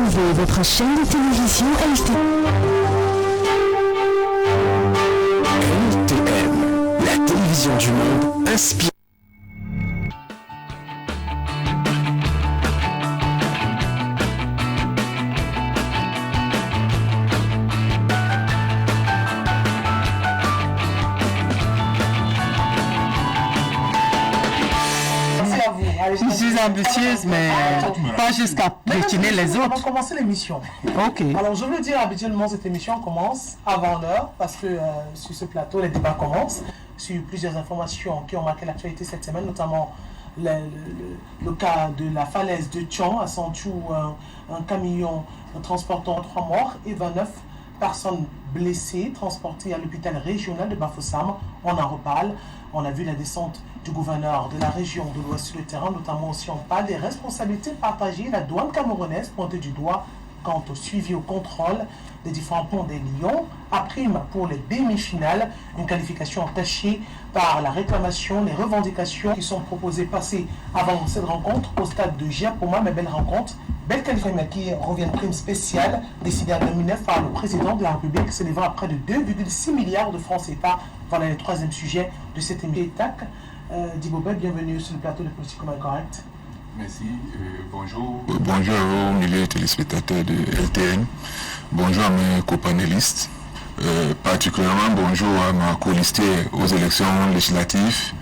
Retrouvez votre chaîne de télévision LTM, la télévision du monde inspirée. Je suis ambitieuse, mais pas jusqu'à piétiner les autres. On va commencer l'émission. Ok. Alors, je veux dire, habituellement, cette émission commence avant l'heure, parce que sur ce plateau, les débats commencent sur plusieurs informations qui ont marqué l'actualité cette semaine, notamment le cas de la falaise de Tchon à Santou, un camion transportant 3 morts et 29 personnes blessées, transportées à l'hôpital régional de Bafoussam. On en reparle. On a vu la descente du gouverneur de la région de l'Ouest sur le terrain, notamment aussi on parle des responsabilités partagées. La douane camerounaise pointée du doigt quant au suivi, au contrôle des différents ponts des Lions. À prime pour les demi-finales, une qualification entachée par la réclamation, les revendications qui sont proposées passer avant cette rencontre au stade de Giacouma, mais belle rencontre. Belle qualification qui revient de prime spéciale décidée en 2009 par le président de la République, s'élevant à près de 2,6 milliards de francs CFA. Voilà le troisième sujet de cette émission. Dibobet, bienvenue sur le plateau de Politiquement Correct. Merci, bonjour. Bonjour aux milliers de téléspectateurs de LTN. Bonjour à mes copanélistes. Particulièrement bonjour à ma co-listée aux élections législatives,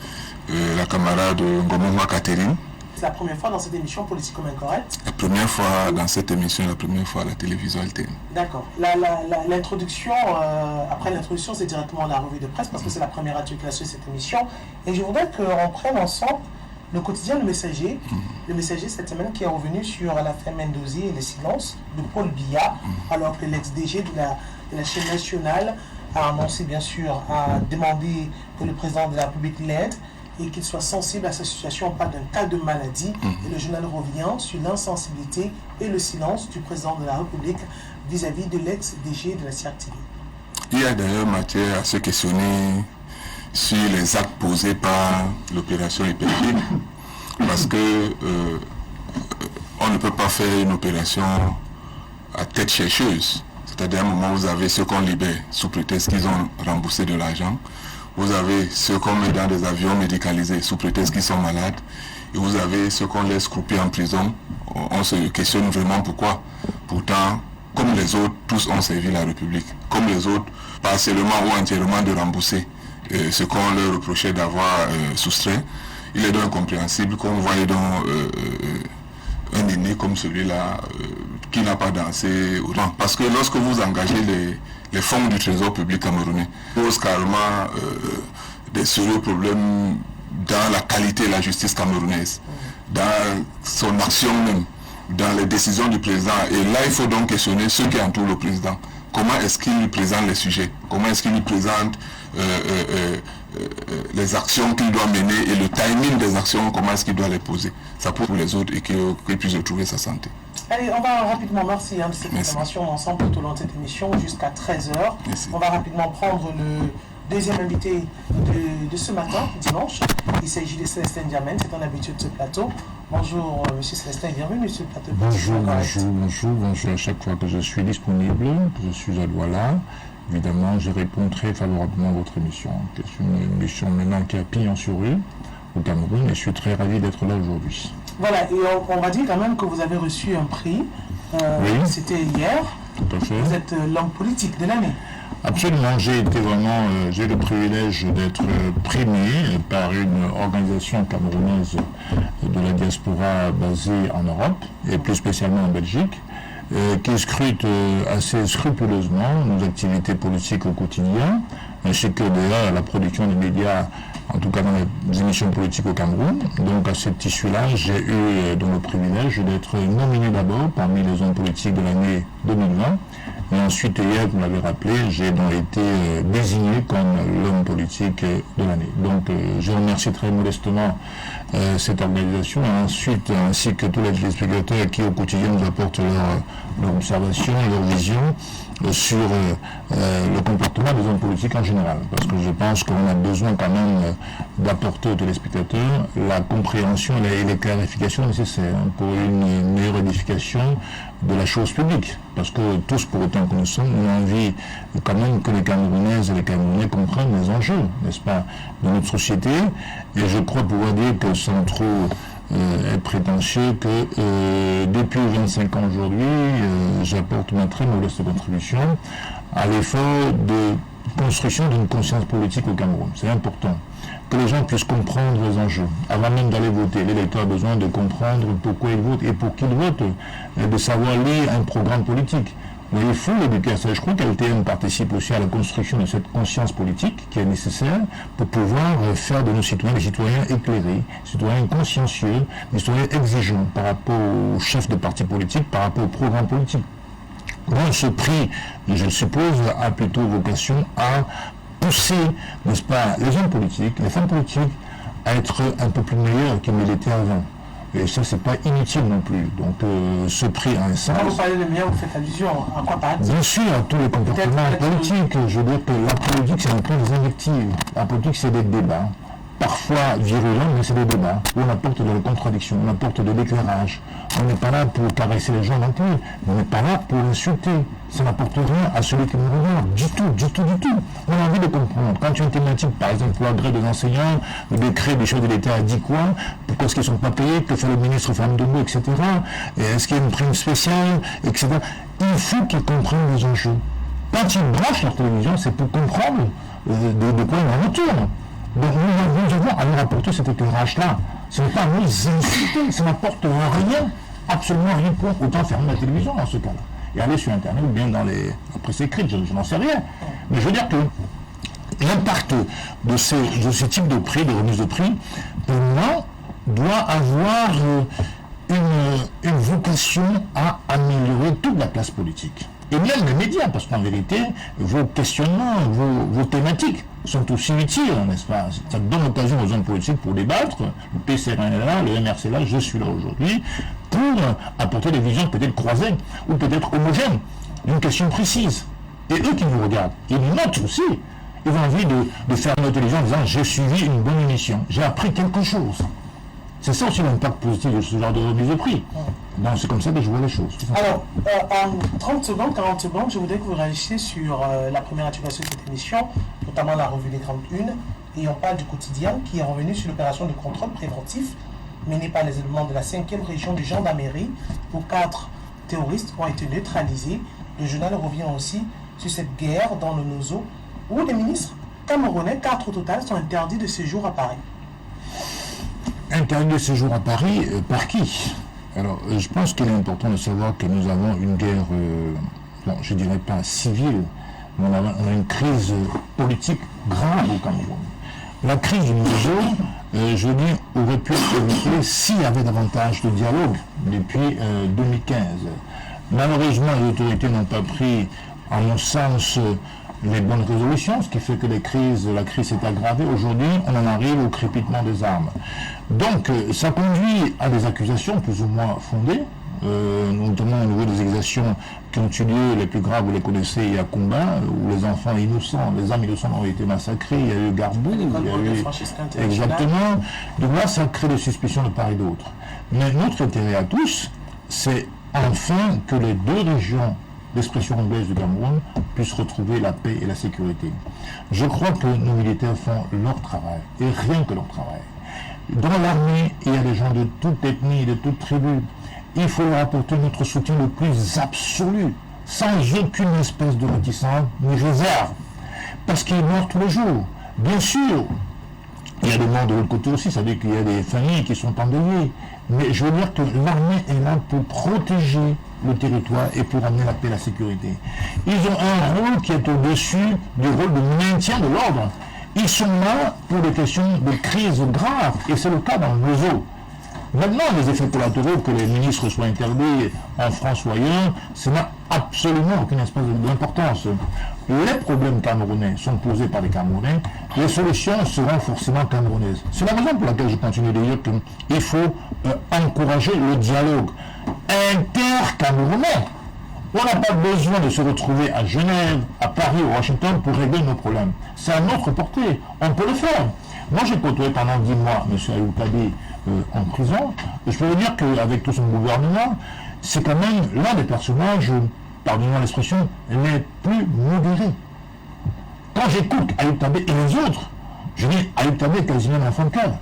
la camarade Ngomoma Catherine. C'est la première fois dans cette émission Politiquement Correct. La première fois dans cette émission, la première fois à la télévision LTN. D'accord. L'introduction, après l'introduction, c'est directement la revue de presse parce que c'est la première articulation de cette émission. Et je voudrais qu'on prenne ensemble le quotidien Le Messager. Le Messager cette semaine qui est revenu sur l'affaire Mendozi et le silence de Paul Biya, alors que l'ex-DG de la chaîne nationale a annoncé, bien sûr, a demandé que le président de la République l'aide et qu'il soit sensible à sa situation, pas d'un cas de maladie. Et le journal revient sur l'insensibilité et le silence du président de la République vis-à-vis de l'ex-DG de la CRTV. Il y a d'ailleurs matière à se questionner sur les actes posés par l'opération hypergine, parce que on ne peut pas faire une opération à tête chercheuse. C'est-à-dire à un moment où vous avez ceux qu'on libère sous prétexte qu'ils ont remboursé de l'argent. Vous avez ceux qu'on met dans des avions médicalisés sous prétexte qu'ils sont malades. Et vous avez ceux qu'on laisse croupir en prison. On se questionne vraiment pourquoi. Pourtant, comme les autres, tous ont servi la République. Comme les autres, partiellement ou entièrement de rembourser ce qu'on leur reprochait d'avoir soustrait. Il est donc incompréhensible qu'on voyait donc un aîné comme celui-là qui n'a pas dansé autant. Parce que lorsque vous engagez les fonds du trésor public camerounais, pose carrément des sérieux problèmes dans la qualité de la justice camerounaise, dans son action même, dans les décisions du président. Et là, il faut donc questionner ceux qui entourent le président. Comment est-ce qu'il lui présente les sujets? Comment est-ce qu'il lui présente les actions qu'il doit mener et le timing des actions, comment est-ce qu'il doit les poser? Ça pour les autres et qu'il puisse retrouver sa santé. Allez, on va rapidement, merci de cette information ensemble tout au long de cette émission jusqu'à 13h. On va rapidement prendre le deuxième invité de ce matin, dimanche. Il s'agit de Célestin Diamène, c'est un habitué de ce plateau. Bonjour Monsieur Célestin, bienvenue sur le plateau. Bonjour. À chaque fois que je suis disponible, que je suis à Douala, évidemment, je réponds très favorablement à votre émission. C'est une émission maintenant qui a pignon sur rue au Cameroun et je suis très ravi d'être là aujourd'hui. Voilà, et on va dire quand même que vous avez reçu un prix. Oui. C'était hier. Tout à fait. Vous êtes l'homme politique de l'année. Absolument, j'ai le privilège d'être primé par une organisation camerounaise de la diaspora basée en Europe et plus spécialement en Belgique, qui scrute assez scrupuleusement nos activités politiques au quotidien, ainsi que d'ailleurs la production des médias, en tout cas dans les émissions politiques au Cameroun. Donc à cette issue-là, j'ai eu donc le privilège d'être nominé d'abord parmi les hommes politiques de l'année 2020 Et ensuite, hier, vous l'avez rappelé, j'ai donc été désigné comme l'homme politique de l'année. Donc, je remercie très modestement cette organisation, ensuite, ainsi que tous les téléspectateurs qui, au quotidien, nous apportent leur observation, leur vision sur le comportement des hommes politiques en général. Parce que je pense qu'on a besoin quand même d'apporter aux téléspectateurs la compréhension et les clarifications nécessaires pour une meilleure édification de la chose publique. Parce que tous, pour autant que nous sommes, nous avons envie quand même que les Camerounaises et les Camerounais comprennent les enjeux, n'est-ce pas, de notre société. Et je crois pouvoir dire que sans trop être prétentieux que depuis 25 ans aujourd'hui, j'apporte ma très modeste contribution à l'effort de construction d'une conscience politique au Cameroun. C'est important que les gens puissent comprendre les enjeux. Avant même d'aller voter, l'électeur a besoin de comprendre pourquoi il vote et pour qui il vote, de savoir lire un programme politique. Mais il faut l'éduquer à ça. Je crois qu'LTN participe aussi à la construction de cette conscience politique qui est nécessaire pour pouvoir faire de nos citoyens des citoyens éclairés, des citoyens consciencieux, des citoyens exigeants par rapport aux chefs de partis politiques, par rapport au programme politique. Donc ce prix, je le suppose, a plutôt vocation à pousser, n'est-ce pas, les hommes politiques, les femmes politiques, à être un peu plus meilleurs qu'ils ne l'étaient avant. Et ça, c'est pas inutile non plus. Donc, ce prix a un sens. Quand vous parlez de meilleur, vous faites allusion à quoi, par exemple? Bien sûr, à tous les comportements politiques. Je veux dire que la politique, c'est un peu des invectives. La politique, c'est des débats. Parfois virulents, mais c'est des débats où on apporte de la contradiction, on apporte de l'éclairage. On n'est pas là pour caresser les gens non plus. On n'est pas là pour insulter. Ça n'apporte rien à celui qui nous regarde. Du tout. On a envie de comprendre. Quand une thématique, par exemple, pour gré des enseignants, le décret des chefs de l'État a dit quoi? Pourquoi est-ce qu'ils ne sont pas payés? Que fait le ministre femme de mots, etc. Et est-ce qu'il y a une prime spéciale, etc. Il faut qu'ils comprennent les enjeux. Quand ils branchent leur télévision, c'est pour comprendre de quoi ils en retournent. Donc nous devons aller apporter cet éclairage-là. Ce n'est pas nous insulter, ça n'apporte rien, absolument rien pour autant fermer la télévision dans ce cas-là. Et aller sur Internet ou bien dans la presse écrite, je n'en sais rien. Mais je veux dire que l'impact de ce type de prix, de remise de prix, pour moi, doit avoir une vocation à améliorer toute la classe politique. Et même les médias, parce qu'en vérité, vos questionnements, vos thématiques sont aussi utiles, n'est-ce pas? Ça donne l'occasion aux hommes politiques pour débattre. Le PCRN est là, le MRC est là, je suis là aujourd'hui, pour apporter des visions peut-être croisées ou peut-être homogènes, d'une question précise. Et eux qui nous regardent, ils notent aussi. Ils ont envie de faire notre télévision en disant « j'ai suivi une bonne émission, j'ai appris quelque chose ». C'est ça aussi l'impact positif de ce genre de remise de prix. Donc c'est comme ça que je vois les choses. Alors, en 30 secondes, 40 secondes, je voudrais que vous réagissiez sur la première articulation de cette émission, notamment la revue des grandes unes, et on parle du quotidien qui est revenu sur l'opération de contrôle préventif menée par les éléments de la 5e région de gendarmerie où 4 terroristes ont été neutralisés. Le journal revient aussi sur cette guerre dans le Nozo où les ministres camerounais, 4 au total, sont interdits de séjour à Paris. Interdit de séjour à Paris, par qui? Alors, je pense qu'il est important de savoir que nous avons une guerre, je ne dirais pas civile, mais on a une crise politique grave au Cameroun. La crise du Niger, je dis, aurait pu être évitée s'il y avait davantage de dialogue depuis 2015. Malheureusement, les autorités n'ont pas pris, à mon sens, les bonnes résolutions, ce qui fait que la crise s'est aggravée. Aujourd'hui, on en arrive au crépitement des armes. Donc, ça conduit à des accusations plus ou moins fondées, notamment au niveau des accusations qui ont eu lieu, les plus graves, vous les connaissez, à Kumba, où les enfants innocents, les âmes innocentes ont été massacrés, il y a eu Garbou, il y a eu... Exactement. Donc là, ça crée des suspicions de part et d'autre. Mais notre intérêt à tous, c'est enfin que les deux régions l'expression anglaise du Cameroun puisse retrouver la paix et la sécurité. Je crois que nos militaires font leur travail, et rien que leur travail. Dans l'armée, il y a des gens de toute ethnie, de toute tribu. Il faut leur apporter notre soutien le plus absolu, sans aucune espèce de réticence ni réserve, parce qu'ils meurent tous les jours. Bien sûr, il y a des morts de l'autre côté aussi, ça veut dire qu'il y a des familles qui sont endeuillées. Mais je veux dire que l'armée est là pour protéger le territoire et pour amener la paix et la sécurité. Ils ont un rôle qui est au-dessus du rôle de maintien de l'ordre. Ils sont là pour des questions de crise grave, et c'est le cas dans le Nozo. Maintenant, les effets collatéraux, que les ministres soient interdits en France ou ailleurs, ça n'a absolument aucune espèce d'importance. Les problèmes camerounais sont posés par les Camerounais, les solutions seront forcément camerounaises. C'est la raison pour laquelle je continue de dire qu'il faut encourager le dialogue inter-camerounais. On n'a pas besoin de se retrouver à Genève, à Paris ou à Washington pour régler nos problèmes. C'est à notre portée. On peut le faire. Moi, j'ai côtoyé pendant 10 mois M. Ayoub Kadé en prison. Et je peux vous dire qu'avec tout son gouvernement, c'est quand même l'un des personnages, pardonnez-moi l'expression, les plus modérés. Quand j'écoute Ayoub Kadé et les autres, je dis Ayoub Kadé est quasiment un enfant de cœur.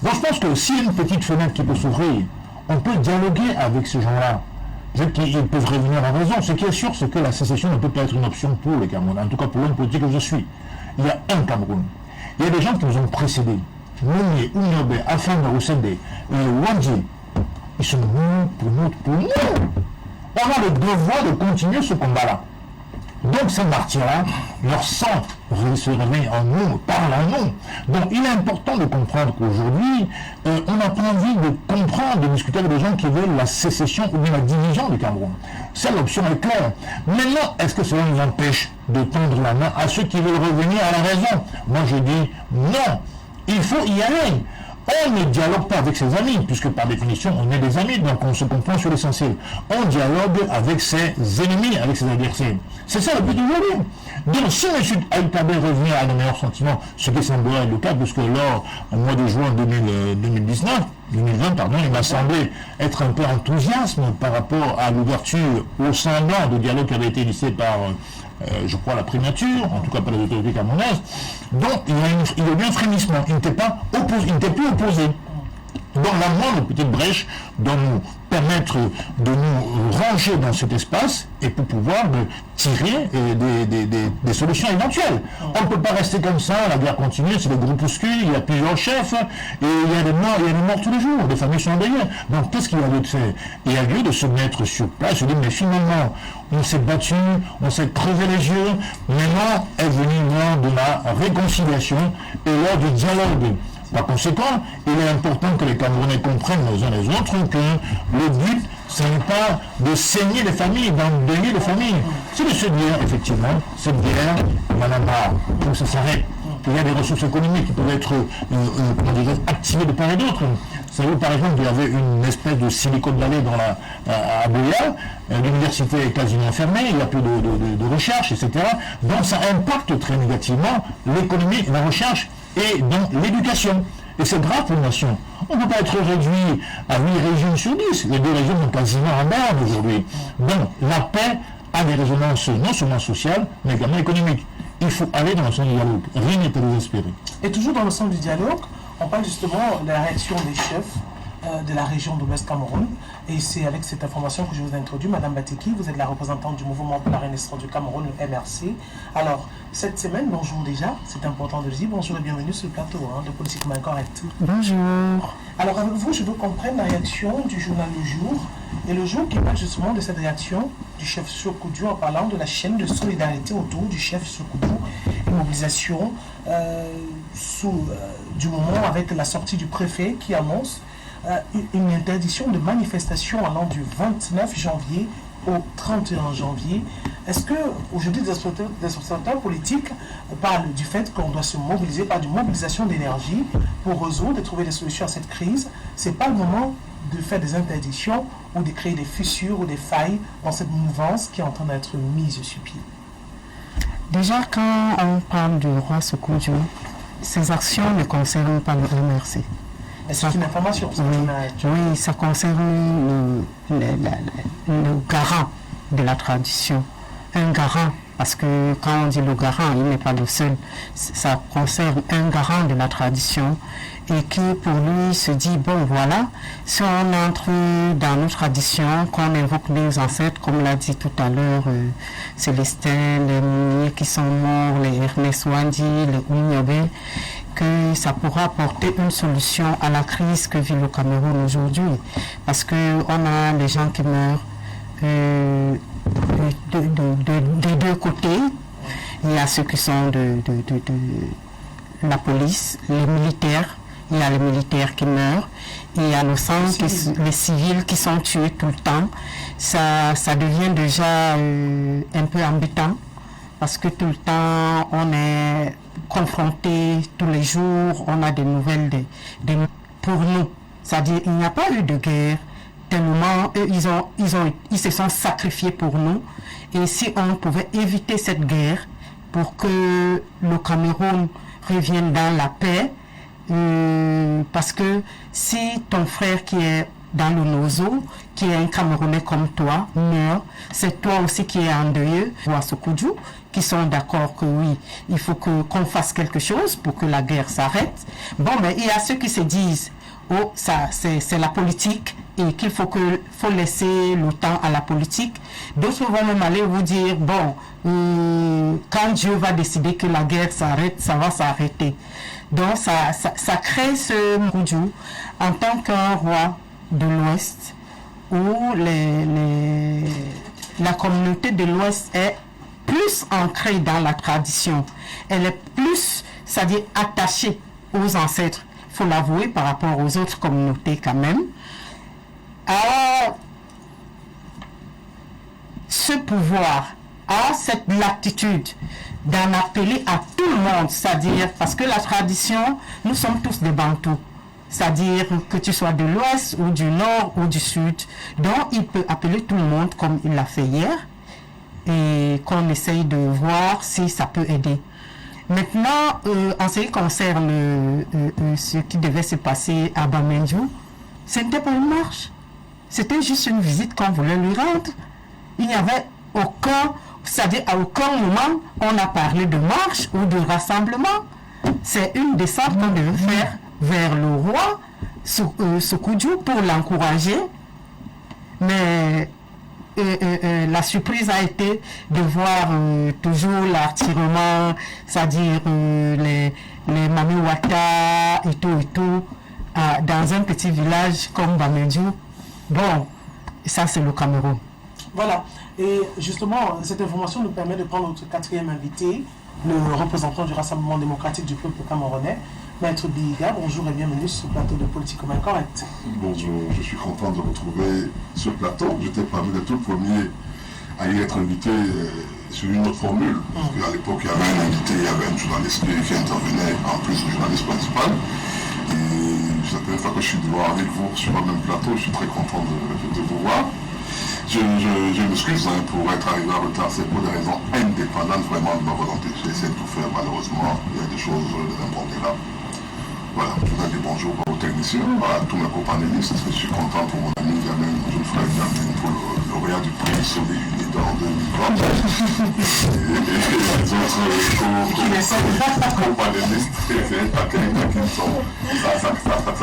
Donc je pense que s'il y a une petite fenêtre qui peut s'ouvrir, on peut dialoguer avec ces gens-là. Ils peuvent revenir en raison. Ce qui est sûr, c'est que la sécession ne peut pas être une option pour les Camerounais, en tout cas pour l'homme politique que je suis. Il y a un Cameroun. Il y a des gens qui nous ont précédés. Mounier, Ouniobe, Afan, Roussende, Wandji. Ils sont venus pour nous. On a le devoir de continuer ce combat-là. Donc ces martyrs-là, leur sang se réveille en nous, parle en nous. Donc il est important de comprendre qu'aujourd'hui, on n'a pas envie de comprendre, de discuter avec des gens qui veulent la sécession ou bien la division du Cameroun. Ça, l'option est claire. Maintenant, est-ce que cela nous empêche de tendre la main à ceux qui veulent revenir à la raison? Moi je dis non, il faut y aller. On ne dialogue pas avec ses amis, puisque par définition, on est des amis, donc on se comprend sur l'essentiel. On dialogue avec ses ennemis, avec ses adversaires. C'est ça le but d'aujourd'hui. Donc, si M. Ayoub Kadé revenait à de meilleurs sentiments, ce qui semblerait être le cas, puisque lors, au mois de juin 2020, il m'a semblé être un peu enthousiaste par rapport à l'ouverture au semblant de dialogue qui avait été initié par je crois, la primature, en tout cas par les autorités camerounaises. Donc, il y a eu un frémissement. Il n'était plus opposé. Donc, la moindre petite brèche doit nous permettre de nous ranger dans cet espace et pour pouvoir tirer des solutions éventuelles. On ne peut pas rester comme ça, la guerre continue, c'est des groupuscules, il y a plusieurs chefs, et il y a des morts tous les jours, des familles sont endeuillées. Donc qu'est-ce qu'il y a lieu de faire? Il y a lieu de se mettre sur place, se dire mais finalement, on s'est battu, on s'est crevé les yeux, maintenant est venu l'heure de la réconciliation et l'heure du dialogue. Par conséquent, il est important que les Camerounais comprennent les uns les autres que le but, ce n'est pas de saigner les familles, d'endeuiller les familles. C'est de se dire, effectivement, cette guerre, madame, où ça s'arrête. Il y a des ressources économiques qui peuvent être activées de part et d'autre. Vous savez, par exemple, il y avait une espèce de Silicon Valley à Boya, l'université est quasiment fermée, il n'y a plus de recherche, etc. Donc ça impacte très négativement l'économie, la recherche et donc l'éducation. Et c'est grave pour une nation. On ne peut pas être réduit à 8 régions sur 10. Les 2 régions sont quasiment en berne aujourd'hui. Donc la paix a des résonances non seulement sociales, mais également économiques. Il faut aller dans le sens du dialogue. Rien n'est à désespérer. Et toujours dans le sens du dialogue, on parle justement de la réaction des chefs de la région de l'Ouest Cameroun. Et c'est avec cette information que je vous ai introduit. Madame Bateki, vous êtes la représentante du mouvement pour la Renaissance du Cameroun, le MRC. Alors, cette semaine, bonjour déjà, c'est important de le dire. Bonjour et bienvenue sur le plateau de Politiquement Correct. Bonjour. Alors, avec vous, je veux comprendre la réaction du journal Le Jour. Et Le Jour qui parle justement de cette réaction du chef Sokoudou en parlant de la chaîne de solidarité autour du chef Sokoudou. Une mobilisation du moment avec la sortie du préfet qui annonce une interdiction de manifestation allant du 29 janvier au 31 janvier. Est-ce que aujourd'hui des observateurs politiques parlent du fait qu'on doit se mobiliser par une mobilisation d'énergie pour résoudre et trouver des solutions à cette crise? C'est pas le moment de faire des interdictions ou de créer des fissures ou des failles dans cette mouvance qui est en train d'être mise sur pied. Déjà, quand on parle du roi Sokoudou, ses actions ne concernent pas le MRC. C'est une information. Oui, ça concerne le garant de la tradition. Un garant, parce que quand on dit le garant, il n'est pas le seul. Ça concerne un garant de la tradition et qui, pour lui, se dit, bon, voilà, si on entre dans nos traditions, qu'on invoque les ancêtres, comme l'a dit tout à l'heure Célestin, les Mounier qui sont morts, les Ernest Wandji, les Ouniobe, que ça pourra apporter une solution à la crise que vit le Cameroun aujourd'hui. Parce qu'on a les gens qui meurent des deux côtés. Il y a ceux qui sont de la police, les militaires. Il y a les militaires qui meurent. et innocents, les civils qui sont tués tout le temps. Ça devient déjà un peu embêtant parce que tout le temps on est confronté, tous les jours on a des nouvelles pour nous. C'est-à-dire il n'y a pas eu de guerre, tellement eux, ils se sont sacrifiés pour nous. Et si on pouvait éviter cette guerre pour que le Cameroun revienne dans la paix, parce que si ton frère qui est dans le Nozo, qui est un Camerounais comme toi, meurt, c'est toi aussi qui es endeuillé, ou à Sokoudjou, qui sont d'accord que oui, il faut qu'on fasse quelque chose pour que la guerre s'arrête. Bon, mais il y a ceux qui se disent, oh, ça, c'est la politique et qu'il faut laisser le temps à la politique. D'autres vont même aller vous dire, bon, quand Dieu va décider que la guerre s'arrête, ça va s'arrêter. Donc, ça crée ce Moudjou en tant qu'un roi de l'Ouest où la communauté de l'Ouest est plus ancrée dans la tradition. Elle est plus, c'est-à-dire attachée aux ancêtres. Il faut l'avouer par rapport aux autres communautés quand même. À ce pouvoir, à cette latitude d'en appeler à tout le monde, c'est-à-dire, parce que la tradition, nous sommes tous des Bantous, c'est-à-dire que tu sois de l'Ouest ou du Nord ou du Sud, donc il peut appeler tout le monde comme il l'a fait hier, et qu'on essaye de voir si ça peut aider. Maintenant, en ce qui concerne ce qui devait se passer à Bamendjou, ce n'était pas une marche, c'était juste une visite qu'on voulait lui rendre. Il n'y avait aucun, c'est-à-dire à aucun moment on a parlé de marche ou de rassemblement. C'est une descente qu'on devait faire vers le roi Sokoudjou pour l'encourager. Mais la surprise a été de voir toujours l'artillerie, c'est-à-dire les Mamiwata et tout, dans un petit village comme Bamendjou. Bon, ça c'est le Cameroun. Voilà, et justement, cette information nous permet de prendre notre quatrième invité, le représentant du Rassemblement démocratique du peuple camerounais, Maître Bihiga. Bonjour et bienvenue sur ce plateau de Politiquement Correct. Bonjour, je suis content de retrouver ce plateau. J'étais parmi les tout premiers à y être invité sur une autre formule. Parce qu'à l'époque, il y avait un invité, il y avait un journaliste qui intervenait en plus du journaliste principal. Et c'est la première fois que je suis devant avec vous sur le même plateau. Je suis très content de vous voir. Je m'excuse pour être arrivé en retard, c'est pour des raisons indépendantes vraiment de ma volonté. J'ai essayé de tout faire, malheureusement, il y a des choses impondérables. Voilà, je voudrais dire bonjour aux techniciens, à tous mes copanélistes. Je suis content pour mon ami Yamin, mon jeune frère Yamin, pour le lauréat du prix Sauvé Unida en 2020. Et les autres copanélistes, c'est un paquet qui sont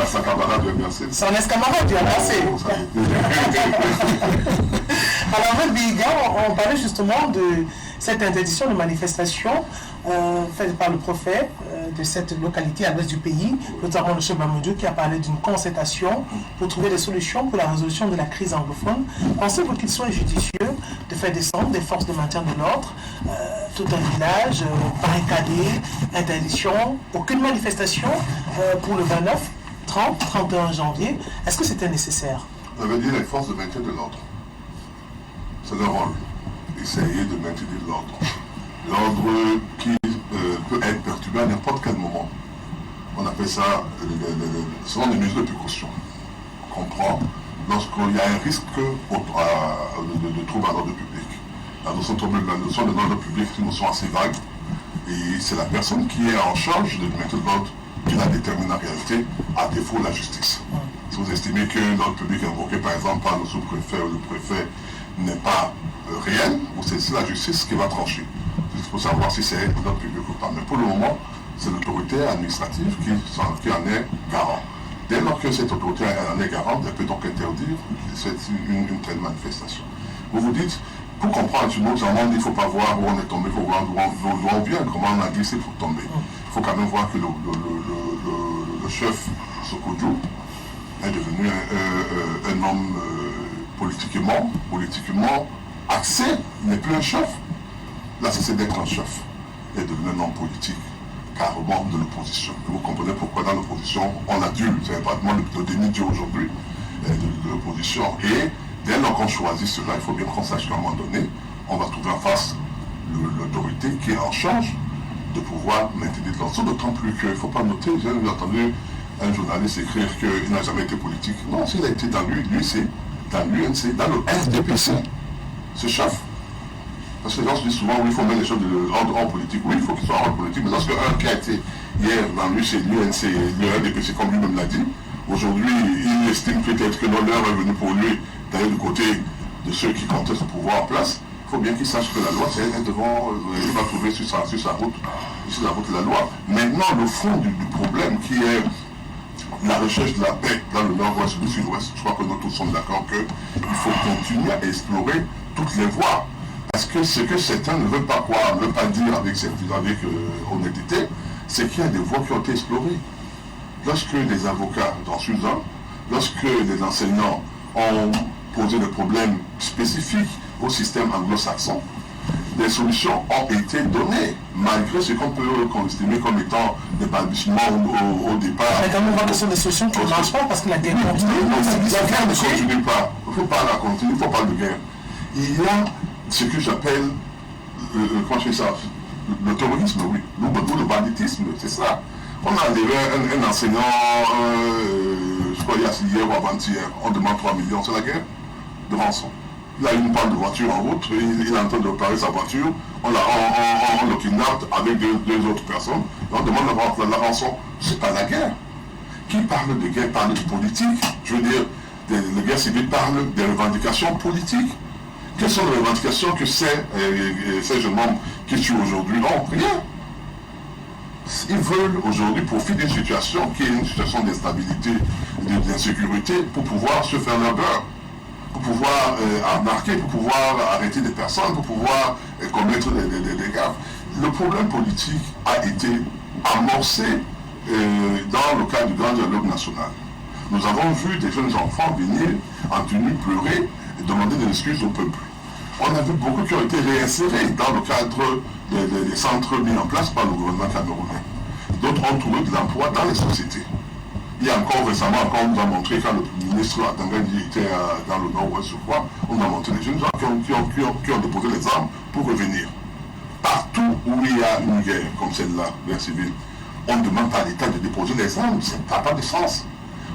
sa camarade de merci. Son ex-camarade lui a passé. Alors, Maître Bihiga, on parlait justement de cette interdiction de manifestation faite par le prophète de cette localité à l'ouest du pays, notamment le chef Bamendjou, qui a parlé d'une concertation pour trouver des solutions pour la résolution de la crise anglophone. Pensez-vous qu'il soit judicieux de faire descendre des forces de maintien de l'ordre, tout un village, barricadé, interdiction, aucune manifestation pour le 29, 30, 31 janvier? Est-ce que c'était nécessaire? Ça veut dire les forces de maintien de l'ordre. C'est leur rôle, essayer de maintenir l'ordre. L'ordre qui peut être perturbé à n'importe quel moment. On appelle ça, ce sont des mesures de précaution. On comprend lorsqu'il y a un risque de trouble à l'ordre public. La notion de l'ordre public est une notion assez vague. Et c'est la personne qui est en charge de maintenir l'ordre qui la détermine en réalité, à défaut de la justice. Si vous estimez que l'ordre public invoqué par exemple par le sous-préfet ou le préfet n'est pas réel, ou c'est la justice qui va trancher. Il faut savoir si c'est l'ordre public ou pas. Mais pour le moment, c'est l'autorité administrative qui en est garant. Dès lors que cette autorité en est garante, elle peut donc interdire une telle manifestation. Vous vous dites, pour comprendre une autre amende, il ne faut pas voir où on est tombé, il faut voir d'où on vient, comment on a glissé pour tomber. Il faut quand même voir que le chef Sokoudjou est devenu un homme politiquement axé, il n'est plus un chef. Là, c'est d'être un chef. Il est devenu un homme politique carrément de l'opposition. Et vous comprenez pourquoi dans l'opposition, on adule, c'est pratiquement le déni Dieu aujourd'hui de l'opposition. Et dès lors qu'on choisit cela, il faut bien qu'on sache qu'à un moment donné, on va trouver en face l'autorité qui est en charge de pouvoir maintenir l'ordre. D'autant plus qu'il ne faut pas noter, j'ai entendu un journaliste écrire qu'il n'a jamais été politique. Non, s'il a été dans l'UIC, dans l'UNC, dans le RDPC, ce chef. Parce que les gens se disent souvent, oui, il faut mettre les choses en politique. Oui, il faut qu'il soit en politique. Mais lorsque un qui a été hier dans l'UIC, l'UNC, le RDPC, comme lui-même l'a dit, aujourd'hui, il estime peut-être que l'honneur est venu pour lui d'aller du côté de ceux qui comptaient ce pouvoir en place. Il faut bien qu'il sache que la loi, c'est elle devant, il va trouver sur sa route, sur la route de la loi. Maintenant, le fond du problème qui est la recherche de la paix dans le nord-ouest, le sud-ouest, je crois que nous tous sommes d'accord qu'il faut continuer à explorer toutes les voies. Parce que ce que certains ne veulent pas croire, ne veulent pas dire avec honnêteté, c'est qu'il y a des voies qui ont été explorées. Lorsque les avocats dans Suzanne, lorsque les enseignants ont posé des problèmes spécifiques au système anglo-saxon, des solutions ont été données, malgré ce qu'on peut estimer comme étant des balbutiements au départ. Mais quand on voit que ce sont des solutions qui ne marchent pas parce que la guerre continue. La guerre ne continue pas. Il ne faut pas la continuer, il ne faut pas de guerre. Il y a ce que j'appelle, comment je fais ça, le terrorisme, oui, le banditisme, c'est ça. On a enlevé un enseignant, je crois hier ou avant-hier, on demande 3 millions, c'est la guerre de rançon. Il a une panne de voiture en route, il est en train de réparer sa voiture, on le kidnappe avec deux autres personnes, et on demande la rançon. C'est pas la guerre. Qui parle de guerre parle de politique. Je veux dire, les guerres civiles parlent des revendications politiques. Quelles sont les revendications que ces jeunes hommes qui tuent aujourd'hui ont? Rien. Ils veulent aujourd'hui profiter d'une situation qui est une situation d'instabilité, d'insécurité, pour pouvoir se faire leur beurre, pour pouvoir embarquer, pour pouvoir arrêter des personnes, pour pouvoir commettre des dégâts. Le problème politique a été amorcé dans le cadre du grand dialogue national. Nous avons vu des jeunes enfants venir en tenue pleurer et demander des excuses au peuple. On a vu beaucoup qui ont été réinsérés dans le cadre des centres mis en place par le gouvernement camerounais. D'autres ont trouvé de l'emploi dans les sociétés. Il y a encore récemment, on nous a montré quand le ministre Atangandi était dans le nord-ouest, je crois, on nous a montré des jeunes gens qui ont déposé les armes pour revenir. Partout où il y a une guerre comme celle-là, guerre civile, on ne demande pas à l'État de déposer les armes, ça n'a pas de sens.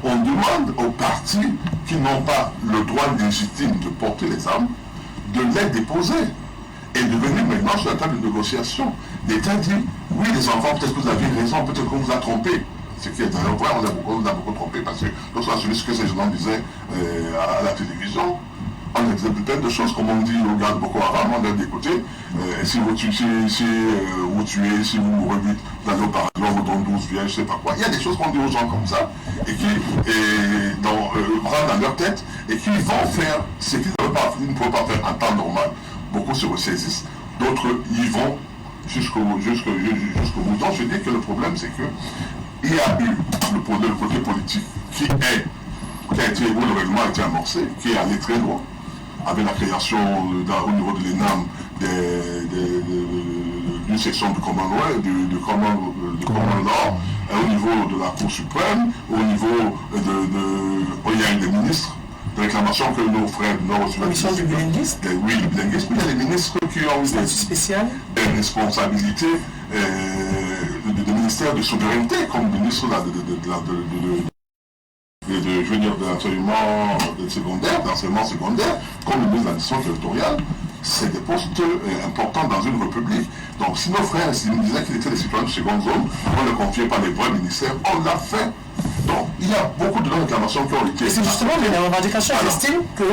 On demande aux partis qui n'ont pas le droit légitime de porter les armes de les déposer et de venir maintenant sur la table de négociation. L'État dit, oui les enfants, peut-être que vous avez raison, peut-être qu'on vous a trompé. Ce qui est d'ailleurs vrai, on a beaucoup trompé parce que lorsqu'on a suivi ce que ces gens disaient à la télévision, on a dit plein de choses, comme on dit au gars de Boko Haram, on a dit écoutez, si vous tuez, si vous mourrez vite, vous allez au paradis, on vous donne 12 vierges, je sais pas quoi. Il y a des choses qu'on dit aux gens comme ça, et qui rentrent dans leur tête, et qui vont faire ce qu'ils ne peuvent pas faire en temps normal. Beaucoup se ressaisissent, d'autres y vont jusqu'au bout. Donc je dis que le problème c'est que il y a eu le côté politique où le règlement a été amorcé, qui est allé très loin, avec la création au niveau de l'ENAM d'une section du Common Law, du Common Law, au niveau de la Cour suprême, au niveau il y a des ministres de réclamation que nos frères du Nord commission du bilinguisme. Oui, le bilinguisme. Il y a des ministres qui ont eu des responsabilités de ministère de souveraineté, comme ministre de l'enseignement secondaire, comme le ministre de l'administration territoriale. C'est des postes importants dans une république. Donc si nos frères nous disaient qu'ils étaient des citoyens de seconde zone, on ne confiait pas les vrais ministères, on l'a fait. Donc il y a beaucoup de réclamations qui ont été... C'est justement les revendications qui estiment que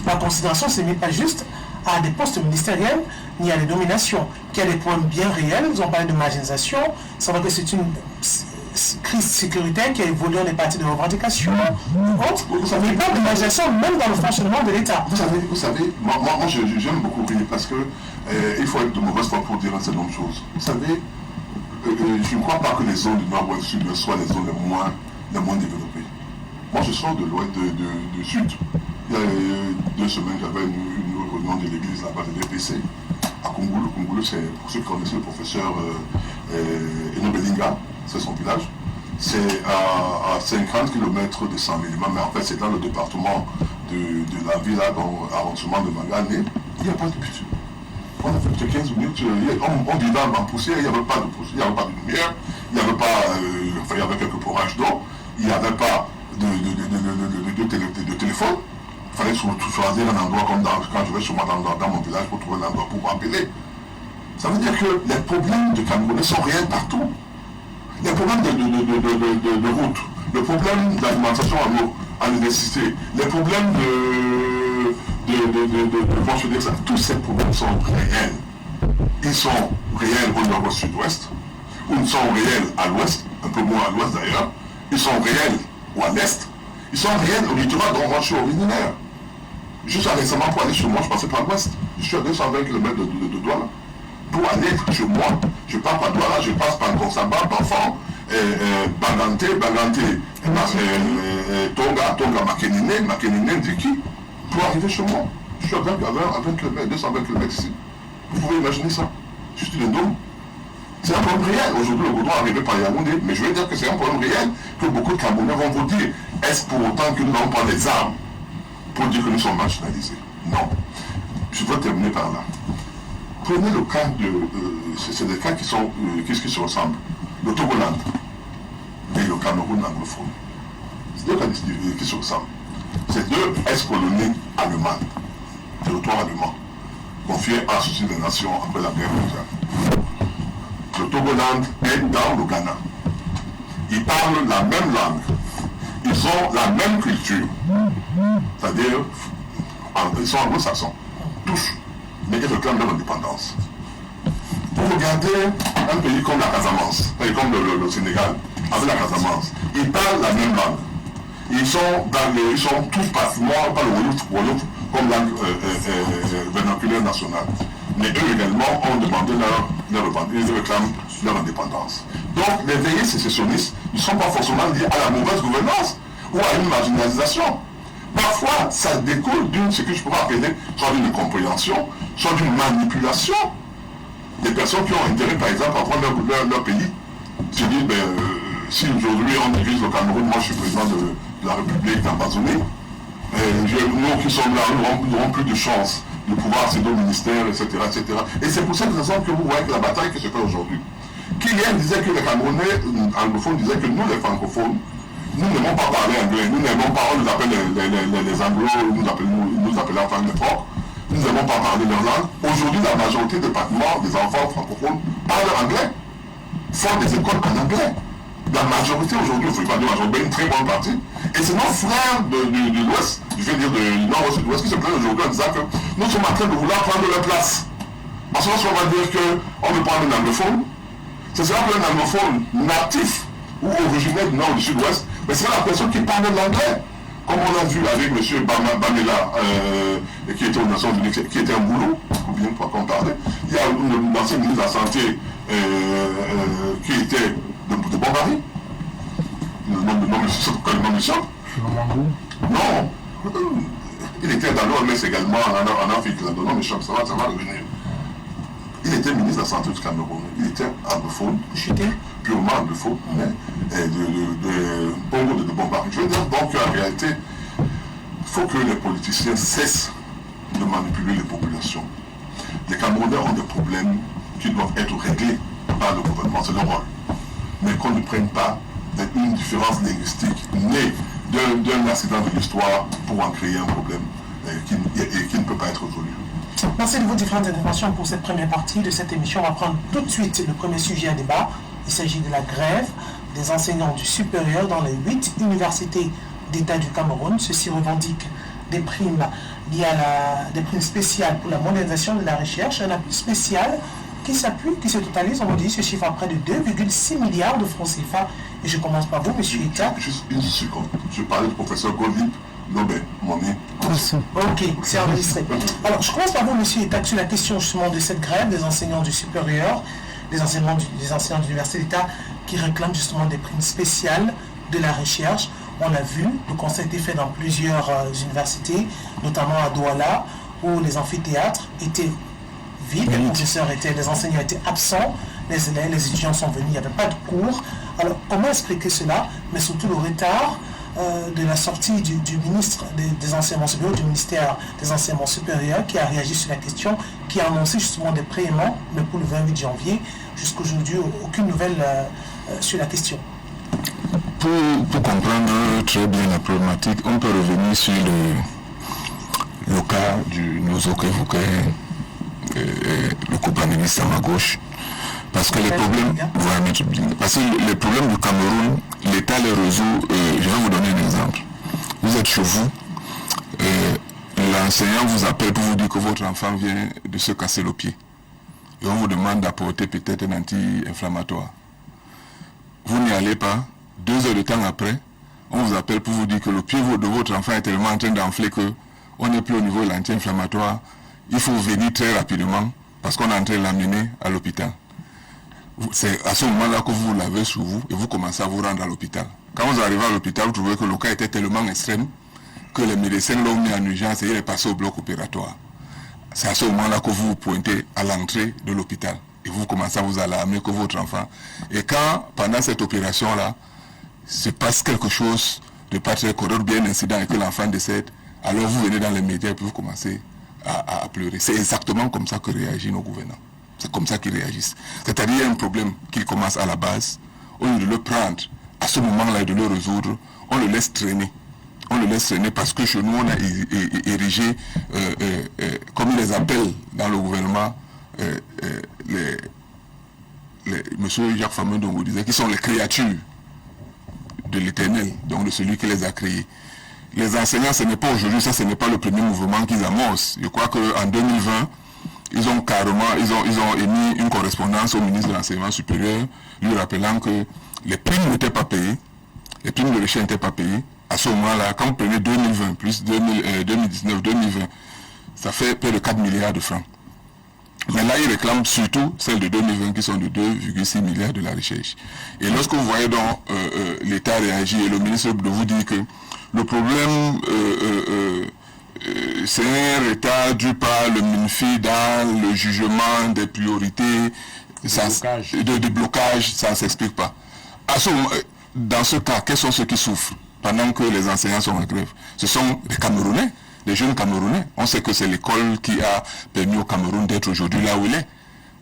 la considération ne s'est mise pas juste à des postes ministériels ni à des nominations, qu'il y a des problèmes bien réels. Ils ont parlé de marginalisation. C'est vrai que c'est une crise sécuritaire qui a évolué dans les parties de revendication. Mais pas de marginalisation même dans le fonctionnement de l'État. Vous savez, moi j'aime beaucoup rire parce que il faut être de mauvaise foi pour dire un certain nombre de choses. Vous savez, je ne crois pas que les zones du nord-ouest sud soient les zones les moins développées. Moi je sors de l'ouest du sud. Il y a 2 semaines, j'avais une réunion de l'église là-bas de l'EPC. à Kungulu. Kungulu, c'est, pour ceux qui connaissent le professeur Eno Belinga, c'est son village. C'est à 50 km de Saint-Mélima, mais en fait c'est dans le département de la ville, dans l'arrondissement de Magané. Il n'y a pas de bitume. On a fait 15 minutes, on vivait en poussière, il n'y avait pas de poussière, il n'y avait pas de lumière, il n'y avait pas, il y avait quelques porages d'eau, il n'y avait pas de téléphone. Il fallait choisir un endroit comme quand je vais chez moi dans mon village pour trouver un endroit pour m'appeler. Ça veut dire que les problèmes de Camerounais sont réels partout. Les problèmes de route, le problème d'alimentation en électricité, les problèmes tous ces problèmes sont réels. Ils sont réels au nord, au sud-ouest, ou ils sont réels à l'ouest, un peu moins à l'ouest d'ailleurs, ils sont réels ou à l'est, ils sont réels au littoral dont moi je suis originaire. Juste récemment pour aller chez moi, je passais par l'ouest, je suis à 220 km de Douala. Pour aller chez moi, je pars par Douala, je passe par Konsaba, Bafan, Bagante, Tonga, Makenine, Ndiki, pour arriver chez moi. Je suis à 20 km, 220 km ici. Vous pouvez imaginer ça. Je suis le Dôme. C'est un problème réel. Aujourd'hui, le goudron est arrivé par Yaoundé, mais je veux dire que c'est un problème réel que beaucoup de Camerounais vont vous dire. Est-ce pour autant que nous n'avons pas les armes pour dire que nous sommes marginalisés? Non. Je dois terminer par là. Prenez le cas c'est des cas qui se ressemblent. Le Togoland et le Cameroun anglophone. C'est deux cas qui se ressemblent. C'est deux ex-colonies allemandes, territoire allemand, confiées à ceci des nations après la guerre mondiale. Le Togoland est dans le Ghana. Ils parlent la même langue. Ils ont la même culture. C'est-à-dire, ils sont anglo-saxons. Tous. Mais ils réclament leur indépendance. Vous regardez un pays comme la Casamance, comme le Sénégal, avec la Casamance, ils parlent la même langue. Ils sont tous pratiquement pas le Wolof comme langue vernaculaire nationale. Mais eux également ont demandé ils réclament leur indépendance. Donc les veillées sécessionnistes ne sont pas forcément liés à la mauvaise gouvernance ou à une marginalisation. Parfois, ça découle d'une, ce que je pourrais appeler, soit d'une incompréhension, soit d'une manipulation. Des personnes qui ont intérêt, par exemple, à prendre leur pays, se disent, si aujourd'hui on divise le Cameroun, moi je suis président de la République d'Ambazonie, nous qui sommes là, nous n'aurons plus de chance de pouvoir accéder au ministère, etc., etc. Et c'est pour cette raison que vous voyez que la bataille qui se fait aujourd'hui. Kylian disait que les Camerounais anglophones disaient que nous, les francophones, nous n'aimons pas parler anglais, nous n'aimons pas, on nous appelle les anglos, nous appelons enfin les propres, nous n'aimons pas parler leur langue. Aujourd'hui, la majorité des enfants francophones parlent anglais, font des écoles en anglais. La majorité aujourd'hui, il ne faut pas dire majorité, une très bonne partie. Et c'est nos frères de l'Ouest, je veux dire du Nord-Ouest et de l'Ouest, qui se plaignent aujourd'hui en disant que nous sommes en train de vouloir prendre leur place. Parce qu'on va dire qu'on veut prendre un anglophone. Ce sera pas un anglophone natif ou originaire du Nord ou du Sud-Ouest, mais c'est la personne qui parle l'anglais. Comme on a vu avec M. Bamela, qui était aux Nations Unies, qui était un boulot, ou bien pour qu'on parlait. Il y a une ancienne ministre de la Santé qui était de Bombari. Le nom du chef. Non. Il était dans l'OMS également en Afrique. Le nom du chef, ça va revenir. Il était ministre de la Santé du Cameroun. Il était anglophone. Purement anglophone, mais de Bombari. Je veux dire donc qu'en réalité, il faut que les politiciens cessent de manipuler les populations. Les Camerounais ont des problèmes qui doivent être réglés par le gouvernement, c'est leur rôle. Mais qu'on ne prenne pas une différence linguistique née d'un accident de l'histoire pour en créer un problème qui ne peut pas être résolu. Merci de vos différentes interventions pour cette première partie de cette émission. On va prendre tout de suite le premier sujet à débat. Il s'agit de la grève des enseignants du supérieur dans les 8 universités d'État du Cameroun. Ceux-ci revendiquent des primes liées à des primes spéciales pour la modernisation de la recherche, un appui spécial qui se totalise, on va dire, ce chiffre à près de 2,6 milliards de francs CFA. Et je commence par vous, monsieur Ita. Juste une seconde. Je parlais du professeur Godlip Nobel, mon ami. Ok, c'est enregistré. Alors, je commence par vous, monsieur Ita, sur la question justement de cette grève des enseignants du supérieur, des enseignants de l'université d'État qui réclament justement des primes spéciales de la recherche. On l'a vu, le constat a été fait dans plusieurs universités, notamment à Douala, où les amphithéâtres étaient vide, les enseignants étaient absents, les élèves, les étudiants sont venus, il n'y avait pas de cours. Alors comment expliquer cela, mais surtout le retard de la sortie du ministre des enseignements supérieurs, du ministère des enseignements supérieurs, qui a réagi sur la question, qui a annoncé justement des paiements pour le 28 janvier. Jusqu'à aujourd'hui, aucune nouvelle sur la question. Pour comprendre très bien la problématique, on peut revenir sur le cas du Nozo qu'évoquait le co-panéliste à ma gauche. Parce que les problèmes, les problèmes du Cameroun, l'État les résout. Je vais vous donner un exemple. Vous êtes chez vous, l'enseignant vous appelle pour vous dire que votre enfant vient de se casser le pied. Et on vous demande d'apporter peut-être un anti-inflammatoire. Vous n'y allez pas. 2 heures de temps après, on vous appelle pour vous dire que le pied de votre enfant est tellement en train d'enfler qu'on n'est plus au niveau de l'anti-inflammatoire. Il faut venir très rapidement parce qu'on est en train de l'amener à l'hôpital. C'est à ce moment-là que vous l'avez sur vous et vous commencez à vous rendre à l'hôpital. Quand vous arrivez à l'hôpital, vous trouvez que le cas était tellement extrême que les médecins l'ont mis en urgence et il est passé au bloc opératoire. C'est à ce moment-là que vous vous pointez à l'entrée de l'hôpital et vous commencez à vous alarmer que votre enfant. Et quand, pendant cette opération-là, se passe quelque chose de pas très correct, bien un incident et que l'enfant décède, alors vous venez dans les médias et puis vous commencez à pleurer. C'est exactement comme ça que réagissent nos gouvernants. C'est comme ça qu'ils réagissent. C'est-à-dire qu'il y a un problème qu'ils commencent à la base, au lieu de le prendre à ce moment-là et de le résoudre, on le laisse traîner. On le laisse traîner parce que chez nous, on a érigé, comme ils les appellent dans le gouvernement, monsieur Jacques Fameux dont vous disiez, qui sont les créatures de l'Éternel, donc de celui qui les a créés. Les enseignants, ce n'est pas aujourd'hui, ça ce n'est pas le premier mouvement qu'ils amorcent. Je crois qu'en 2020, ils ont émis une correspondance au ministre de l'Enseignement supérieur, lui rappelant que les primes n'étaient pas payées, les primes de recherche n'étaient pas payées. À ce moment-là, quand vous prenez 2020 plus 2019, 2020, ça fait près de 4 milliards de francs. Mais là, ils réclament surtout celles de 2020 qui sont de 2,6 milliards de la recherche. Et lorsque vous voyez donc l'État réagir et le ministre de vous dire que le problème, c'est un retard dû par le MINFI dans le jugement des priorités, de blocage, ça ne s'explique pas. Dans ce cas, quels sont ceux qui souffrent pendant que les enseignants sont en grève? Ce sont les Camerounais. Les jeunes Camerounais. On sait que c'est l'école qui a permis au Cameroun d'être aujourd'hui là où il est.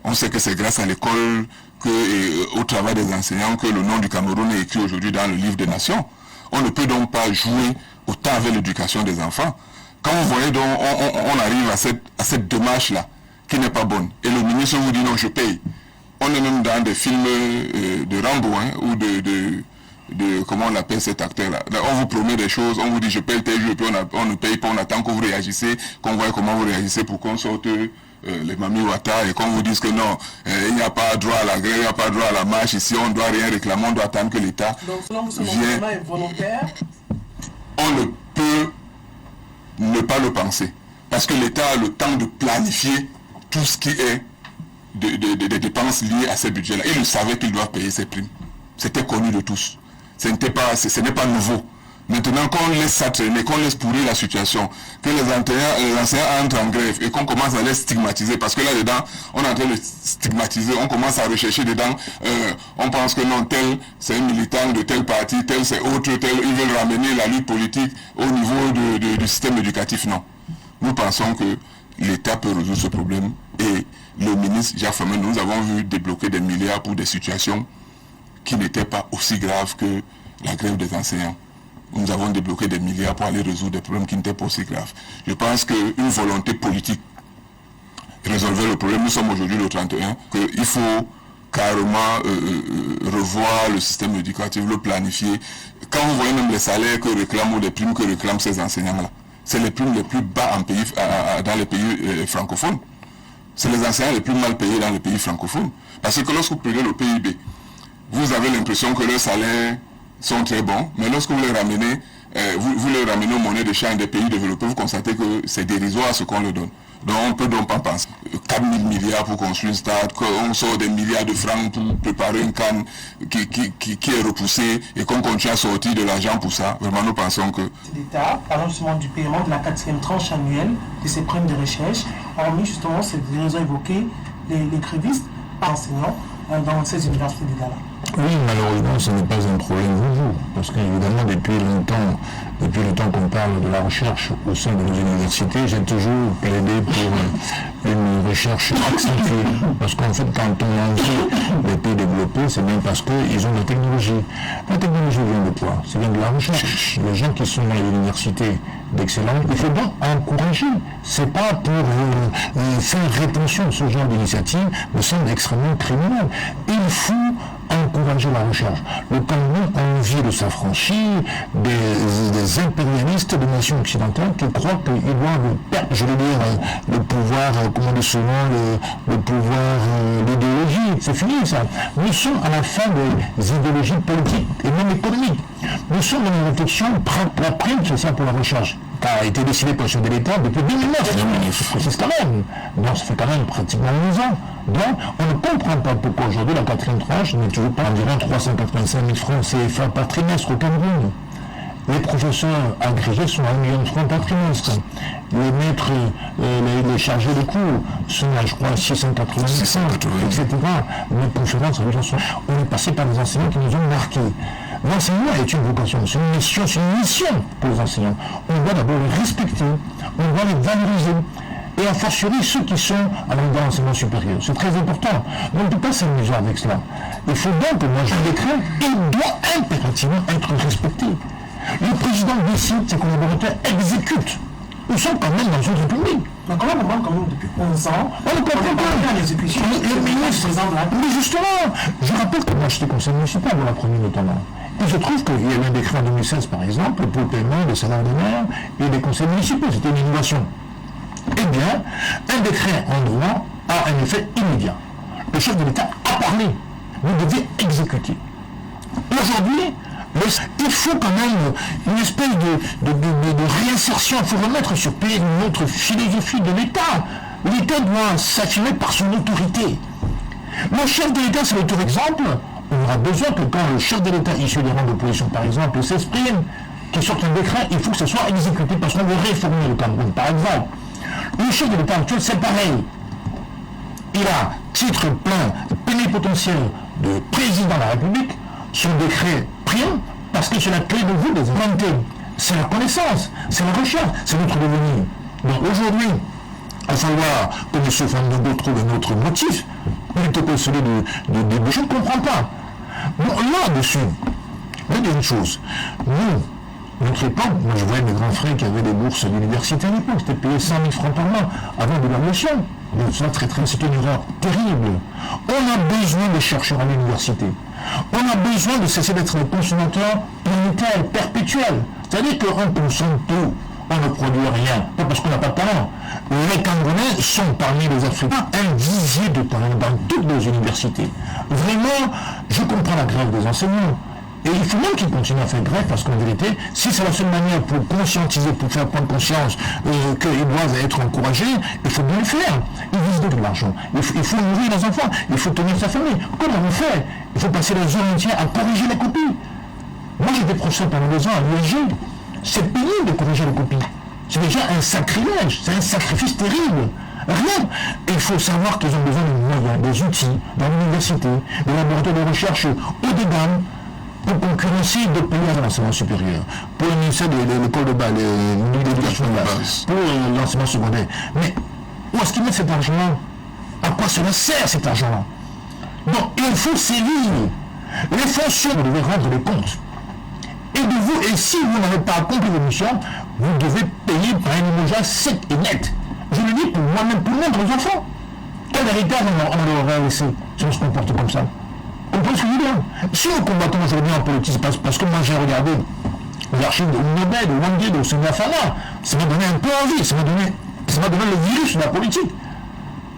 On sait que c'est grâce à l'école et au travail des enseignants que le nom du Cameroun est écrit aujourd'hui dans le livre des nations. On ne peut donc pas jouer autant avec l'éducation des enfants. Quand vous voyez donc, on arrive à cette démarche-là, qui n'est pas bonne. Et le ministre vous dit non, je paye. On est même dans des films de Rambo, ou comment on appelle cet acteur-là. On vous promet des choses, on vous dit je paye tel jour, et puis on ne paye pas, on attend que vous réagissez, qu'on voit comment vous réagissez pour qu'on sorte les Mami Wata et qu'on vous dise que non, il n'y a pas droit à la grève, il n'y a pas droit à la marche, ici on ne doit rien réclamer, on doit attendre que l'État vienne. Est volontaire. On ne peut ne pas le penser, parce que l'État a le temps de planifier tout ce qui est des dépenses liées à ces budgets-là. Il savait qu'il doit payer ses primes. C'était connu de tous. Ce n'est pas nouveau. Maintenant, qu'on laisse ça traîner, qu'on laisse pourrir la situation, que les enseignants entrent en grève et qu'on commence à les stigmatiser, parce que là-dedans, on est en train de stigmatiser, on commence à rechercher dedans, on pense que non, tel, c'est un militant de tel parti, tel, c'est autre, tel, ils veulent ramener la lutte politique au niveau du système éducatif. Non. Nous pensons que l'État peut résoudre ce problème et le ministre Jacques Fameux, nous avons vu débloquer des milliards pour des situations qui n'étaient pas aussi graves que la grève des enseignants. Nous avons débloqué des milliards pour aller résoudre des problèmes qui n'étaient pas aussi graves. Je pense qu'une volonté politique résolvait le problème. Nous sommes aujourd'hui le 31, qu'il faut carrément revoir le système éducatif, le planifier. Quand vous voyez même les salaires que réclament ou les primes que réclament ces enseignants-là, c'est les primes les plus bas dans les pays francophones. C'est les enseignants les plus mal payés dans les pays francophones. Parce que lorsque vous prenez le PIB, vous avez l'impression que leurs salaires sont très bons, mais lorsque vous les ramenez, vous les ramenez aux monnaies de change des pays développés, vous constatez que c'est dérisoire ce qu'on leur donne. Donc on ne peut donc pas penser 4 000 milliards pour construire un stade, qu'on sort des milliards de francs pour préparer une CAN qui est repoussée et qu'on continue à sortir de l'argent pour ça. Vraiment, nous pensons que... L'État, parlant justement du paiement de la 4e tranche annuelle de ces primes de recherche, hormis justement, ils ont évoqué les grévistes enseignants dans ces universités d'État-là. Oui, malheureusement, ce n'est pas un problème nouveau, parce qu'évidemment, depuis le temps qu'on parle de la recherche au sein de nos universités, j'ai toujours plaidé pour une recherche accentuée. Parce qu'en fait, quand on envie les pays développés, c'est bien parce qu'ils ont la technologie. La technologie vient de quoi? Ça vient de la recherche. Les gens qui sont dans les universités d'excellence, il faut donc encourager. C'est pas pour faire rétention. Ce genre d'initiative me semble extrêmement criminel. Il faut encourager la recherche. Le Cameroun a envie de s'affranchir des impérialistes des nations occidentales qui croient qu'ils doivent perdre, je veux dire, le pouvoir, comment dire souvent, le pouvoir, l'idéologie. C'est fini ça. Nous sommes à la fin des idéologies politiques et même économiques. Nous sommes dans une réflexion, la prime, c'est ça pour la recherche, qui a été décidée par le chef de l'État depuis 2009. C'est quand même. Donc ça fait quand même pratiquement 11 ans. Donc on ne comprend pas pourquoi aujourd'hui la 4e tranche n'est toujours pas environ 385 000 francs CFA par trimestre au Cameroun. Les professeurs agrégés sont à 1 million de francs par trimestre. Les maîtres, les chargés de cours sont à, je crois, 680 000 francs, etc. Nos conférences, on est passé par des enseignants qui nous ont marqués. L'enseignement est une vocation, c'est une mission pour les enseignants. On doit d'abord les respecter, on doit les valoriser. Et a fortiori ceux qui sont à l'enseignement supérieur. C'est très important. On ne peut pas s'amuser avec cela. Il faut donc que moi je décrète, il doit impérativement être respecté. Le président décide, ses collaborateurs exécutent. Nous sommes quand même dans une république. Mais comment on demande quand même depuis 11 ans, on ne comprend pas l'exécution. Le ministre, mais justement, je rappelle que moi j'étais conseiller municipal de la première notamment. Il se trouve qu'il y a eu un décret en 2016 par exemple pour le paiement des salaires des maires et des conseils municipaux. C'était une innovation. Eh bien, un décret en droit a un effet immédiat. Le chef de l'État a parlé. Vous devez exécuter. Aujourd'hui, il faut quand même une espèce de réinsertion. Il faut remettre sur pied une autre philosophie de l'État. L'État doit s'affirmer par son autorité. Le chef de l'État, c'est l'autre exemple. On aura besoin que quand le chef de l'État issu des rangs d'opposition, par exemple, s'exprime, qu'il sorte un décret, il faut que ce soit exécuté parce qu'on veut réformer le Cameroun, par exemple. Le chef de l'État actuel, c'est pareil. Il a titre plein, plénipotentiaire de président de la République, son décret prime, parce que c'est la clé de voûte des volontés. C'est la connaissance, c'est la recherche, c'est notre devenir. Donc aujourd'hui, il va falloir que M. Van den Bos trouve un autre motif, plutôt que celui de début. Je ne comprends pas. Bon, là-dessus, je vais dire une chose. Notre époque, moi je voyais mes grands frères qui avaient des bourses d'université à l'époque, c'était payé 100 000 francs par mois avant de l'évolution. Donc ça, c'est une erreur terrible. On a besoin de chercheurs à l'université. On a besoin de cesser d'être des consommateurs planétaires, perpétuels. C'est-à-dire qu'on consomme tout, on ne produit rien, pas parce qu'on n'a pas de talent. Les Camerounais sont parmi les Africains un vivier de talent dans toutes les universités. Vraiment, je comprends la grève des enseignants. Et il faut même qu'ils continuent à faire grève parce qu'en vérité, si c'est la seule manière pour conscientiser, pour faire prendre conscience qu'ils doivent être encouragés, il faut bien le faire. Ils visent de l'argent. Il faut nourrir les enfants. Il faut tenir sa famille. Comment on fait? Il faut passer les heures entières à corriger les copies. Moi, j'étais professeur pendant 2 ans à l'USG. C'est pénible de corriger les copies. C'est déjà un sacrilège. C'est un sacrifice terrible. Rien. Et il faut savoir qu'ils ont besoin de moyens, des outils dans l'université, des laboratoires de recherche haut de gamme, pour concurrencer d'autres pays à l'enseignement supérieur, pour le ministère de l'école de base, l'éducation de base, pour l'enseignement secondaire. Mais où est-ce qu'ils mettent cet argent? À quoi cela sert cet argent-là? Donc il faut sévir. Les fonctions, vous devez rendre des comptes. Et si vous n'avez pas accompli vos missions, vous devez payer par un limogeage sec et net. Je le dis pour moi-même, pour nos enfants. Quel héritage on leur aurait laissé si on se comporte comme ça? On peut se dire, si nous combattons aujourd'hui en politique, parce que moi j'ai regardé l'archive de Nobel, de Wangé, de Sonia Fana, ça m'a donné un peu envie, ça m'a donné le virus de la politique.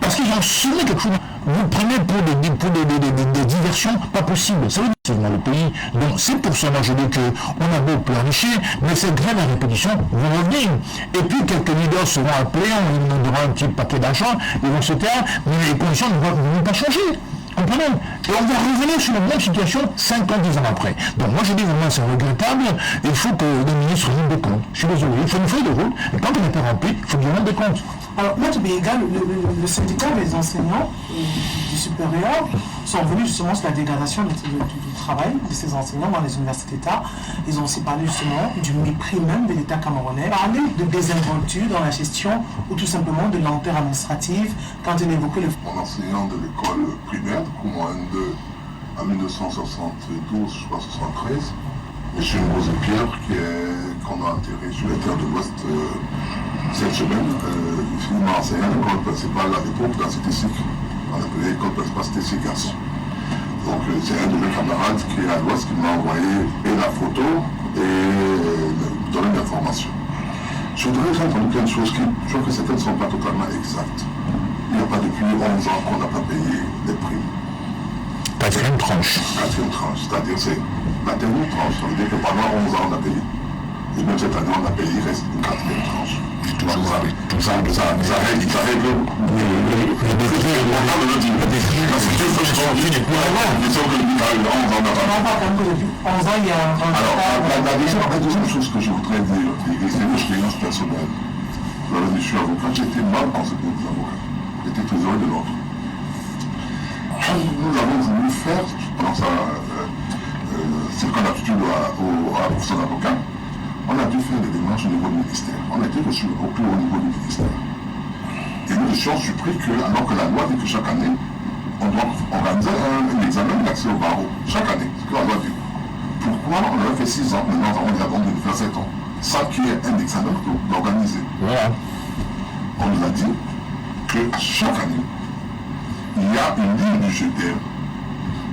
Parce qu'ils ont soumis quelque chose. vous prenez pour des diversions pas possibles. Ça veut dire que c'est dans le pays. Donc c'est pour ça, moi je dis qu'on a beau pleurnicher, mais cette grève à répétition vont revenir. Et puis quelques leaders seront appelés, on leur donnera un petit paquet d'argent, ils vont se taire, mais les conditions ne vont pas changer. Comprenez? Et on va revenir sur la même situation 5 ans, 10 ans après. Donc moi je dis vraiment c'est regrettable, il faut que les ministres rendent des comptes. Je suis désolé, il faut une feuille de route, et quand on n'est pas rempli, il faut qu'ils rendent des comptes. Alors, Maître Biega, le syndicat des enseignants du supérieur sont venus justement sur la dégradation du travail de ces enseignants dans les universités d'État. Ils ont aussi parlé justement du mépris même de l'État camerounais, parlé de désinvolture dans la gestion ou tout simplement de lenteur administrative quand il évoquait le... Mon enseignant de l'école primaire, du coup, moi, N2, en 1972, je crois 73, M. Rosepierre, qu'on a enterré sur les terres de l'Ouest cette semaine, il m'a enseigné à l'école principale à l'époque dans CTCIC. On appelait l'école principale CTCIC Garçon. Donc c'est un de mes camarades qui est à l'Ouest qui m'a envoyé et la photo et donné l'information. Je voudrais répondre quelque chose qui, je crois que certaines ne sont pas totalement exactes. Il n'y a pas depuis 11 ans qu'on n'a pas payé des primes. Quatrième tranche. Quatrième tranche, c'est-à-dire c'est la dernière tranche. Ça veut dire que pendant 11 ans on a payé. Et même cette année on a payé, il reste une quatrième tranche. Ça règle la deuxième chose que je voudrais dire, et c'est une expérience personnelle. Je suis avocat, j'ai été mal conseillé des avocats. J'étais trésorier de l'ordre. Nous avons voulu faire, je pense c'est qu'on a aptitude à la profession d'avocat. On a dû faire des démarches au niveau du ministère. On a été reçu au plus haut niveau du ministère. Et nous étions surpris que, alors que la loi dit que chaque année, on doit organiser un examen d'accès au barreau. Chaque année, c'est ce que la loi dit. Pourquoi on a fait 6 ans, maintenant on est avant de faire 7 ans, sans qu'il y ait un examen pour l'organiser? Voilà. On nous a dit qu'à chaque année, il y a une ligne budgétaire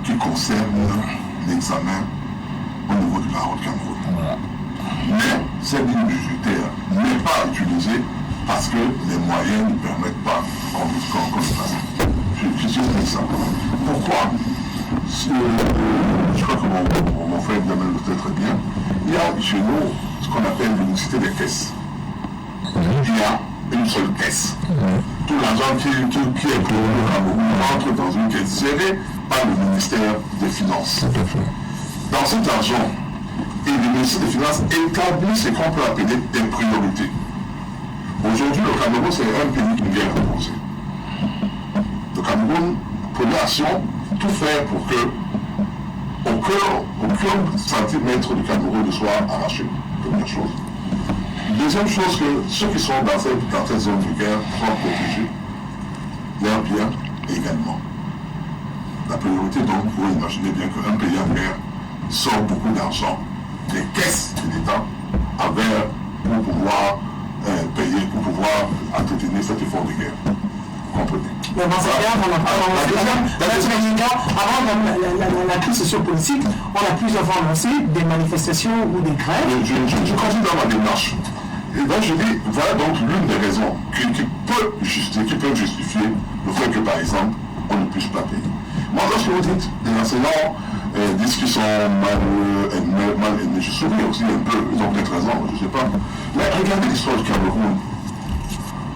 qui concerne l'examen au niveau du barreau de Cameroun. Voilà. Mais cette ligne budgétaire n'est pas utilisée parce que les moyens ne permettent pas qu'on le fasse. Je suis dit ça. Pourquoi? Je crois que mon frère Damel le sait très bien. Il y a chez nous ce qu'on appelle l'unicité des caisses. Il y a une seule caisse. Tout l'argent qui est pour le Cameroun entre dans une caisse gérée par le ministère des Finances. Dans cet argent, et le ministère des Finances établit ce qu'on peut appeler des priorités. Aujourd'hui, le Cameroun, c'est un pays qui vient reposer. Le Cameroun, première action, tout faire pour que aucun centimètre du Cameroun ne soit arraché. Première chose. Deuxième chose, que ceux qui sont dans cette zone de guerre soient protégés, leurs biens également. La priorité, donc, vous imaginez bien qu'un pays en guerre sort beaucoup d'argent des caisses de l'État pour pouvoir payer, pour pouvoir entretenir cet effort de guerre. Vous comprenez? Mais dans cette guerre, on a avant la crise sociopolitique, on a plusieurs fois annoncé des manifestations ou des grèves. Je continue dans ma démarche. Et donc je dis, voilà donc l'une des raisons qui peut justifier le fait que, par exemple, on ne puisse pas payer. Moi, lorsque vous dites, les enseignants disent qu'ils sont mal aimés, je souris aussi un peu, ils ont peut-être raison, je ne sais pas. Mais regardez l'histoire du Cameroun.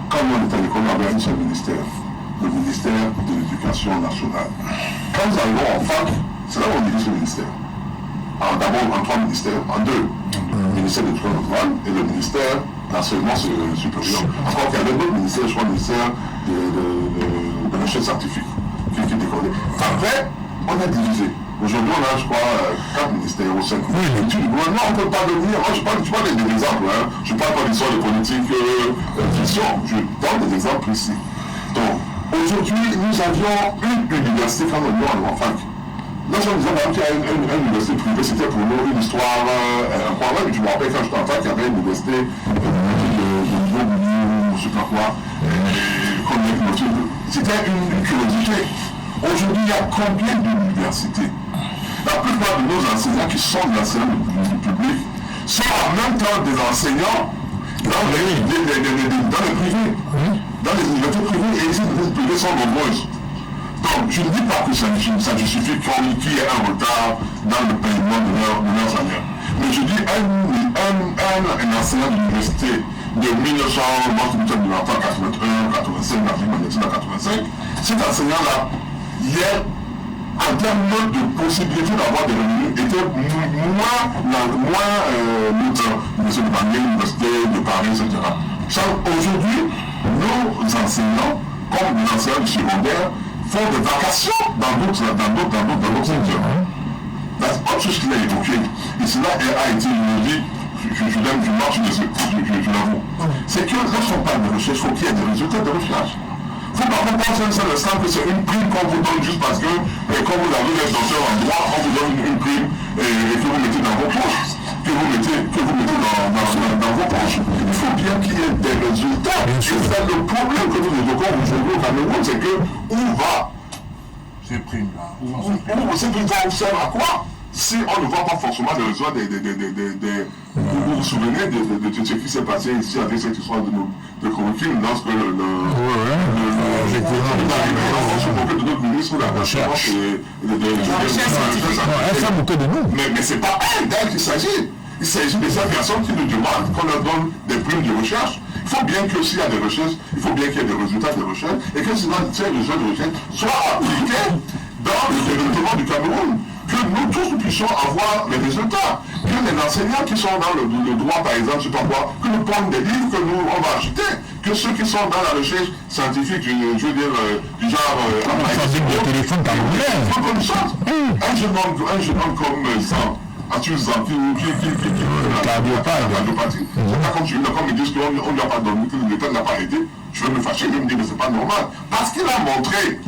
Quand on était à l'école, on avait un seul ministère, le ministère de l'Éducation nationale. Quand nous arrivons en fac, c'est là où on dirige le ministère. Alors d'abord en 3 ministères, en 2. Le ministère de l'Éducation nationale et le ministère d'enseignement supérieur. Encore qu'il y avait d'autres ministères, je crois le ministère de la recherche scientifique qui décollait. Après, on a divisé. Aujourd'hui, on a, je crois, 4 ministères ou 5. Du gouvernement, on ne peut pas devenir. Moi, je parle des exemples. Hein. Je ne parle pas d'histoire de politique fiction. Je donne des exemples précis. Donc, aujourd'hui, nous avions une université quand on est en fac. Là, je me disais, qu'il y a une université privée, c'était pour nous une histoire incroyable. Je me rappelle quand j'étais en fac, il y avait une université de niveau ou je ne sais pas quoi. C'était une curiosité. Aujourd'hui, il y a combien d'universités? La plupart de nos enseignants qui sont des enseignants du public sont en même temps des enseignants dans les privés, dans les universités privées, et ici, les universités privées sont nombreuses. Donc, je ne dis pas que ça justifie qu'il y ait un retard dans le paiement de leur salaire. Mais je dis un enseignant d'université de 1981, 85, 85, cet enseignant-là, hier, en termes de possibilité d'avoir des revenus, était moins l'université de Bangui, l'université de Paris, etc. Aujourd'hui, nos enseignants, comme les enseignants du secondaire, font des vacations dans d'autres secteurs. Autre chose qu'il a évoqué, et cela a été, je marche dessus, je l'avoue, c'est que lorsqu'on parle de recherche, il faut qu'il y ait des résultats de recherche. Il ne faut pas qu'on pense un seul instant que c'est une prime qu'on vous donne juste parce que, comme vous avez des docteurs en droit, on vous donne une prime et que vous mettez dans vos poches. Que vous mettez dans vos poches. Il faut bien qu'il y ait des résultats. Et c'est le problème que nous évoquons aujourd'hui au Cameroun, c'est que où va ces primes-là? Ces primes vont servir à quoi? Si on ne voit pas forcément les résultats vous vous souvenez de ce qui s'est passé ici avec cette histoire de curriculum lorsque le de notre ministre de la recherche elle fait beaucoup de nous. Mais c'est pas d'elle qu'il s'agit. Il s'agit de ces personnes qui nous demandent qu'on leur donne des primes de recherche. Il faut bien que s'il y a des recherches, il faut bien qu'il y ait des résultats de recherche et que ces résultats de recherche soient appliqués dans le développement du Cameroun. Que nous tous nous puissions avoir les résultats. Que les enseignants qui sont dans le droit, par exemple, je ne sais pas quoi, que nous prenions des livres que nous on va acheter. Que ceux qui sont dans la recherche scientifique, je veux dire, du genre... de téléphone camerounais. Un jeune homme comme ça, cardiopathie. Quand tu viens, comme ils disent qu'on ne lui a pas donné, que l'État ne l'a pas aidé, je vais me fâcher, je vais me dire que c'est pas normal. Parce qu'il a montré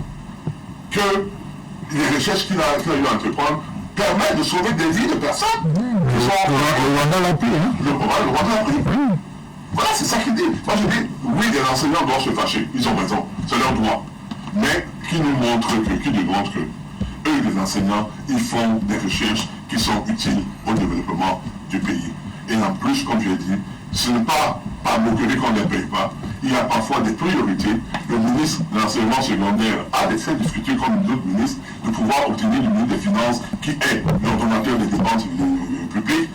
que les recherches qu'il a eu à entreprendre permettent de sauver des vies de personnes. Le Rwanda l'a pris. Le Rwanda l'a pris. Voilà, c'est ça qu'il dit. Moi je dis, oui, les enseignants doivent se fâcher, ils ont raison, c'est leur droit. Mais qui démontre que eux, les enseignants, ils font des recherches qui sont utiles au développement du pays. Et en plus, comme je l'ai dit, ce n'est pas par moquerie qu'on ne les paye pas. Il y a parfois des priorités. Le ministre de l'enseignement secondaire a des faits difficultés comme d'autres ministres de pouvoir obtenir du ministre des Finances, qui est l'ordonnateur des dépenses publiques,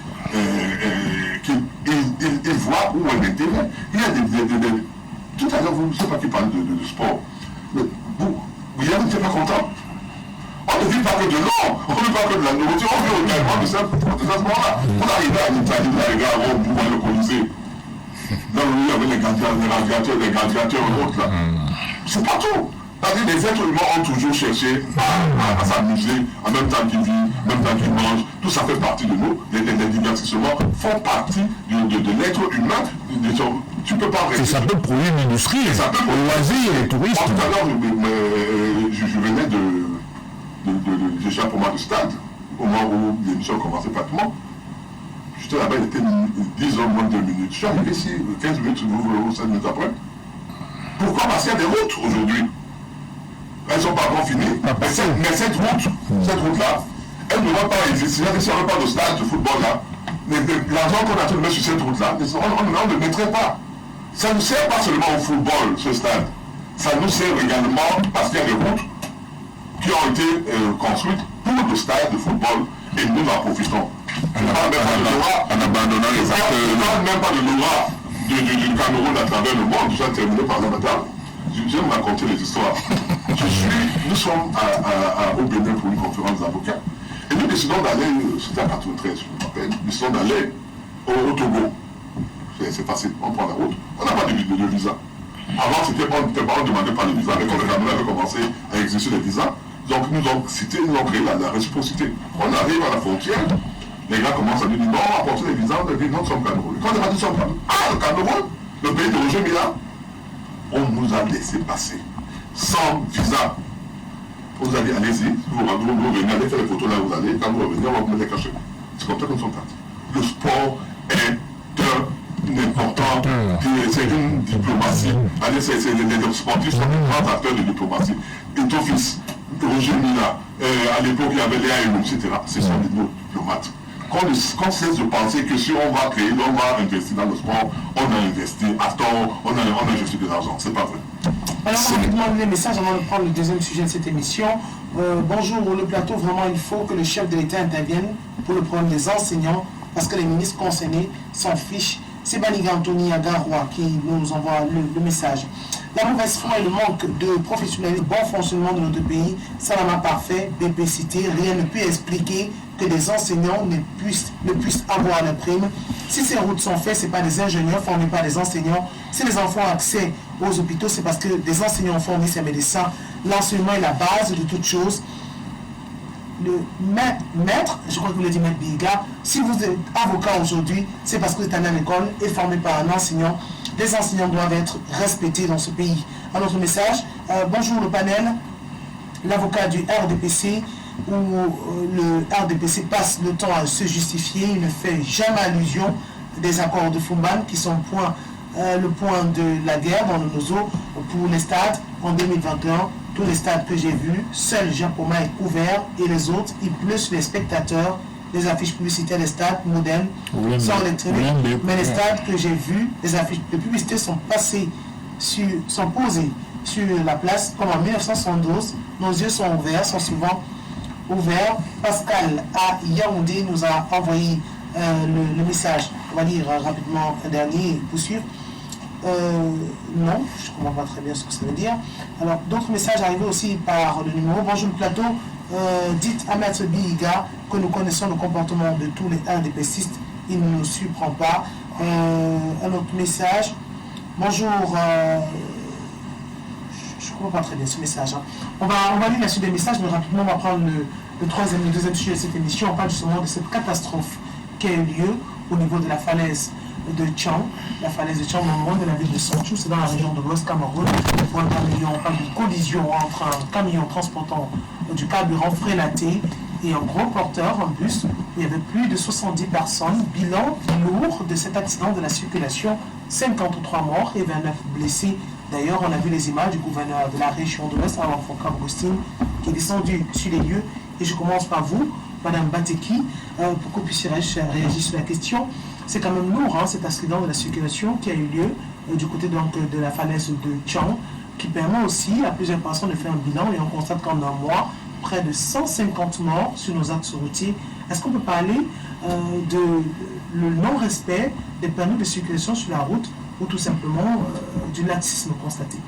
qu'il voit où est l'intérêt. Il y a des tout à l'heure, vous ne savez pas qui parle de sport. Mais vous n'êtes pas content? On ne vit pas que de l'eau, on ne vit pas que de la nourriture, on vit également de ce moment-là. On arrive à l'Italie, les gars, on pouvait le Colisée. Dans le milieu, avec les gladiateurs et autres là. C'est pas tout. C'est-à-dire les êtres humains ont toujours cherché à s'amuser, en même temps qu'ils vivent, en même temps qu'ils mangent. Tout ça fait partie de nous. Les divertissements font partie de l'être humain. Tu peux pas rester. Et ça peut produire une industrie, le loisir, les touristes. Tout à l'heure, je venais de Chapeau-Mont de Stade, au moment où l'émission commençait pratiquement. J'étais là-bas, il était 10 heures moins de 2 minutes. Je suis arrivé ici 15 minutes, 5 minutes après. Pourquoi? Parce qu'il y a des routes aujourd'hui. Elles ne sont pas encore finies. Mais cette route-là, elle ne va pas exister. Si on ne parle de stade de football là, l'argent qu'on a tout mis sur cette route-là, on ne le mettrait pas. Ça ne sert pas seulement au football, ce stade. Ça nous sert également parce qu'il y a des routes qui ont été construites pour le stade de football et nous en profitons. En abandonnant les acteurs. Je ne parle même pas de l'aura du Cameroun à travers le monde, déjà terminé par la madame. Je vais me raconter les histoires. Nous sommes au Bénin pour une conférence d'avocats. Et nous décidons d'aller, c'était en 93, je me rappelle, nous décidons d'aller au Togo. C'est facile, on prend la route. On n'a pas de visa. Avant, on ne demandait pas de visa, mais quand le Cameroun avait commencé à exercer les visas, donc nous ont créé la réciprocité. On arrive à la frontière, les gars commencent à nous dire non, apportez les visas, on dit non, nous sommes Cameroun. Quand on a dit nous sommes Cameroun, le Cameroun, le pays de Roger Mila, on nous a laissé passer sans visa. On nous a dit allez-y, vous venez, allez faire les photos là où vous allez, quand vous revenez, on va vous mettre les cachets. C'est comme ça que nous sommes partis. Le sport est important, c'est une diplomatie. Allez, les sportifs sont des grands acteurs de diplomatie. Et ton fils, Roger Mila, à l'époque il y avait les AMO, etc. Ce sont des diplomates. qu'on cesse de penser que si on va créer, on va investir dans le sport, on a investi à tort, on a investi de l'argent. C'est pas vrai. Alors, on va demander les messages avant de prendre le deuxième sujet de cette émission. Bonjour, le plateau, vraiment, il faut que le chef de l'État intervienne pour le problème des enseignants, parce que les ministres concernés s'en fichent. C'est Baniga Anthony Agarwa qui nous envoie le message. La mauvaise foi et le manque de professionnalisme, bon fonctionnement de notre pays, salamment parfait, BPCT, rien ne peut expliquer que des enseignants ne puissent avoir la prime. Si ces routes sont faites, ce n'est pas des ingénieurs formés par des enseignants. Si les enfants ont accès aux hôpitaux, c'est parce que des enseignants ont formé ces médecins. L'enseignement est la base de toute chose. Le maître, je crois que vous l'avez dit, maître Biga, si vous êtes avocat aujourd'hui, c'est parce que vous êtes allé à l'école et formé par un enseignant. Les enseignants doivent être respectés dans ce pays. Un autre message, bonjour le panel, l'avocat du RDPC, où le RDPC passe le temps à se justifier, il ne fait jamais allusion des accords de Fumban qui sont le point de la guerre dans le Nozo pour les stades en 2021. Tous les stades que j'ai vus, seul Japoma est ouvert et les autres, il pleut sur les spectateurs. Les affiches publicitaires des stades modernes sont électroniques, mais les stades que j'ai vus, les affiches de publicité sont posées sur la place comme en 1972. Nos yeux sont ouverts, sont souvent ouverts. Pascal à Yaoundé nous a envoyé le message. On va lire rapidement un dernier pour suivre. Non, je ne comprends pas très bien ce que ça veut dire. Alors, d'autres messages arrivés aussi par le numéro. Bonjour le plateau. Dites à Maître Biga que nous connaissons le comportement de tous les RDPcistes. Il ne nous surprend pas. Un autre message. Bonjour. Je ne comprends pas très bien ce message. Hein. On va lire la suite des messages, mais rapidement, on va prendre le troisième et le deuxième sujet de cette émission. On parle justement de cette catastrophe qui a eu lieu au niveau de la falaise de Tchang, la falaise de Tchang, au moment de la ville de Sanchou, c'est dans la région de l'Ouest Cameroun. Pour un camion, on parle d'une collision entre un camion transportant du carburant frélaté et un gros porteur, un bus. Il y avait plus de 70 personnes. Bilan lourd de cet accident de la circulation, 53 morts et 29 blessés. D'ailleurs, on a vu les images du gouverneur de la région de l'Ouest, Alain Foka Augustine, qui est descendu sur les lieux. Et je commence par vous, Madame Bateki, pour que vous puissiez réagir sur la question. C'est quand même lourd, hein, cet accident de la circulation qui a eu lieu du côté donc, de la falaise de Tchang, qui permet aussi à plusieurs personnes de faire un bilan. Et on constate qu'en un mois, près de 150 morts sur nos axes routiers. Est-ce qu'on peut parler de le non-respect des permis de circulation sur la route ou tout simplement du laxisme constaté?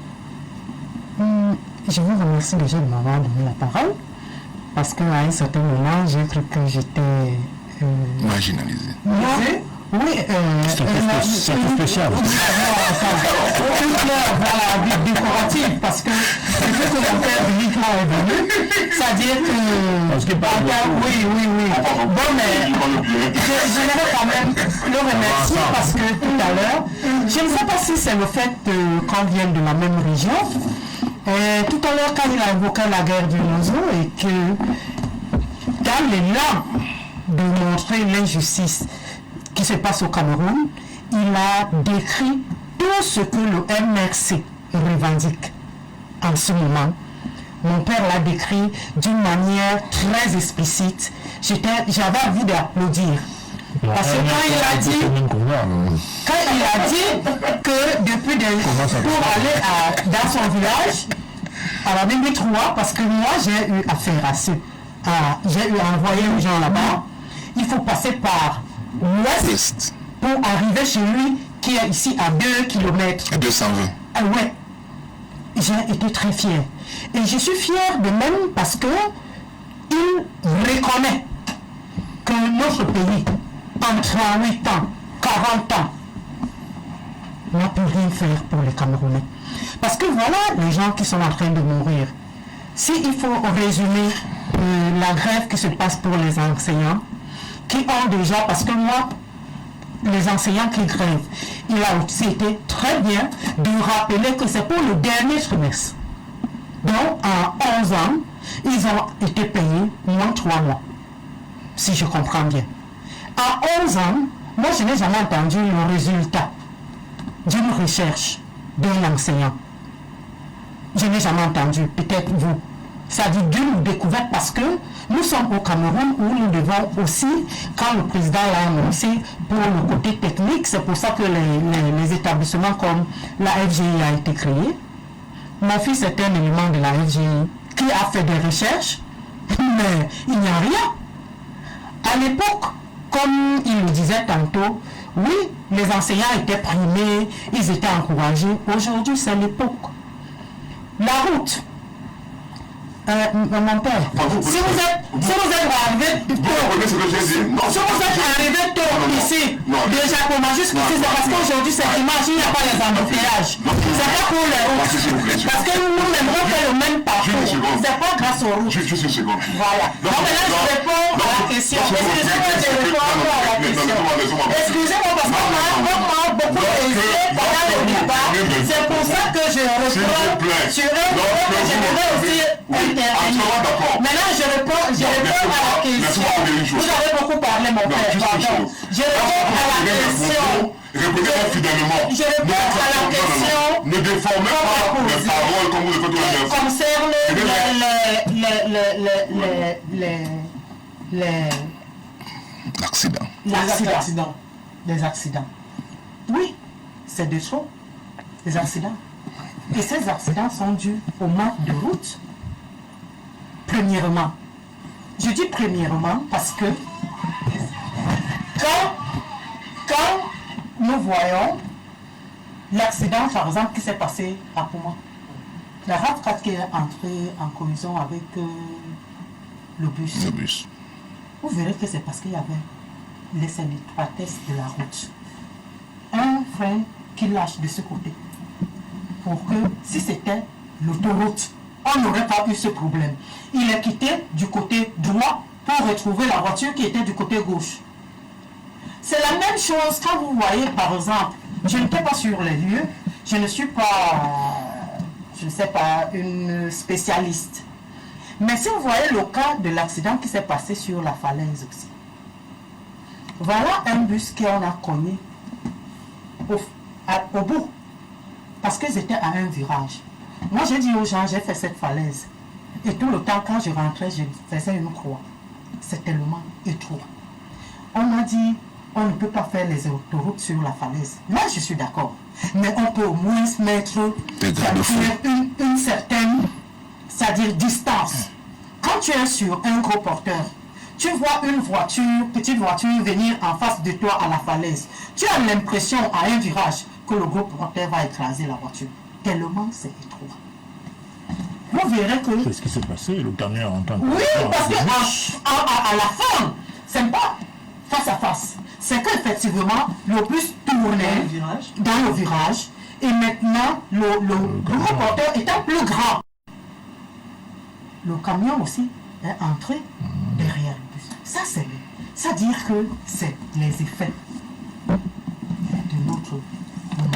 Je vous remercie déjà de m'avoir donné la parole, parce qu'à un certain moment, j'ai cru que j'étais... marginalisé. Oui, c'est spécial. Voilà, décoratif, parce que le commentaire uniquement est venu, c'est-à-dire que... Parce que oui. Bon, mais je voudrais quand même le remercier parce que tout à l'heure, je ne sais pas si c'est le fait qu'on vienne de la même région. Tout à l'heure, quand il a évoqué la guerre du Nozo et que dans l'élan de montrer l'injustice qui se passe au Cameroun, il a décrit tout ce que le MRC revendique en ce moment. Mon père l'a décrit d'une manière très explicite. J'avais envie d'applaudir. Parce que quand il a dit que depuis pour aller dans son village, à la Bible 3, parce que moi j'ai eu affaire à ça. J'ai eu envoyé les gens là-bas. Il faut passer par l'ouest pour arriver chez lui qui est ici à 2 km. 220. Ah ouais. J'ai été très fière. Et je suis fière de même parce que il reconnaît que notre pays, en 38 ans, 40 ans, n'a pu rien faire pour les Camerounais. Parce que voilà les gens qui sont en train de mourir. S'il faut résumer la grève qui se passe pour les enseignants, qui ont déjà, parce que moi, les enseignants qui grèvent, il a aussi été très bien de rappeler que c'est pour le dernier trimestre. Donc, en 11 ans, ils ont été payés moins 3 mois, si je comprends bien. En 11 ans, moi, je n'ai jamais entendu le résultat d'une recherche d'un enseignant. Je n'ai jamais entendu, peut-être vous. c'est-à-dire d'une découverte, parce que nous sommes au Cameroun où nous devons aussi, quand le président l'a annoncé pour le côté technique, c'est pour ça que les établissements comme la FGI a été créé. Mon fils est un élément de la FGI qui a fait des recherches, mais il n'y a rien. À l'époque, comme il le disait tantôt, oui, les enseignants étaient primés, ils étaient encouragés. Aujourd'hui, c'est l'époque. La route. Mon père, si vous êtes arrivé tôt ici, déjà comment jusqu'ici, c'est parce qu'aujourd'hui c'est dimanche, il n'y a pas les embouteillages. C'est pas pour les routes. Parce que nous-mêmes on fait le même parcours. C'est pas grâce aux routes. Juste une seconde. Voilà. Donc maintenant je réponds à la question. Excusez-moi, je réponds encore à la question. Excusez-moi parce qu'on m'a beaucoup hésité pendant le débat. C'est pour ça que je reprends sur un point que j'aimerais aussi intervenir. Maintenant je réponds à la question. Vous avez beaucoup parlé mon père. Pardon. Je réponds à la question. Répondez-moi fidèlement. Je réponds à la question. Ne déformez pas les paroles comme vous le faites au qui concerne l'accident. Les accidents. Oui, c'est de trop. Les accidents. Et ces accidents sont dus au manque de route. Premièrement. Je dis premièrement parce que quand nous voyons l'accident, par exemple, qui s'est passé à Pouma, la RAV4 qui est entrée en collision avec le bus. Vous verrez que c'est parce qu'il y avait l'étroitesse de la route. Un frein qui lâche de ce côté. Pour que, si c'était l'autoroute, on n'aurait pas eu ce problème. Il est quitté du côté droit pour retrouver la voiture qui était du côté gauche. C'est la même chose quand vous voyez, par exemple, je n'étais pas sur les lieux, je ne suis pas, je ne sais pas, une spécialiste. Mais si vous voyez le cas de l'accident qui s'est passé sur la falaise aussi. Voilà un bus qu'on a connu au bout, parce qu'ils étaient à un virage. Moi, j'ai dit aux gens, j'ai fait cette falaise. Et tout le temps, quand je rentrais, je faisais une croix. C'est tellement étroit. On m'a dit, on ne peut pas faire les autoroutes sur la falaise. Là, je suis d'accord. Mais on peut au moins mettre une certaine, c'est-à-dire distance. Quand tu es sur un gros porteur, tu vois une voiture, petite voiture, venir en face de toi à la falaise. Tu as l'impression à un virage que le gros porteur va écraser la voiture. Tellement c'est étroit. Vous verrez que... Qu'est-ce qui s'est passé? Le camion en tant que... Oui, parce qu'à la fin, c'est pas face à face. C'est qu'effectivement, le bus tournait dans le virage et maintenant, le gros porteur étant plus grand. Le camion aussi est entré derrière le bus. Ça, c'est-à-dire que c'est les effets de notre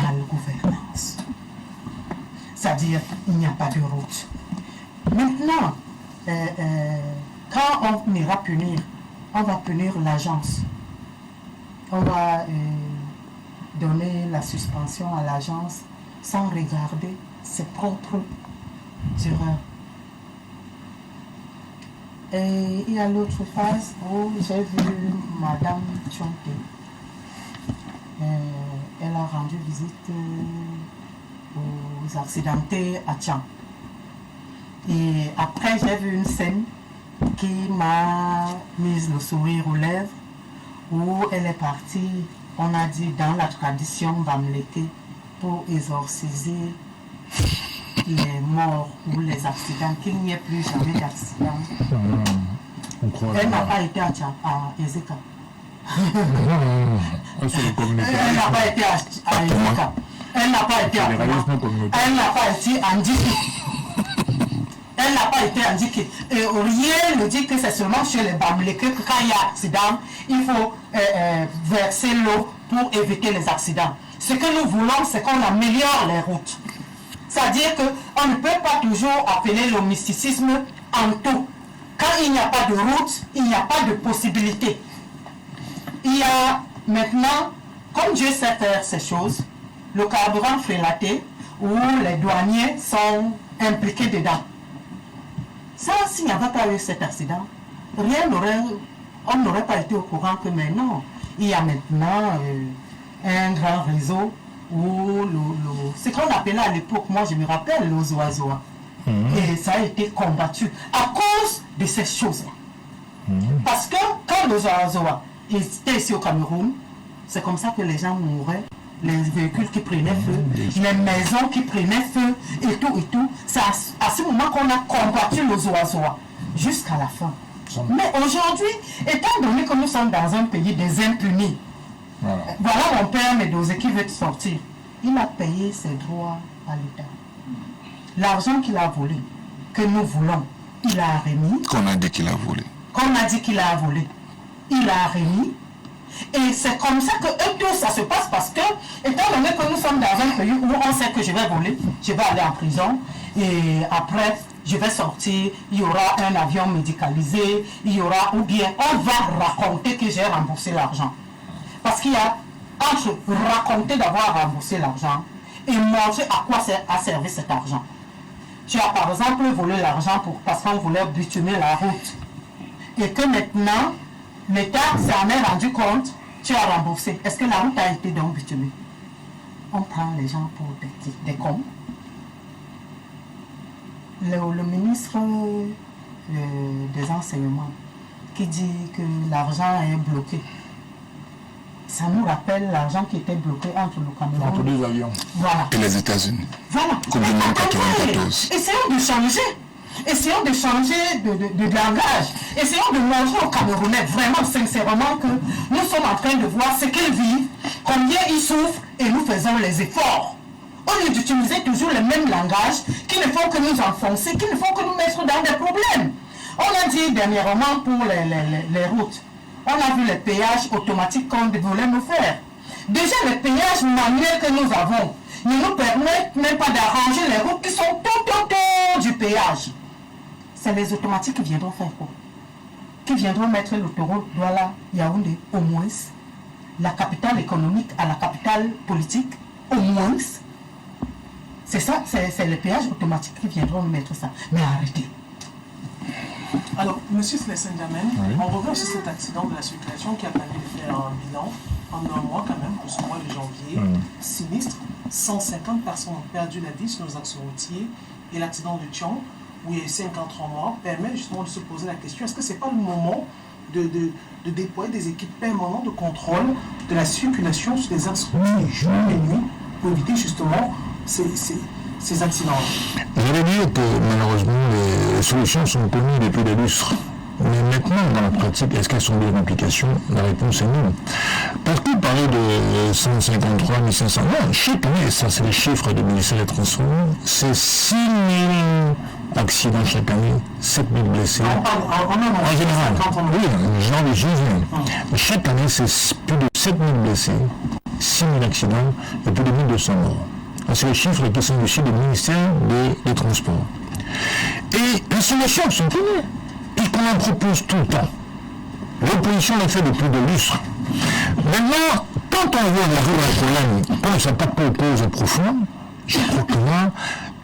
malgouvernance. C'est-à-dire qu'il n'y a pas de route. Maintenant, quand on ira punir, on va punir l'agence. On va donner la suspension à l'agence sans regarder ses propres erreurs. Et il y a l'autre phase où j'ai vu Madame Tchonté. Elle a rendu visite aux accidentés à Tchang. Et après, j'ai vu une scène qui m'a mis le sourire aux lèvres, où elle est partie, on a dit dans la tradition Bamleke, pour exorciser les morts ou les accidents, qu'il n'y ait plus jamais d'accident. Elle n'a pas été à Ezeka. Elle n'a pas été à Ezeka. Elle n'a pas été à Elle n'a pas été indiquée. Elle n'a pas été indiquée. Et rien ne dit que c'est seulement chez les Bamleke que quand il y a accident, il faut verser l'eau pour éviter les accidents. Ce que nous voulons, c'est qu'on améliore les routes. C'est-à-dire qu'on ne peut pas toujours appeler le mysticisme en tout. Quand il n'y a pas de route, il n'y a pas de possibilité. Il y a maintenant, comme Dieu sait faire ces choses, le carburant frélaté où les douaniers sont impliqués dedans. Ça, s'il n'y avait pas eu cet accident, on n'aurait pas été au courant que maintenant, il y a maintenant un grand réseau où ce qu'on appelait à l'époque, moi je me rappelle, les oiseaux. Et ça a été combattu à cause de ces choses-là. Parce que quand les oiseaux étaient ici au Cameroun, c'est comme ça que les gens mouraient, les véhicules qui prenaient feu, les maisons qui prenaient feu, et tout. C'est à ce moment qu'on a combattu les oiseaux jusqu'à la fin. Mais aujourd'hui, étant donné que nous sommes dans un pays des impunis, voilà mon père Médosé qui veut sortir. Il a payé ses droits à l'État. L'argent qu'il a volé, que nous voulons, il a remis. Qu'on a dit qu'il a volé. Qu'on a dit qu'il a volé, il a remis. Et c'est comme ça que tout ça se passe parce que, étant donné que nous sommes dans un pays où on sait que je vais voler, je vais aller en prison et après je vais sortir, il y aura un avion médicalisé, il y aura, ou bien on va raconter que j'ai remboursé l'argent. Parce qu'il y a entre raconter d'avoir remboursé l'argent et montrer à quoi a servi cet argent. Tu as par exemple volé l'argent parce qu'on voulait bitumer la route. Et que maintenant, l'État s'en est rendu compte, tu as remboursé. Est-ce que la route a été donc bitumée? On prend les gens pour des cons. Le ministre des enseignements qui dit que l'argent est bloqué. Ça nous rappelle l'argent qui était bloqué entre le Cameroun. Entre les avions. Voilà. Et les États-Unis. Voilà. Coupe du monde 94. Essayons de changer. Essayons de changer de langage. Essayons de montrer aux Camerounais vraiment sincèrement que nous sommes en train de voir ce qu'ils vivent, combien ils souffrent et nous faisons les efforts. Au lieu d'utiliser toujours le même langage qui ne font que nous enfoncer, qui ne font que nous mettre dans des problèmes. On a dit dernièrement pour les routes, on a vu les péages automatiques qu'on voulait nous faire. Déjà les péages manuels que nous avons ne nous permettent même pas d'arranger les routes qui sont tout autour du péage. C'est les automatiques qui viendront faire quoi? Qui viendront mettre l'autoroute Douala-Yaoundé au moins, la capitale économique à la capitale politique au moins. C'est ça, c'est les péages automatiques qui viendront mettre ça. Mais arrêtez. Alors, monsieur Slesen-Djamène, on revient sur cet accident de la circulation qui a permis de faire un bilan en un mois quand même, pour ce mois de janvier. Sinistre, 150 personnes ont perdu la vie sur nos axes routiers et l'accident de Thion, où il y a 53 morts, permet justement de se poser la question, est-ce que ce n'est pas le moment de déployer des équipes permanentes de contrôle de la circulation sur les axes routiers jour et nuit pour éviter justement ces accidents? J'allais dire que malheureusement les solutions sont connues depuis des lustres. Mais maintenant, dans la pratique, est-ce qu'elles sont bien en application? La réponse est non. Parce que parler de 153 500 morts, chaque année, ça c'est les chiffres du ministère des Transports, c'est 6 000 accidents chaque année, 7 000 blessés. En général, oui, genre de janvier. Chaque année, c'est plus de 7 000 blessés, 6 000 accidents et plus de 1200 morts. C'est les chiffres qui sont issus du ministère des Transports. Et les solutions sont connues. Et qu'on en propose tout le temps. L'opposition l'a fait depuis de lustres. Maintenant, quand on voit un problème, quand ça n'a pas de cause profonde, je crois que là,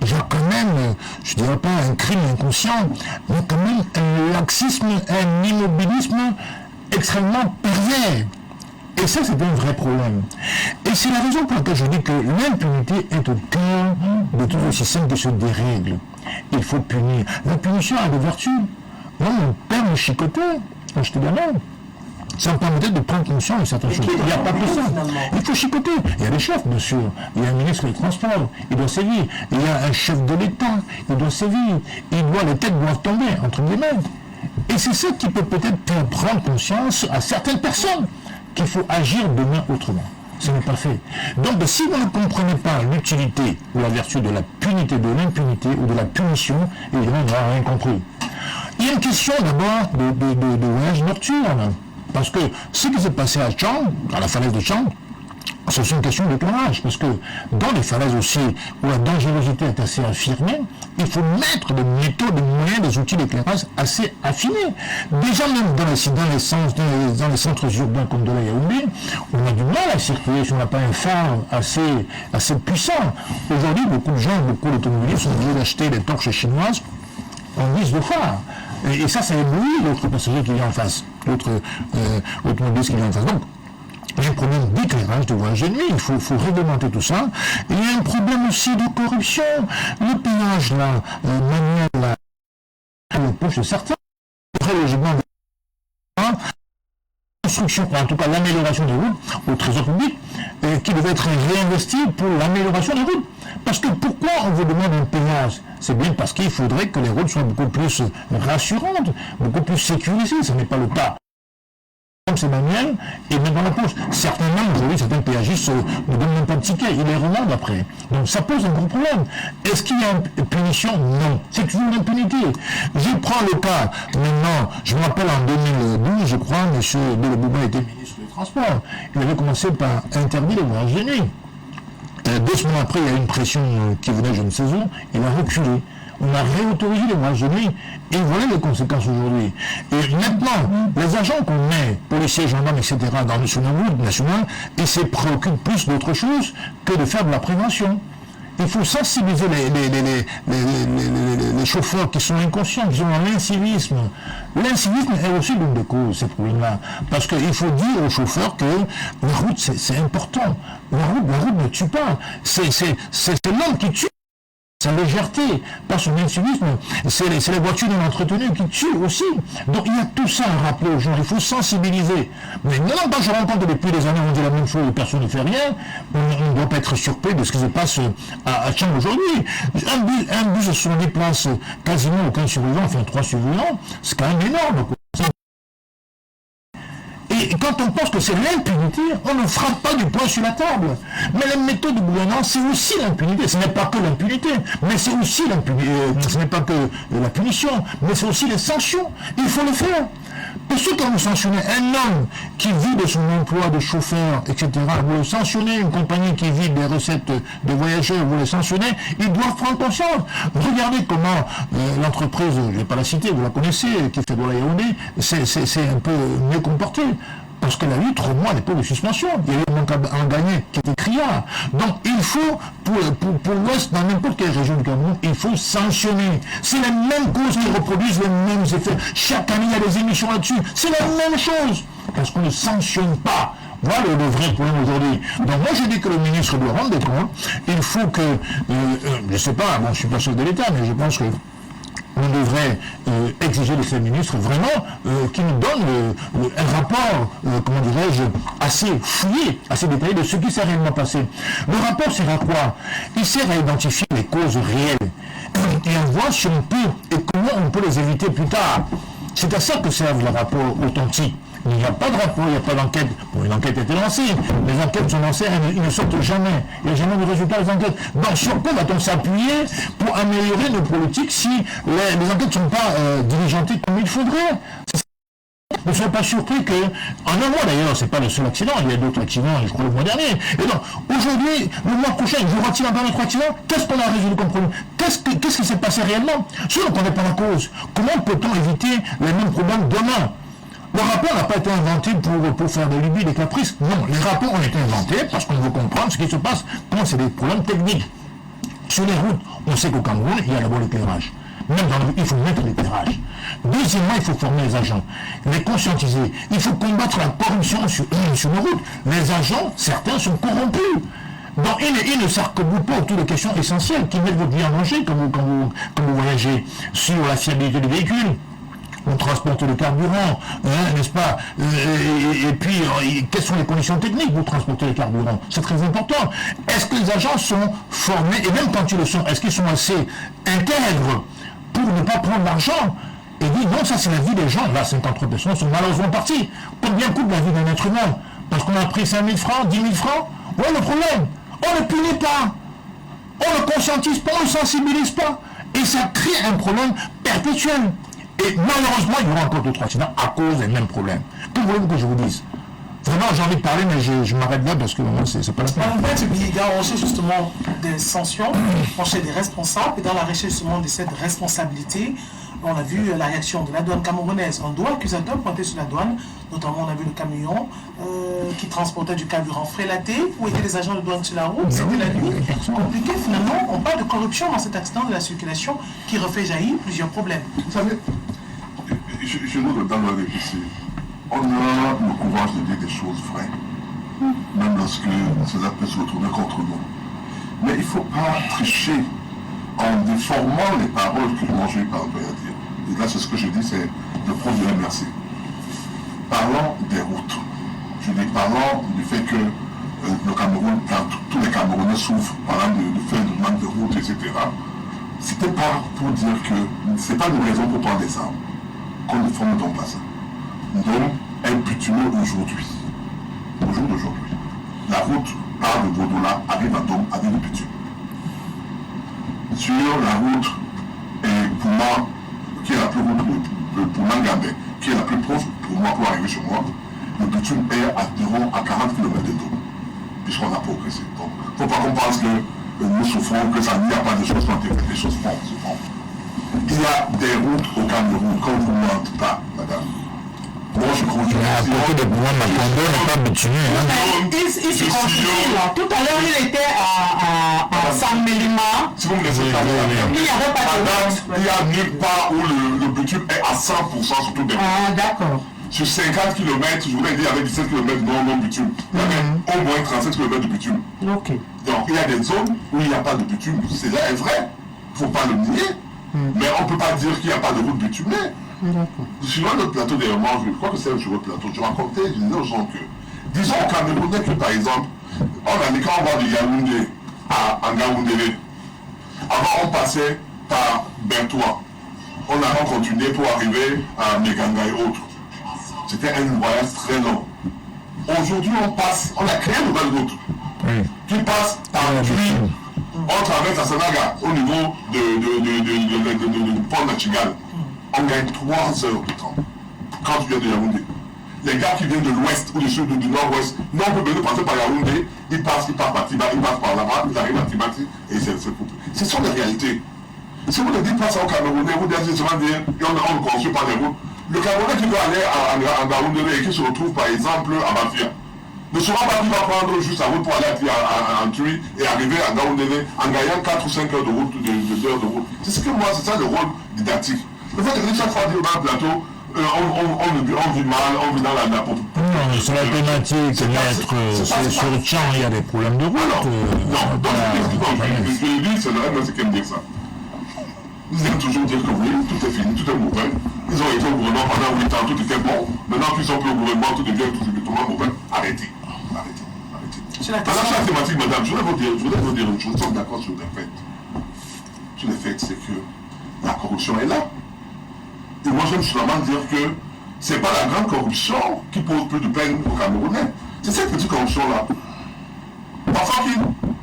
il y a quand même, je ne dirais pas un crime inconscient, mais quand même un laxisme, un immobilisme extrêmement pervers. Et ça, c'est un vrai problème. Et c'est la raison pour laquelle je dis que l'impunité est au cœur de tout le système qui se dérègle. Il faut punir. La punition a des vertus. Moi, mon père me chicotait quand j'étais gamin. Ça me permettait de prendre conscience de certaines choses. Il n'y a pas plus ça. Il faut chicoter. Il y a des chefs, bien sûr. Il y a un ministre des Transports, il doit sévir. Il y a un chef de l'État, il doit sévir. Les têtes doivent tomber, entre guillemets. Et c'est ça qui peut peut-être faire prendre conscience à certaines personnes qu'il faut agir demain autrement. Ce n'est pas fait. Donc, si vous ne comprenez pas l'utilité ou la vertu de la punité, de l'impunité ou de la punition, évidemment, vous n'aurez rien compris. Il y a une question d'abord de voyage nocturne. Parce que ce qui s'est passé à Tchang, à la falaise de Tchang, c'est une question d'éclairage. Parce que dans les falaises aussi, où la dangerosité est assez affirmée, il faut mettre des méthodes, des moyens, des outils d'éclairage assez affinés. Déjà même dans les centres urbains comme de la Yaoundé, on a du mal à circuler si on n'a pas un phare assez puissant. Aujourd'hui, beaucoup de gens, beaucoup d'automobilistes sont obligés d'acheter des torches chinoises en guise de phare. Et ça éblouit l'autre passager qui vient en face, l'autre automobiliste qui vient en face. Donc, il y a un problème d'éclairage de voies de nuit, il faut réglementer tout ça. Et il y a un problème aussi de corruption. Le péage là, manuel là, au poche de certains, très logiquement, construction, en tout cas l'amélioration des routes au trésor public, qui devait être réinvesti pour l'amélioration des routes. Parce que pourquoi on vous demande un péage? C'est bien parce qu'il faudrait que les routes soient beaucoup plus rassurantes, beaucoup plus sécurisées. Ce n'est pas le cas. C'est manuel et même dans la poche. Certainement, aujourd'hui, certains péagistes ne donnent même pas de ticket, ils les remontent après. Donc ça pose un gros problème. Est-ce qu'il y a une punition? Non. C'est toujours l'impunité. Je prends le cas, maintenant, je me rappelle en 2012, je crois, M. Delebouba était ministre des Transports. Il avait commencé par interdire les voyages de nuit. 2 semaines après, il y a eu une pression qui venait je ne sais où, il a reculé. On a réautorisé les voyages de nuit et voilà les conséquences aujourd'hui. Et maintenant, les agents qu'on met, policiers, gendarmes, etc., dans le route national, ils se préoccupent plus d'autre chose que de faire de la prévention. Il faut sensibiliser les chauffeurs qui sont inconscients, qui sont dans l'incivisme. L'incivisme est aussi l'une des causes de ces problèmes-là. Parce qu'il faut dire aux chauffeurs que la route, c'est important. La route ne tue pas. C'est l'homme qui tue. Sa légèreté, pas son incivisme, c'est les voitures non entretenues qui tuent aussi. Donc il y a tout ça à rappeler aux gens, il faut sensibiliser. Mais non, pas je rencontre depuis des années, on dit la même chose et personne ne fait rien, on ne doit pas être surpris de ce qui se passe à Tchang aujourd'hui. Un bus de 70 places, quasiment aucun survivant, enfin 3 survivants, c'est quand même énorme. Et quand on pense que c'est l'impunité, on ne frappe pas du poing sur la table. Mais la méthode de gouvernance, c'est aussi l'impunité. Ce n'est pas que l'impunité, mais c'est aussi l'impunité. Ce n'est pas que la punition, mais c'est aussi les sanctions. Il faut le faire. Parce que quand vous sanctionnez un homme qui vit de son emploi de chauffeur, etc., vous sanctionnez une compagnie qui vit des recettes de voyageurs, vous les sanctionnez, ils doivent prendre conscience. Regardez comment l'entreprise, je ne vais pas la citer, vous la connaissez, qui fait de la Yaoundé, c'est un peu mieux comporté. Parce qu'elle a eu 3 mois d'époque de suspension. Il y a eu un gagné qui était criard. Donc il faut, pour l'Ouest, dans n'importe quelle région du Cameroun, il faut sanctionner. C'est les mêmes causes qui reproduisent les mêmes effets. Chaque année, il y a des émissions là-dessus. C'est la même chose. Parce qu'on ne sanctionne pas. Voilà le vrai problème aujourd'hui. Donc moi je dis que le ministre doit rendre des comptes. Il faut que, je ne sais pas, bon, je ne suis pas chef de l'État, mais je pense que on devrait exiger de ces ministres vraiment qu'ils nous donnent un rapport, comment dirais-je, assez fouillé, assez détaillé de ce qui s'est réellement passé. Le rapport sert à quoi? Il sert à identifier les causes réelles et à voir si on peut et comment on peut les éviter plus tard. C'est à ça que servent les rapports authentiques. Il n'y a pas de rapport, il n'y a pas d'enquête. Bon, une enquête a été lancée, les enquêtes sont lancées, ils ne sortent jamais. Il n'y a jamais de résultat des enquêtes. Donc sur quoi va-t-on s'appuyer pour améliorer nos politiques si les enquêtes ne sont pas diligentées comme il faudrait? Ne soyez pas surpris qu'en un mois d'ailleurs, c'est pas le seul accident, il y a d'autres accidents, je crois le mois dernier. Et donc, aujourd'hui, le mois prochain, il y aura-t-il encore un autre accident? Qu'est-ce qu'on a résolu comme problème? Qu'est-ce qui s'est passé réellement? Si on ne connaît pas la cause, comment peut-on éviter les mêmes problèmes demain? Le rapport n'a pas été inventé pour faire des lubies, des caprices. Non, les rapports ont été inventés parce qu'on veut comprendre ce qui se passe quand c'est des problèmes techniques. Sur les routes, on sait qu'au Cameroun, il y a d'abord l'éclairage. Même dans il faut mettre l'éclairage. Deuxièmement, il faut former les agents, les conscientiser. Il faut combattre la corruption sur nos routes. Les agents, certains sont corrompus. Donc, ils ne s'arc-boutent pas autour de questions essentielles qui mettent votre vie en danger quand vous voyagez sur la fiabilité du véhicule. On transporte le carburant, n'est-ce pas? Et puis, quelles sont les conditions techniques pour transporter le carburant? C'est très important. Est-ce que les agents sont formés, et même quand ils le sont, est-ce qu'ils sont assez intègres pour ne pas prendre l'argent et dire non, ça c'est la vie des gens? Là, 53 personnes sont malheureusement parties. Combien coûte la vie d'un être humain? Parce qu'on a pris 5 000 francs, 10 000 francs? Ouais, le problème, on ne punit pas, on ne conscientise pas, on ne sensibilise pas. Et ça crée un problème perpétuel. Et malheureusement, il y aura encore d'autres accidents à cause des mêmes problèmes. Que voulez-vous que je vous dise? Vraiment, j'ai envie de parler, mais je m'arrête là parce que c'est pas la peine. En fait, on cherche justement des sanctions, on cherche des responsables, et dans la recherche justement de cette responsabilité, On a vu la réaction de la douane camerounaise. Un doigt accusateur pointé sur la douane. Notamment, on a vu le camion qui transportait du carburant frélaté. Où étaient les agents de douane sur la route? C'était la nuit. Compliqué, finalement. On parle de corruption dans cet accident de la circulation qui refait jaillir plusieurs problèmes. Vous savez, je nous dans le réfléchir. On a le courage de dire des choses vraies. Même lorsque cela peut se retourner contre nous. Mais il ne faut pas tricher en déformant les paroles que moi j'ai eu par exemple à dire. Et là, c'est ce que je dis, c'est de prendre de merci. Parlons des routes. Je dis, parlons du fait que le Cameroun, tous les Camerounais souffrent, parlant de fait de manque de routes, etc. C'était pas pour dire que c'est pas une raison pour prendre des armes. Qu'on ne forme donc pas ça. Donc, est bitumé aujourd'hui. Au jour d'aujourd'hui. La route part de Bordeaux-là, arrive à Dôme, avec le bitume. Sur la route, et pour moi, qui est la plus route pour Mangambé, qui est la plus proche pour moi pour arriver chez moi, le bitume est à 40 km de Dôme, puisqu'on a progressé. Donc, il ne faut pas qu'on pense que nous souffrons, que ça n'y a pas de choses qui ont été faites, les choses font. Il y a des routes au Cameroun, quand vous ne mentez pas, madame. Moi, je crois que à côté de moi, ma condo n'est pas bitumé. Il se construit là. Tout à l'heure, il était à San Mélima. Si vous me laissez parler, Il n'y avait pas de route. il n'y a nulle part où le bitume est à 100% sur tout des routes. Ah, d'accord. Sur 50 km, je voulais dire avec 17 km non bitume. Il y avait au moins 37 km de bitume. Ok. Donc il y a des zones où il n'y a pas de bitume. C'est là est vrai. Il ne faut pas le nier. Mais on ne peut pas dire qu'il n'y a pas de route bitumée. Sur notre plateau dernièrement, je crois que c'est sur votre plateau, je racontais, je disais aux gens que, disons au Camerounais que par exemple, on a dit quand on va de Yaoundé à Ngaoundéré, avant on passait par Bertois, on a continué pour arriver à Meganga et autres. C'était un voyage très long. Aujourd'hui on a créé une nouvelle route qui passe par Tui, on traverse à Sanaga au niveau du pont Nachigal. On gagne 3 heures de temps quand tu viens de Yaoundé. Les gars qui viennent de l'ouest ou du sud ou du nord-ouest, non, on peut venir passer par Yaoundé, ils passent par Tiba, ils passent par là-bas, ils arrivent à Tibati et c'est coupé. Ce sont les réalités. Si vous ne dites pas ça au Camerounais, vous dites seulement dire, on ne construit pas les routes. Le Camerounais qui doit aller à Yaoundé et qui se retrouve par exemple à Bafia, ne saura pas qu'il va prendre juste la route pour aller en Tui et arriver à Yaoundé en gagnant 4 ou 5 heures de route, d'heures de route. C'est ce que moi, c'est ça le rôle didactique. Le fait que chaque fois dire dans le plateau, on vit mal, on vit dans la population. Non, c'est la thématique, maître, c'est sur le champ, il y a des problèmes de route. Non, donc je l'ai dit, c'est le RMS qui aime dire ça. Ils aiment toujours dire que oui, tout est fini, tout est mauvais. Ils ont été au gouvernement pendant 8 ans, tout était bon. Maintenant qu'ils sont plus au gouvernement, tout devient tout simplement mauvais. Arrêtez. Sur la thématique, madame, je voudrais vous dire une chose, nous sommes d'accord sur les faits. Sur les faits, c'est que la corruption est là. Et moi, j'aime seulement dire que ce n'est pas la grande corruption qui pose plus de peine aux Camerounais. C'est cette petite corruption-là. Parfois, qui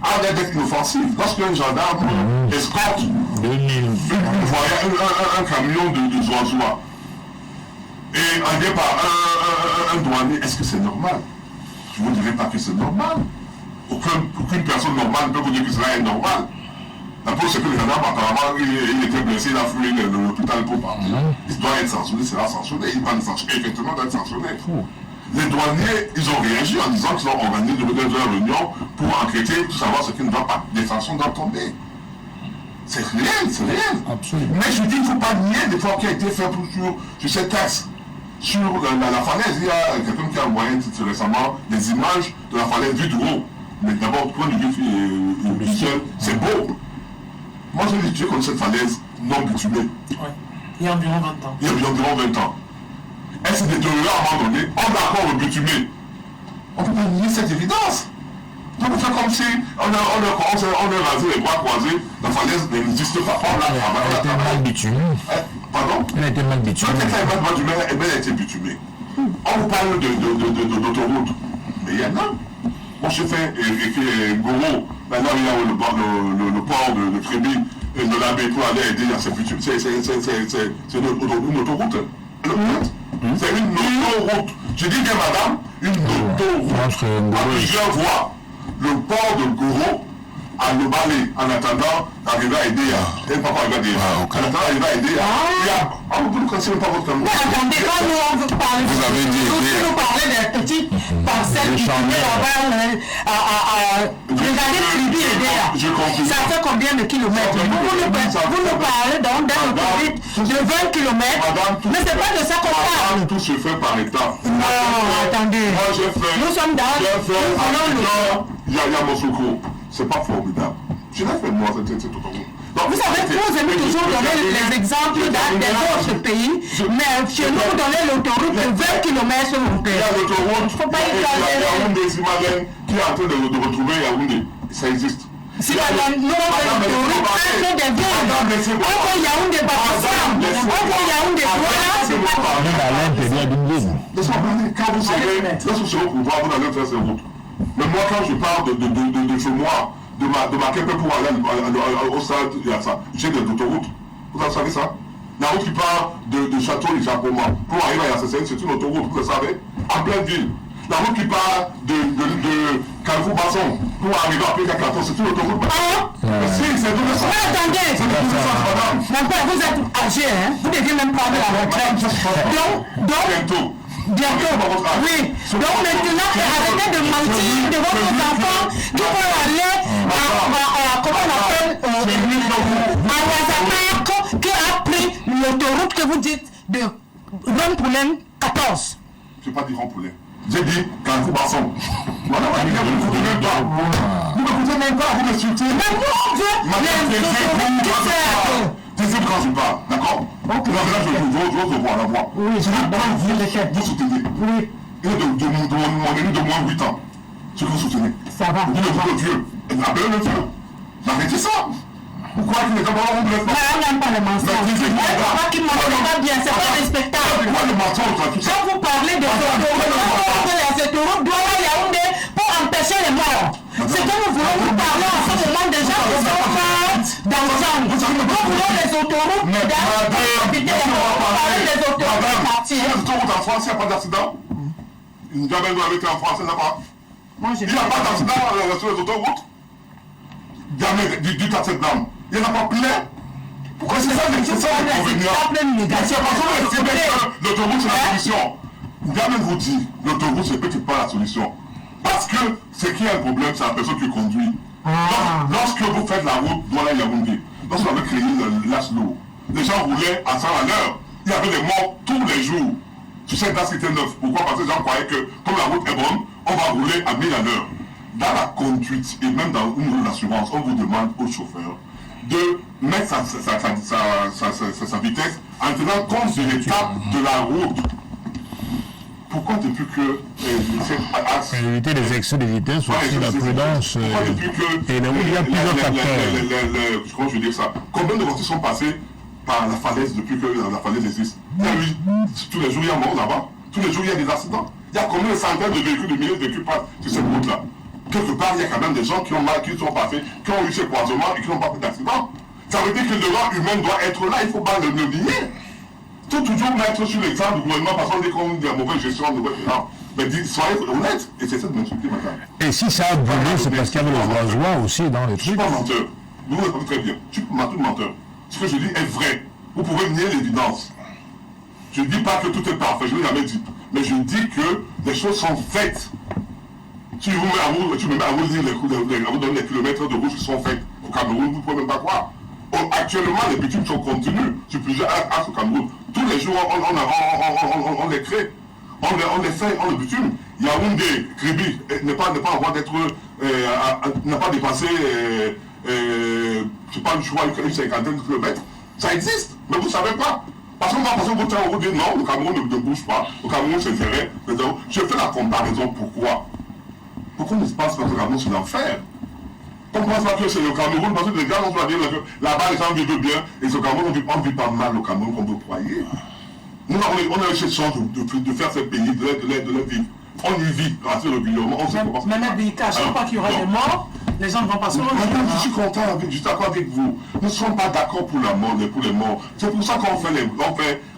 a l'air d'être inoffensive. Lorsqu'un gendarme escorte un camion de Zoazoua et aidé par un douanier, est-ce que c'est normal? Je ne vous dirai pas que c'est normal. Aucune personne normale ne peut vous dire que cela est normal. La preuve, c'est que le gendarme, apparemment, il était blessé, il a fui l'hôpital pour partir. Il doit être sanctionné, il sera sanctionné, il va effectivement être sanctionné. Les douaniers, ils ont réagi en disant qu'ils ont organisé de réunion pour enquêter, pour savoir ce qui ne va pas. Les sanctions doivent tomber. C'est réel, c'est réel. Absolument. Mais je dis qu'il ne faut pas nier l'effort qui a été fait sur cet axe. Sur la falaise, il y a quelqu'un qui a envoyé récemment des images de la falaise vue de haut. Mais d'abord, point de vue visuel, c'est beau. Moi, je dis comme cette falaise non bitumée. Oui. Il y a environ 20 ans. Il y a environ 20 ans. Elle s'est détériorée à un moment donné. On a encore le bitumé. On ne peut pas nier cette évidence. Donc, on fait comme si on a rasé les bras croisés. La falaise n'existe pas. Elle était mal bitumée. Pardon? Elle était mal bitumée. Peut-être qu'elle est mal bitumée, elle a été bitumée. On vous parle d'autoroute. Mais il y en a. Moi, j'ai fait Goro. Maintenant, il y a le port de Trébi et de l'abbé pour aller aider à ces futurs. C'est une autoroute. C'est une autoroute. Je dis bien, madame, une autoroute. À plusieurs voies. Le port de Goro, à Lobale, en attendant d'arriver à aider, et papa arrive à aider, en attendant d'arriver à aider, il y a, vous ne connaissez même pas votre Cameroun. Mais attendez, quand nous on veut parler, Vous avez dit nous parlez des petites parcelles qui tenaient là-bas, regardez Tribu et Déa. Ça fait combien de kilomètres? Vous nous parlez donc d'un autoroute de 20 kilomètres, mais c'est pas de ça qu'on parle. Tout se fait par étapes. Non, attendez. Moi j'ai fait. Nous sommes dans il y a Mosoko. C'est pas formidable. Je l'ai fait moi, c'est autoroute. Vous savez, vous aimez toujours donner les exemples des autres pays, mais chez nous, vous donnez l'autoroute de 20 km sur mon pays. Il y a l'autoroute, il ne faut pas y exagérer. Yaoundé, Simalène, qui est en train de retrouver Yaoundé. Ça existe. Si nous avons l'autoroute entre des villes, entre Yaoundé, Bafoussam, entre Yaoundé, Douala, c'est pas bon. Laissez-moi parler, quand vous serez, lorsque vous serez au pouvoir, vous allez faire ces routes. Mais moi, quand je parle de chez moi, de ma Kepe pour aller au stade, il y a ça. J'ai des autoroutes. Vous savez ça? La route qui part de Château et Japoma pour arriver à Yassesen, c'est une autoroute, vous le savez, en pleine ville. La route qui part de Carrefour-Basson pour arriver à Péka-Carton, c'est une autoroute. Si, c'est tout ça. Mais attendez, mon père, vous êtes âgé, hein? Vous devez même prendre la retraite. Bientôt, oui. Donc maintenant, arrêtez de mentir devant vos enfants qui vont aller comment on appelle, à Ouazamac, qui a pris l'autoroute que vous dites de Rond-Poulen 14. Je n'ai pas dit Rond-Poulen. J'ai dit Carrefour-Basson. Voilà, vous ne m'écoutez même pas. Vous ne m'écoutez même pas, vous me suivez. Mais nous, on veut les autoroutes qui servent. Deuxième quand je parle, d'accord? Donc là, je vais voir la voix. Oui, je vais prendre vous soutenez. Oui. Et mon ami de moins 8 ans. Ce que vous soutenez. Ça va. Vous le vieux. Appelez le vieux. Arrêtez ça. Pourquoi il n'est pas bon? Mais on n'aime pas le mensonge. Pourquoi qu'il ne mange pas bien? C'est pas respectable. Pourquoi le mensonge? Quand vous parlez de cette autoroute, doit y Yaoundé pour empêcher les morts. C'est que nous voulons vous parler en ce moment déjà aux enfants d'ensemble. Nous voulons les autoroutes des autoroutes partir. Les autoroutes en France, il n'y a pas d'accident. Une gamelle doit arrêter en France, il n'y en a pas. Il n'y a pas d'accident sur les autoroutes. Jamais, dites à cette dame. Il n'y en a pas plein. Pourquoi c'est ça l'inconvénient? C'est parce que l'autoroute c'est la solution. Gamelle vous dit, l'autoroute c'est peut-être pas la solution. Parce que ce qui est un problème, c'est la personne qui conduit. Lorsque vous faites la route Douala-Yaoundé, lorsque vous avez créé le Laslo, les gens roulaient à 100 à l'heure. Il y avait des morts tous les jours. Sur cette date, c'était 9. Pourquoi? Parce que les gens croyaient que, comme la route est bonne, on va rouler à 1000 à l'heure. Dans la conduite et même dans une route d'assurance, on vous demande au chauffeur de mettre sa vitesse en tenant compte de l'état de la route. Pourquoi depuis que éviter les excès de vitesse, aussi la prudence et la route, il y a plusieurs facteurs. Comment je veux dire ça? Combien de voitures sont passées par la falaise depuis que la falaise existe? Tous les jours il y a mort là-bas, tous les jours il y a des accidents. Il y a combien de centaines de véhicules, de milliers de véhicules passent sur cette route-là? Quelque part, il y a quand même des gens qui ont passé, qui ont eu ces croisements et qui n'ont pas fait d'accident. Ça veut dire que le droit humain doit être là, il ne faut pas le nier. Toujours mettre sur l'exemple du gouvernement parce qu'on dit qu'on a une mauvaise gestion de votre non. Mais soyez honnête, et c'est ça de m'insulter maintenant. Et si ça a brûlé, c'est parce qu'il y avait les oiseaux aussi dans les trucs. Je ne suis pas menteur. Vous me comprenez très bien. Je ne suis pas tout menteur. Ce que je dis est vrai. Vous pouvez nier l'évidence. Je ne dis pas que tout est parfait, je ne l'ai jamais dit. Mais je dis que les choses sont faites. Si vous me mets à vous dire à vous donner les kilomètres de route qui sont faits au Cameroun, vous ne pouvez même pas croire. Actuellement, les bitumes sont contenues sur plusieurs axes au Cameroun. Tous les jours, on les crée. On les fait, on les bitume. Yaoundé, Kribi, n'est pas en voie d'être, n'a pas dépassé, je sais pas, je crois, une cinquantaine de kilomètres. Ça existe, mais vous ne savez pas. Parce qu'on va passer votre temps, on vous dit non, le Cameroun ne bouge pas. Le Cameroun, c'est vrai. Je fais la comparaison, pourquoi? Pourquoi on ne se passe pas que le Cameroun, c'est l'enfer? On ne pense pas que c'est le Cameroun, parce que les gars, on doit dire que là-bas, les gens vivent bien, et ce Cameroun, on ne vit pas mal au Cameroun, comme vous croyez. Nous, on a eu cette chance de faire ce pays, de le vivre. On y vit assez régulièrement. Mais à chaque fois qu'il y aura des morts, les gens ne vont pas se rejoindre. Je suis content, je suis d'accord avec vous. Nous ne sommes pas d'accord pour la mort, pour les morts. C'est pour ça qu'on fait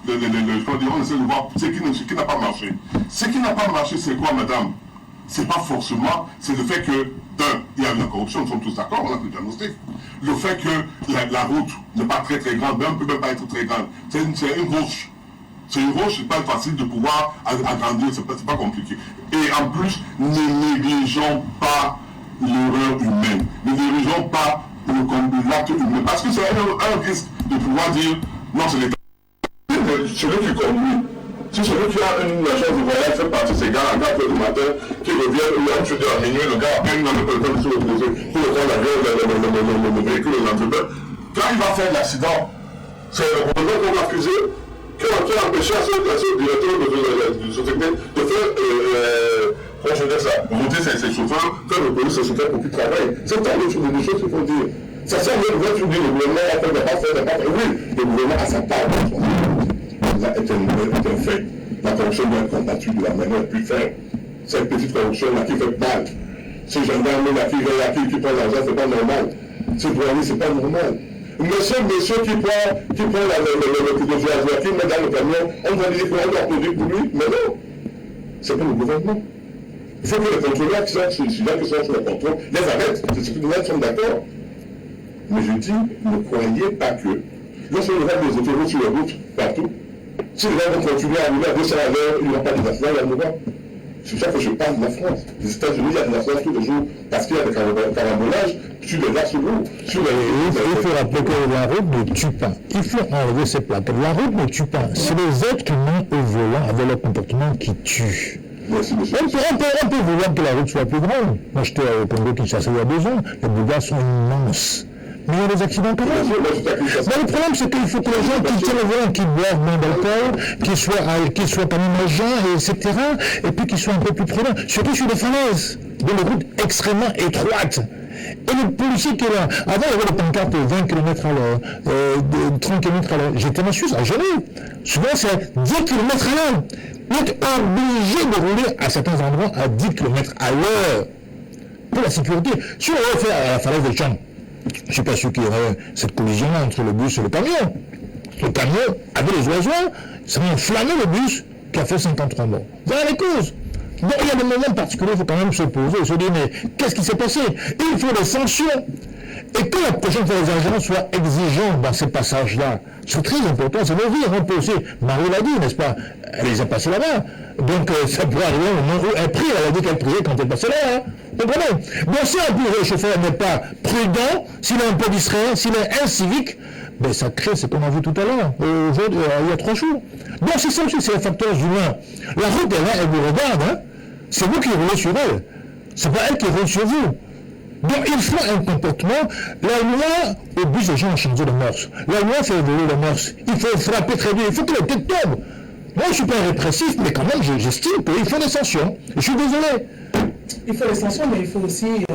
on essaie de voir ce qui n'a pas marché. Ce qui n'a pas marché, c'est quoi, madame? C'est pas forcément, c'est le fait que il y a de la corruption, nous sommes tous d'accord, on a le diagnostic. Le fait que la route n'est pas très grande, même peut même pas être très grande, c'est une roche. C'est une roche, c'est pas facile de pouvoir agrandir, c'est pas compliqué. Et en plus, ne négligeons pas l'erreur humaine, ne négligeons pas l'acte humain, parce que c'est un risque de pouvoir dire, non, c'est l'État. Celui qui conduit, si celui qui a une agence de voyage fait partie de ces gars à 4 h du matin, qui reviennent, ou à 8 h à minuit, le gars à peine dans le téléphone qui se repose pour prendre l'avion, le véhicule, l'entreprise. Quand il va faire l'accident, c'est le gouvernement qu'on va accuser, qui a empêché à ce directeur de société de faire, comment je dis ça, monter ses chauffeurs, faire le police ses chauffeurs pour qu'ils travaillent. C'est tant de choses qu'il faut dire. Ça sert à dire le gouvernement a fait, n'a pas fait. Oui, le gouvernement a sa part. Là est un fait. La corruption doit être combattue de la manière plus ferme. Cette petite corruption-là qui fait mal. Ce gendarme-là qui prend l'argent, c'est pas normal. Ce douanier, c'est pas normal. Monsieur qui prend le viager, qui met dans le camion, on va dire qu'on doit produire pour lui, mais non. C'est pas le gouvernement. Il faut que les contrôleurs qui sont sous le contrôle les arrêtent. C'est ce que nous sommes d'accord. Mais je dis, ne croyez pas que, lorsque nous avons des autoroutes sur les routes partout, si les gens vont continuer à rouler à 200 à l'heure, il n'y aura pas d'accident, il y a un moment. C'est pour ça que je parle de la France. Les États-Unis, il y a des accidents tous les jours, parce qu'il y a des carambolages sur les axes lourds. Il faut rappeler que la route ne tue pas. Il faut enlever ces plaques. La route ne tue pas. C'est les êtres humains au volant avec leur comportement qui tuent. Merci, monsieur. On peut vouloir que la route soit plus grande. Moi, j'étais au Congo-Kinshasa il y a 2 ans. Les dégâts sont immenses. Mais il y a des accidents quand même. Mais le problème, c'est qu'il faut que les gens qui tiennent le volant, qui boivent moins d'alcool, qui soient pas ménageants, etc. Et puis qui soient un peu plus prudents. Surtout sur les falaises, dans des routes extrêmement étroites. Et le policier qui est là, avant il y avait des pancartes 20 km à l'heure, 30 km à l'heure. J'étais en Suisse, à Genève. Souvent c'est 10 km à l'heure. On est obligé de rouler à certains endroits à 10 km à l'heure. Pour la sécurité. Si on avait fait à la falaise de Champ, je ne suis pas sûr qu'il y aurait cette collision-là entre le bus et le camion. Le camion avait les oiseaux, ça a enflammé le bus qui a fait 53 morts. Voilà les causes. Donc il y a des moments particuliers, il faut quand même se poser et se dire, mais qu'est-ce qui s'est passé? Il faut des sanctions. Et que la prochaine fois les agents soient exigeants dans ces passages-là, c'est très important, c'est nos vies. On peut aussi, Marie l'a dit, n'est-ce pas? Elle les a passées là-bas. Donc ça pourrait arriver au moment où elle prie, elle a dit qu'elle priait quand elle passait là. Hein. Vous comprenez? Donc si un le chauffeur n'est pas prudent, s'il est un peu distrait, s'il est incivique, ben ça crée ce qu'on a vu tout à l'heure, il y a 3 jours. Donc c'est ça aussi, c'est les facteurs humains. La route est là, elle vous regarde, hein? C'est vous qui roulez sur elle. C'est pas elle qui roule sur vous. Donc il faut un comportement. La loi oblige les gens à changer de mœurs. La loi fait évoluer les mœurs. Il faut frapper très bien. Il faut que les têtes tombent. Moi je ne suis pas répressif, mais quand même j'estime qu'il faut des sanctions. Je suis désolé. Il faut des sanctions, mais il faut aussi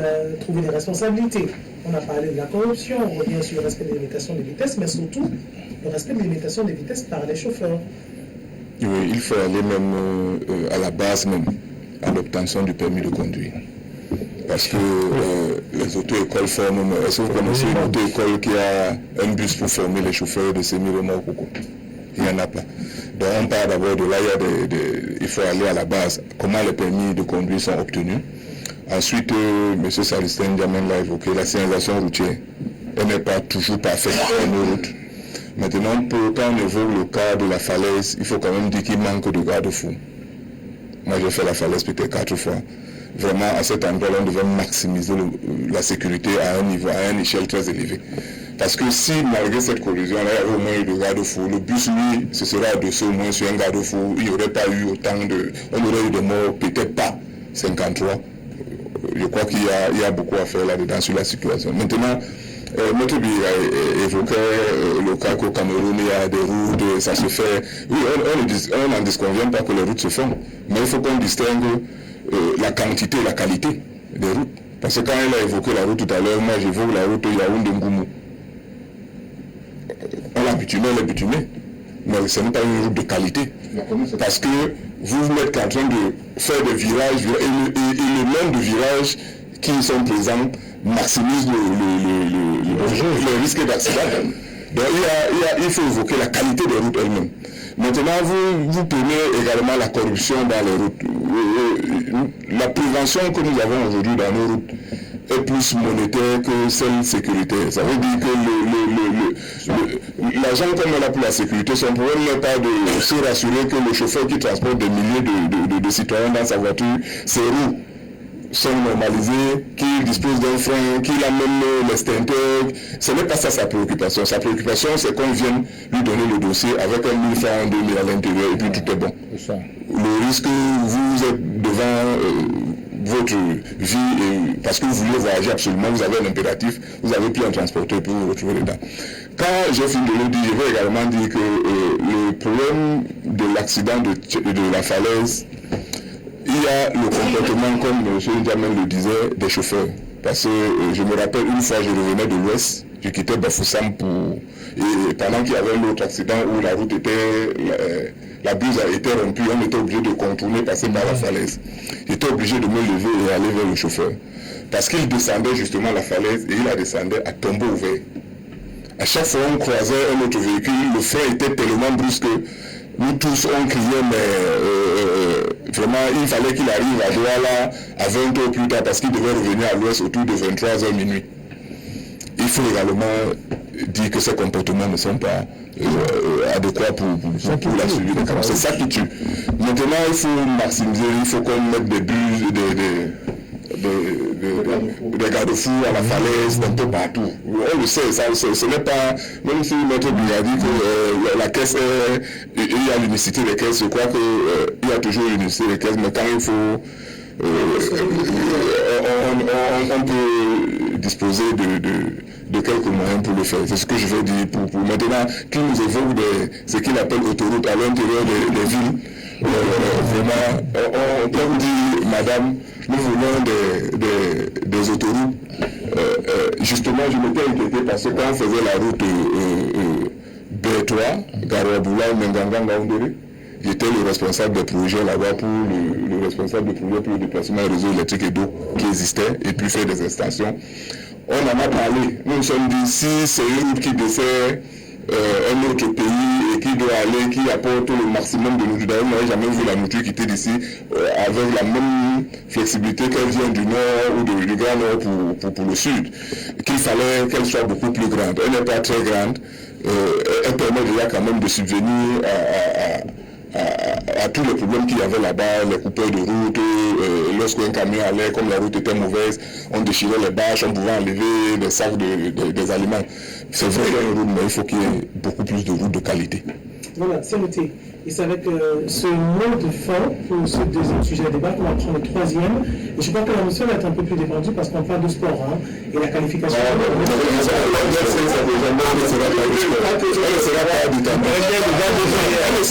trouver des responsabilités. On a parlé de la corruption, on revient sur le respect des limitations de vitesse, mais surtout le respect des limitations de vitesse par les chauffeurs. Oui, il faut aller même à la base même, à l'obtention du permis de conduire. Parce que les auto-écoles forment... Est-ce que vous connaissez une auto-école qui a un bus pour former les chauffeurs de semi-remorques? Il n'y en a pas. Donc on part d'abord de là, il faut aller à la base. Comment les permis de conduire sont obtenus. Ensuite, M. Salistin Diamène l'a évoqué, la signalisation routière. Elle n'est pas toujours parfaite sur nos routes. Maintenant, quand on évoque le cas de la falaise, il faut quand même dire qu'il manque de garde-fous. Moi, j'ai fait la falaise peut-être 4 fois. Vraiment, à cet endroit-là, on devait maximiser la sécurité à un niveau, à une échelle très élevée. Parce que si, malgré cette collision-là, il y avait au moins eu de garde-fous, le bus, lui, ce serait adossé au moins sur un garde-fou, il n'y aurait pas eu autant de... On aurait eu des morts, peut-être pas 53. Je crois qu'il y a beaucoup à faire là-dedans sur la situation. Maintenant, Maître Bi a évoqué le cas qu'au Cameroun, il y a des routes, ça se fait... Oui, on n'en disconvient pas que les routes se font, mais il faut qu'on distingue la quantité et la qualité des routes. Parce que quand elle a évoqué la route tout à l'heure, moi j'évoque la route Yaoundé-Ngoumou. On l'a bitumée, elle est bitumée. Mais ce n'est pas une route de qualité. Parce que vous êtes en train de faire des virages et le nombre de virages qui sont présents maximise le risque d'accident. Donc il faut évoquer la qualité des routes elles-mêmes. Maintenant, vous prenez également la corruption dans les routes. La prévention que nous avons aujourd'hui dans nos routes, est plus monétaire que celle sécuritaire. Ça veut dire que l'agent comme elle a pour la sécurité, son problème n'est pas de se rassurer que le chauffeur qui transporte des milliers de citoyens dans sa voiture, ses roues sont normalisées, qu'il dispose d'un frein, qu'il a même l'extincteur. Ce n'est pas ça sa préoccupation. Sa préoccupation, c'est qu'on vienne lui donner le dossier avec 1 000 francs, 2 000 à l'intérieur et puis tout est bon. Le risque, vous êtes devant votre vie, parce que vous voulez voyager absolument, vous avez un impératif, vous avez pris un transporteur pour vous retrouver dedans. Quand j'ai fini de le dire, je vais également dire que le problème de l'accident de la falaise, il y a le comportement, comme M. Ndiamel le disait, des chauffeurs. Parce que je me rappelle une fois, je revenais de l'Ouest, je quittais Bafoussam et pendant qu'il y avait l'autre accident où la route était, la buse a été rompue, on était obligé de contourner, passer par la falaise. J'étais obligé de me lever et aller vers le chauffeur. Parce qu'il descendait justement la falaise et il la descendait à tombeau ouvert. À chaque fois qu'on croisait un autre véhicule, le frein était tellement brusque que nous tous on criait, mais vraiment il fallait qu'il arrive à Douala à 20 heures plus tard parce qu'il devait revenir à l'ouest autour de 23h minuit. Il faut également dire que ces comportements ne sont pas adéquats pour la suivi des camions. C'est ça qui tue. Maintenant, il faut maximiser, il faut qu'on mette des buses, des garde-fous à la falaise, un peu partout. On le sait, ça, ce n'est pas, même si notre a dit que la caisse, il y a l'unicité des caisses, je crois qu'il y a toujours l'unicité des caisses, mais quand il faut, on peut disposer de quelques moyens pour le faire. C'est ce que je veux dire pour maintenant, qui nous évoque ce qu'il appelle autoroute à l'intérieur des villes. Vraiment, on peut vous dire, madame, nous voulons des autoroutes. Justement, je m'étais inquiété parce que quand on faisait la route B3, Garouaboula, Menganga, Ondoré, j'étais le responsable des projets là-bas pour le responsable des projets pour le déplacement des réseaux électriques et d'eau qui existait et puis faire des extensions. On en a parlé. Nous nous sommes dit, si c'est une route qui dessert un autre pays et qui doit aller, qui apporte le maximum de nourriture. D'ailleurs, moi, j'ai jamais vu la nourriture quitter d'ici avec la même flexibilité qu'elle vient du nord ou du grand nord pour le sud. Qu'il fallait qu'elle soit beaucoup plus grande. Elle n'est pas très grande. Elle permet déjà quand même de subvenir à tous les problèmes qu'il y avait là-bas, les coupeurs de route, lorsqu'un camion allait, comme la route était mauvaise, on déchirait les bâches, on pouvait enlever des sacs des aliments. C'est vrai qu'il y a une route, mais il faut qu'il y ait beaucoup plus de routes de qualité. Voilà, c'est noté. Et c'est avec ce mot de fin pour ce deuxième sujet de débat qu'on va prendre le troisième. Et je crois que la mission va être un peu plus dépendue parce qu'on parle de sport hein, et la qualification. Elle ne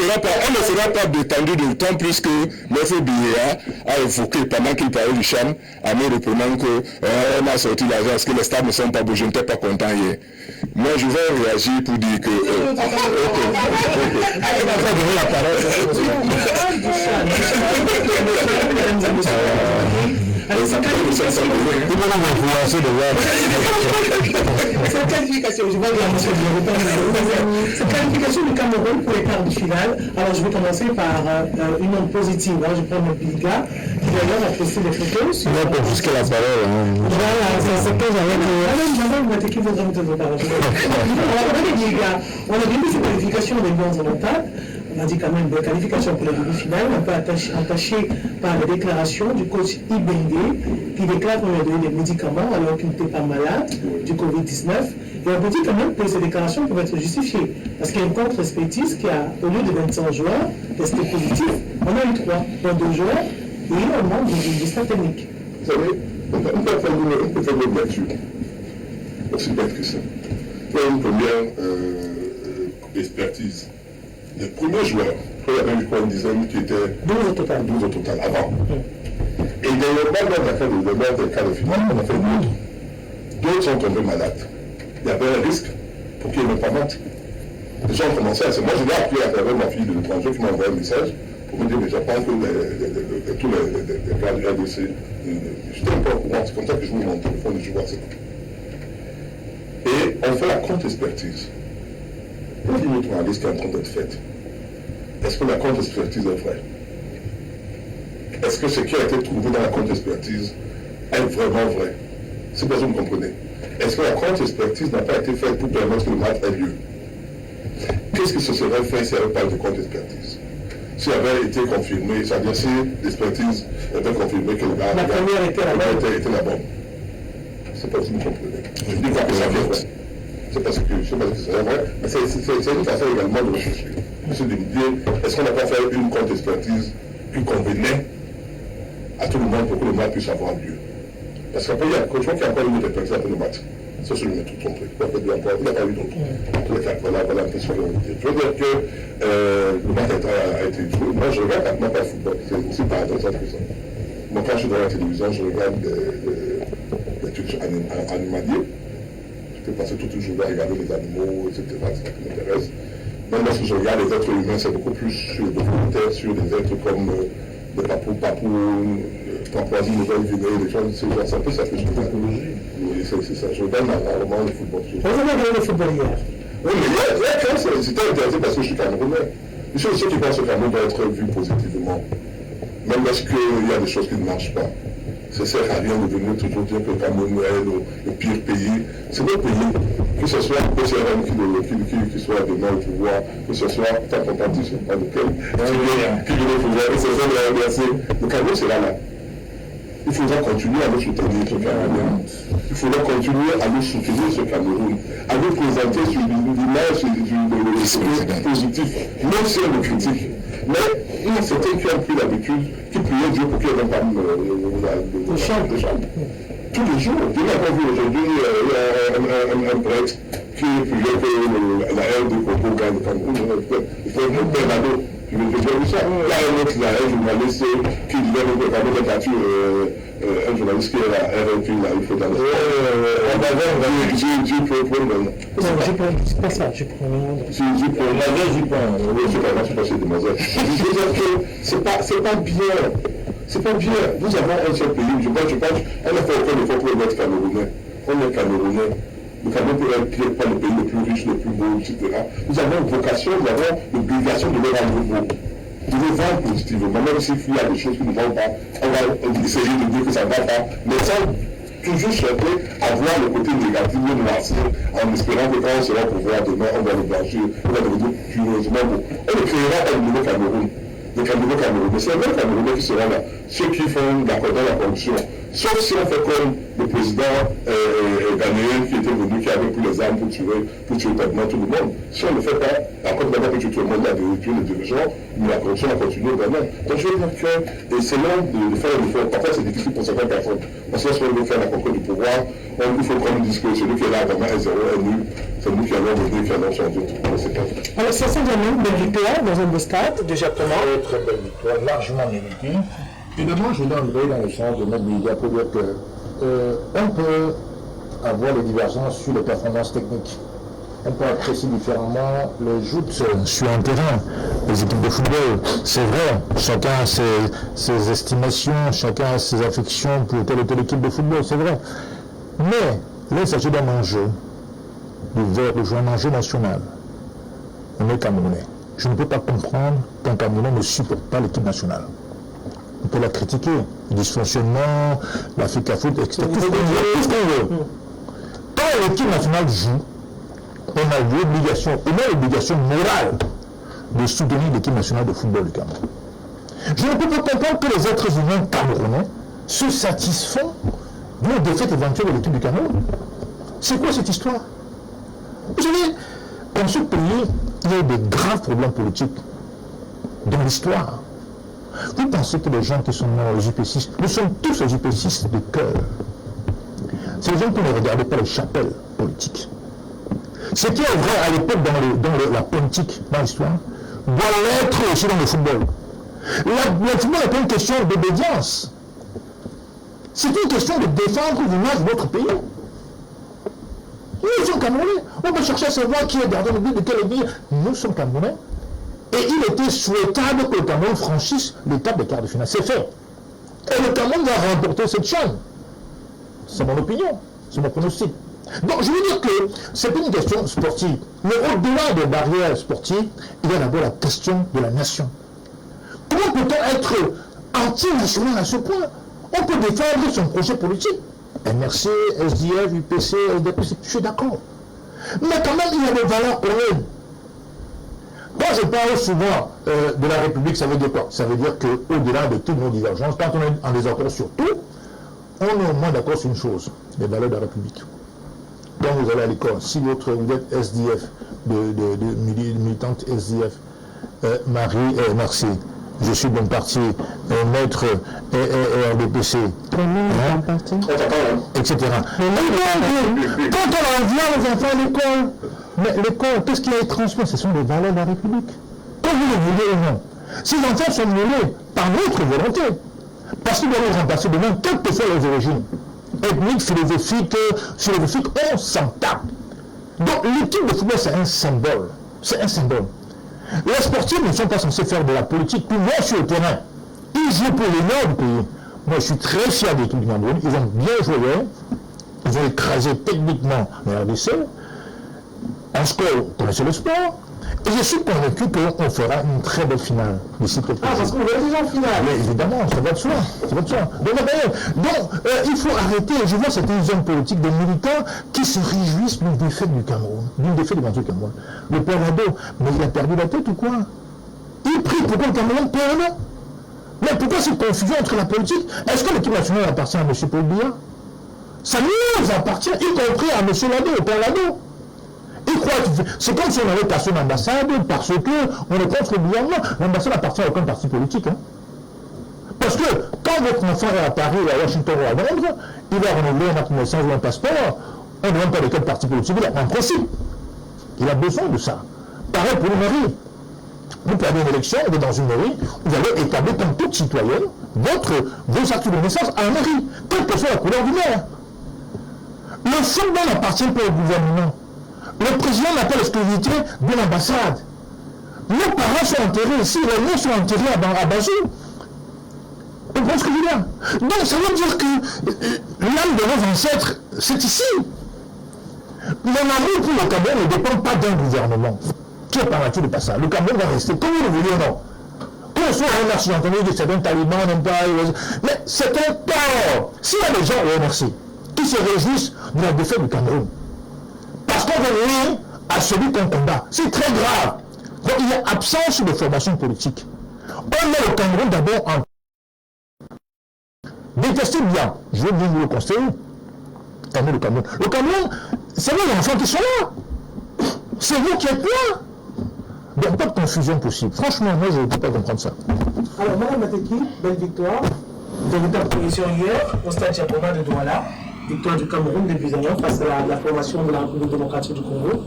sera pas détendue d'autant plus que M. Biéa a évoqué pendant qu'il parlait du CHAN, en me reprenant qu'on a sorti l'argent parce que les stades ne sont pas beaux. Je n'étais pas content hier. Moi, je vais réagir pour dire que. Cette qualification, je vais dire à M. cette qualification du Cameroun pour les quarts de finale. Alors, je vais commencer par une note positive. Je prends le Biga, qui d'ailleurs a posté des photos. On va jusqu'à la parole. Voilà, c'est ce que j'avais dit. Qui voudrait me donner la parole. On a bien vu cette qualification des bons orientales. On a dit quand même des qualifications pour la demi-finale, un peu entachées par les déclarations du coach Ibenge, qui déclare qu'on lui a donné des médicaments alors qu'il n'était pas malade du Covid-19. Et on peut dire quand même que ces déclarations peuvent être justifiées. Parce qu'il y a une contre-respectiste qui a, au lieu de 25 joueurs testés positifs, on a eu 3, dont 2 joueurs, et un membre du staff technique. Vous savez, on peut faire une lecture. Aussi bête que ça. Il y a une première expertise. Les premiers joueurs, il y avait une dizaine qui étaient 12 au total avant. Et dans le bas des cas de finale, on a fait d'autres. D'autres sont tombés malades. Il y avait un risque pour qu'ils ne pas mort. Les gens ont commencé à se. Moi, je l'ai appris à travers ma fille de l'étranger qui m'a envoyé un message pour me dire mais j'apprends que tous les gars du RDC, j'étais un peu au courant, c'est comme ça que je vous mon téléphone et je vois ça. Et on fait la contre-expertise. Quand il y a une analyse qui est en train d'être faite, est-ce que la contre-expertise est vraie? Est-ce que ce qui a été trouvé dans la contre-expertise est vraiment vrai? C'est pas que vous me comprenez. Est-ce que la contre-expertise n'a pas été faite pour permettre que le match ait lieu? Qu'est-ce que ce serait fait s'il n'y avait pas de contre-expertise? S'il avait été confirmé, c'est-à-dire si l'expertise avait confirmé que le gars La première était la bonne. Était la bonne. C'est pas si vous comprenez. Je dis pas que ça vient vrai. C'est parce que c'est vrai, mais c'est une façon également de rechercher. C'est de me dire, est-ce qu'on n'a pas fait une contre-expertise qui convenait à tout le monde pour que le match puisse avoir lieu? Parce qu'après, je crois qu'il y a encore une autre expertise après le match. Ça, je me tout trompé. Il n'y a pas eu d'autre. Voilà l'impression que je veux dire. Je veux dire que le match a été joué. Moi, je regarde maintenant pas le football. C'est aussi paradoxal que ça. Moi, quand je suis dans la télévision, je regarde des trucs animaliers. Je peux passer toute une journée à regarder les animaux, etc. C'est ça qui m'intéresse. Même lorsque je regarde les êtres humains, c'est beaucoup plus sur le documentaire, sur des êtres comme des Papouasie, Nouvelle-Guinée, les gens, c'est un peu ça que je regarde. Oui, c'est ça. Je regarde rarement le football. Vous avez regardé le football hier? Oui, mais hier, c'était intéressant parce que je suis Camerounais. Je suis ceux qui pensent que le Cameroun doit être vu positivement. Même lorsqu'il y a des choses qui ne marchent pas. Ça sert à rien de venir toujours dire que le Cameroun est le pire pays. C'est notre pays. Que ce soit le PCRM qui soit demain au pouvoir, que ce soit ton parti, je ne sais pas lequel, qui devait au pouvoir, que ce soit de la RDC. Le Cameroun sera là. Il faudra continuer à nous soutenir ce Cameroun. Il faudra continuer à nous soutenir ce Cameroun, à nous présenter sur l'image du positif, même si on le critique. Mais il y a certains qui ont pris l'habitude, qui priaient Dieu pour qu'il y ait le chant. Tous les jours. Je n'ai pas vu aujourd'hui un prêtre qui priait que la haine du Congo gagne le Cameroun. Il faut un Bernardo. J'ai vu ça. Il y a un autre, un journaliste qui disait que le Cameroun a battu un journaliste qui est à RFI, il faut dans le c'est pas ça, je prends c'est pas bien. C'est pas bien. Nous avons un seul pays. Je pense, on a fait aucun effort pour être Camerounais. On est Camerounais. Le Cameroun peut être pas le pays le plus riche, le plus beau, etc. Nous avons une vocation, nous avons l'obligation de le rendre beau. De le vendre positivement, même s'il y a des choses qui ne vont pas, on va essayer de dire que ça ne va pas, mais sans toujours chercher à voir le côté négatif, le noircir, en espérant que quand on sera au pouvoir demain, on va le blanchir, on va devenir curieusement beau. On le créera pas le nouveau Cameroun. Le Cameroun, mais c'est le même Camerounais qui sera là. Ceux qui font la corruption. Sauf si on fait comme le président ghanéen qui était venu, qui avait pris les armes pour tuer pratiquement tout le monde. Si on ne le fait pas, la Côte d'Ivoire peut tuer tout le monde, il y a des dirigeants, mais la corruption va continuer au Ghana. Donc je veux dire que c'est long de faire un effort. Parfois c'est difficile pour certaines personnes. Parce que lorsqu'on veut faire la conquête du pouvoir, il faut prendre le discours. Celui qui est là, vraiment, est zéro, est nul. C'est nous qui allons venir, qui allons changer tout. Alors, c'est ça vraiment une belle victoire dans un beau stade, déjà comment? Très belle victoire, largement méritée. Et de moi, je donnerai dans le sens de notre média pour dire que on peut avoir des divergences sur les performances techniques. On peut apprécier différemment les joutes sur un terrain, les équipes de football. C'est vrai, chacun a ses estimations, chacun a ses affections pour telle ou telle équipe de football, c'est vrai. Mais là, il s'agit d'un enjeu, de jouer un enjeu national. On est Camerounais. Je ne peux pas comprendre qu'un Camerounais ne supporte pas l'équipe nationale. On peut la critiquer, le dysfonctionnement, l'Africa Foot, etc. Tout ce qu'on veut. Quand l'équipe nationale joue, on a l'obligation morale de soutenir l'équipe nationale de football du Cameroun. Je ne peux pas comprendre que les êtres humains camerounais se satisfont d'une défaite éventuelle de l'équipe du Cameroun. C'est quoi cette histoire? Vous savez, dans ce pays, il y a eu de graves problèmes politiques dans l'histoire. Vous pensez que les gens qui sont morts aux JP6, nous sommes tous aux JP6 de cœur. C'est les gens qui ne regardaient pas les chapelles politiques. Ce qui est vrai à l'époque dans la politique, dans l'histoire, doit l'être aussi dans le football. Le football n'est pas une question d'obédience. C'est une question de défendre l'image de notre pays. Nous sommes Camerounais. On peut chercher à savoir qui est derrière le but de quel pays. Nous sommes Camerounais. Et il était souhaitable que le Cameroun franchisse l'étape des quarts de finale. C'est fait. Et le Cameroun va remporter cette chaîne. C'est mon opinion. C'est mon pronostic. Donc je veux dire que ce n'est pas une question sportive. Mais au-delà des barrières sportives, il y a d'abord la question de la nation. Comment peut-on être anti-national à ce point? On peut défendre son projet politique. MRC, SDF, UPC, SDP, je suis d'accord. Mais quand même, il y a des valeurs communes. Quand je parle souvent de la République, ça veut dire quoi? Ça veut dire qu'au-delà de toutes nos divergences, quand on est en désaccord sur tout, on est au moins d'accord sur une chose, les valeurs de la République. Quand vous allez à l'école, si vous êtes SDF, militante SDF, Marcy, je suis bon parti, maître et RDPC, etc. Quand on envoie les enfants à l'école, mais l'école, qu'est-ce qu'il y a transmis? Ce sont des valeurs de la République. Comme vous le voulez ou non. Ces enfants sont menés par notre volonté. Parce qu'ils doivent nous remplacer demain, quelles que soient les origines. Ethniques, philosophiques, on s'en tape. Donc l'équipe de football, c'est un symbole. C'est un symbole. Les sportifs ne sont pas censés faire de la politique pour voir sur le terrain. Ils jouent pour l'honneur du pays. Moi, je suis très fier de l'équipe du Cameroun. Ils ont bien joué. Ils ont écrasé techniquement les RDC. En score, vous connaissez le sport. Et je suis convaincu qu'on fera une très belle finale d'ici quelques jours. Ah, parce qu'on va déjà en finale. Mais évidemment, ça va de soi. Ça va de soi. Donc, il faut arrêter. Je vois certains hommes politiques, des militants, qui se réjouissent d'une défaite du Cameroun, d'une défaite du Cameroun. Le père Lado, mais il a perdu la tête ou quoi? Il prie pourquoi le Cameroun perd? Mais pourquoi cette confusion entre la politique? Est-ce que l'équipe nationale appartient à M. Paul Biya? Ça nous appartient, y compris à M. Lado, au père Lado. Il croit que c'est comme si on avait cassé l'ambassade parce qu'on est contre le gouvernement. L'ambassade appartient à aucun parti politique. Hein. Parce que quand votre enfant est à Paris, à Washington ou à Londres, il va renouveler un acte de naissance ou un passeport, on ne demande pas de quel parti politique il est. En principe, il a besoin de ça. Pareil pour une mairie. Vous perdez une élection, vous êtes dans une mairie, vous allez établir comme toute citoyenne vos actes de naissance à la mairie, quelle que soit la couleur du maire. Le football n'appartient pas au gouvernement. Le président n'a pas l'exclusivité de l'ambassade. Nos parents sont enterrés ici, les nôtres sont enterrés à Bazou. Vous comprenez ce que je veux dire? Donc ça veut dire que l'âme de nos ancêtres, c'est ici. Mon amour pour le Cameroun ne dépend pas d'un gouvernement. Qui est par nature de pas ça? Le Cameroun va rester, comme vous le voulez ou non. Qu'on soit au NRC, j'ai entendu que certains talibans n'aiment pas. Mais c'est un tort. S'il y a des gens au NRC qui se réjouissent de la défaite du Cameroun, parce qu'on veut nuire à celui qu'on combat. C'est très grave. Donc il y a absence de formation politique. On met le Cameroun d'abord en... Détestez bien, je vais bien vous le conseiller. Le Cameroun, c'est les enfants qui sont là. C'est vous qui êtes là. Il n'y a pas de confusion possible. Franchement, moi je ne peux pas comprendre ça. Alors, Mme Mateki, belle victoire. Véritable position hier au stade japonais de Douala. Victoire du Cameroun des buts à 1 face à la formation de la République démocratique du Congo.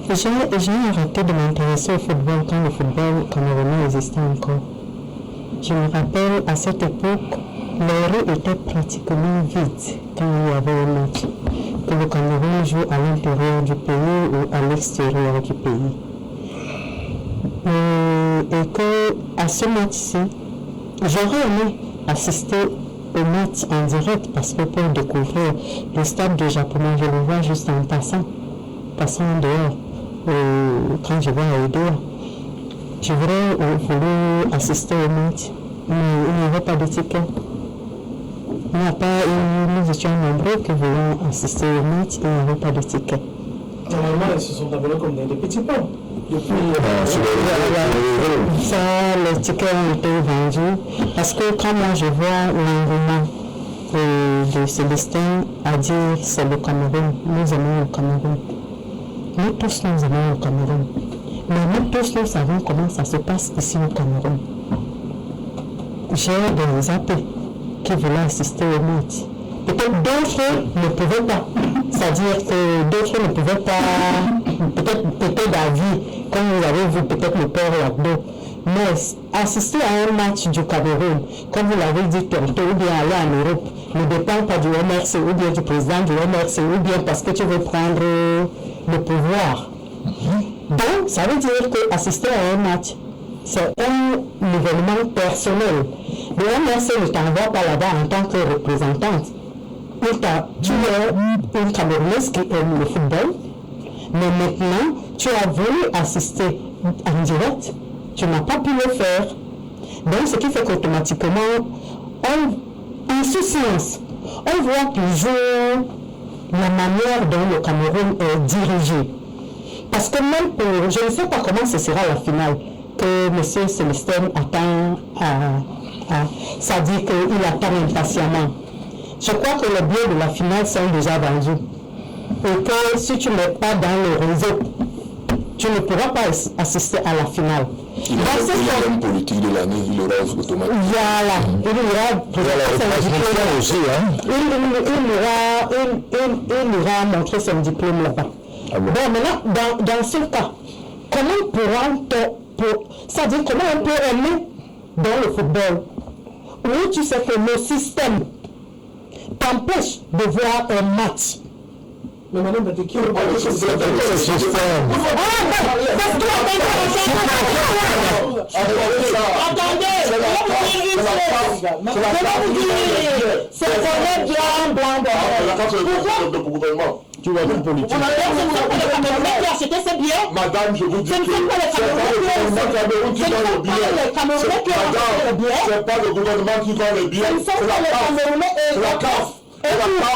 J'ai arrêté de m'intéresser au football quand le football camerounais existait encore. Je me rappelle, à cette époque, les rues étaient pratiquement vides quand il y avait un match. Que le Cameroun joue à l'intérieur du pays ou à l'extérieur du pays. Et qu'à ce match-ci, j'aurais aimé assister au match en direct parce que pour découvrir le stade de Japonais, je le vois juste en passant dehors, quand je vais à Edouard. Je voulais voulu assister au match, mais il n'y avait pas de ticket. Il n'y a pas eu, nous étions nombreux qui voulaient assister au match, il n'y avait pas de ticket. Normalement, ils se sont abonnés comme des petits pains. Ça, les tickets ont été vendus parce que quand moi je vois l'engouement de Célestin à dire c'est le Cameroun, nous aimons le Cameroun. Nous tous nous aimons le Cameroun. Mais nous tous nous savons comment ça se passe ici au Cameroun. J'ai des athées qui voulaient assister au match. Peut-être d'autres ne pouvaient pas. C'est-à-dire que d'autres ne pouvaient pas, peut-être d'avis, comme vous avez vu peut-être le père Lagdo. Mais assister à un match du Cameroun, comme vous l'avez dit tantôt, ou bien aller en Europe, ne dépend pas du MRC ou bien du président du MRC, ou bien parce que tu veux prendre le pouvoir. Donc, ça veut dire qu'assister à un match, c'est un événement personnel. Le MRC ne t'envoie pas là-bas en tant que représentante. Tu es une Camerounaise qui aime le football, mais maintenant, tu as voulu assister en direct, tu n'as pas pu le faire. Donc, ce qui fait qu'automatiquement, en insouciance on voit toujours la manière dont le Cameroun est dirigé. Parce que même pour, je ne sais pas comment ce sera la finale, que M. Célestin attend, ça dit qu'il attend impatiemment. Je crois que les billets de la finale sont déjà vendus. Et que si tu n'es pas dans le réseau, tu ne pourras pas assister à la finale. Il a l'homme politique de l'année, il aura automatiquement. Voilà, il ira montrer son diplôme là-bas. Ah bon. Bon, maintenant, dans ce cas, comment pourra-t-on, c'est-à-dire comment on peut aimer dans le football, où tu sais que le système t'empêche de voir un match. Mais madame, de qui on parle? C'est le système. Tu vas dire politique. Madame, je vous dis que c'est pas le gouvernement qui vend les billets, c'est la CAF.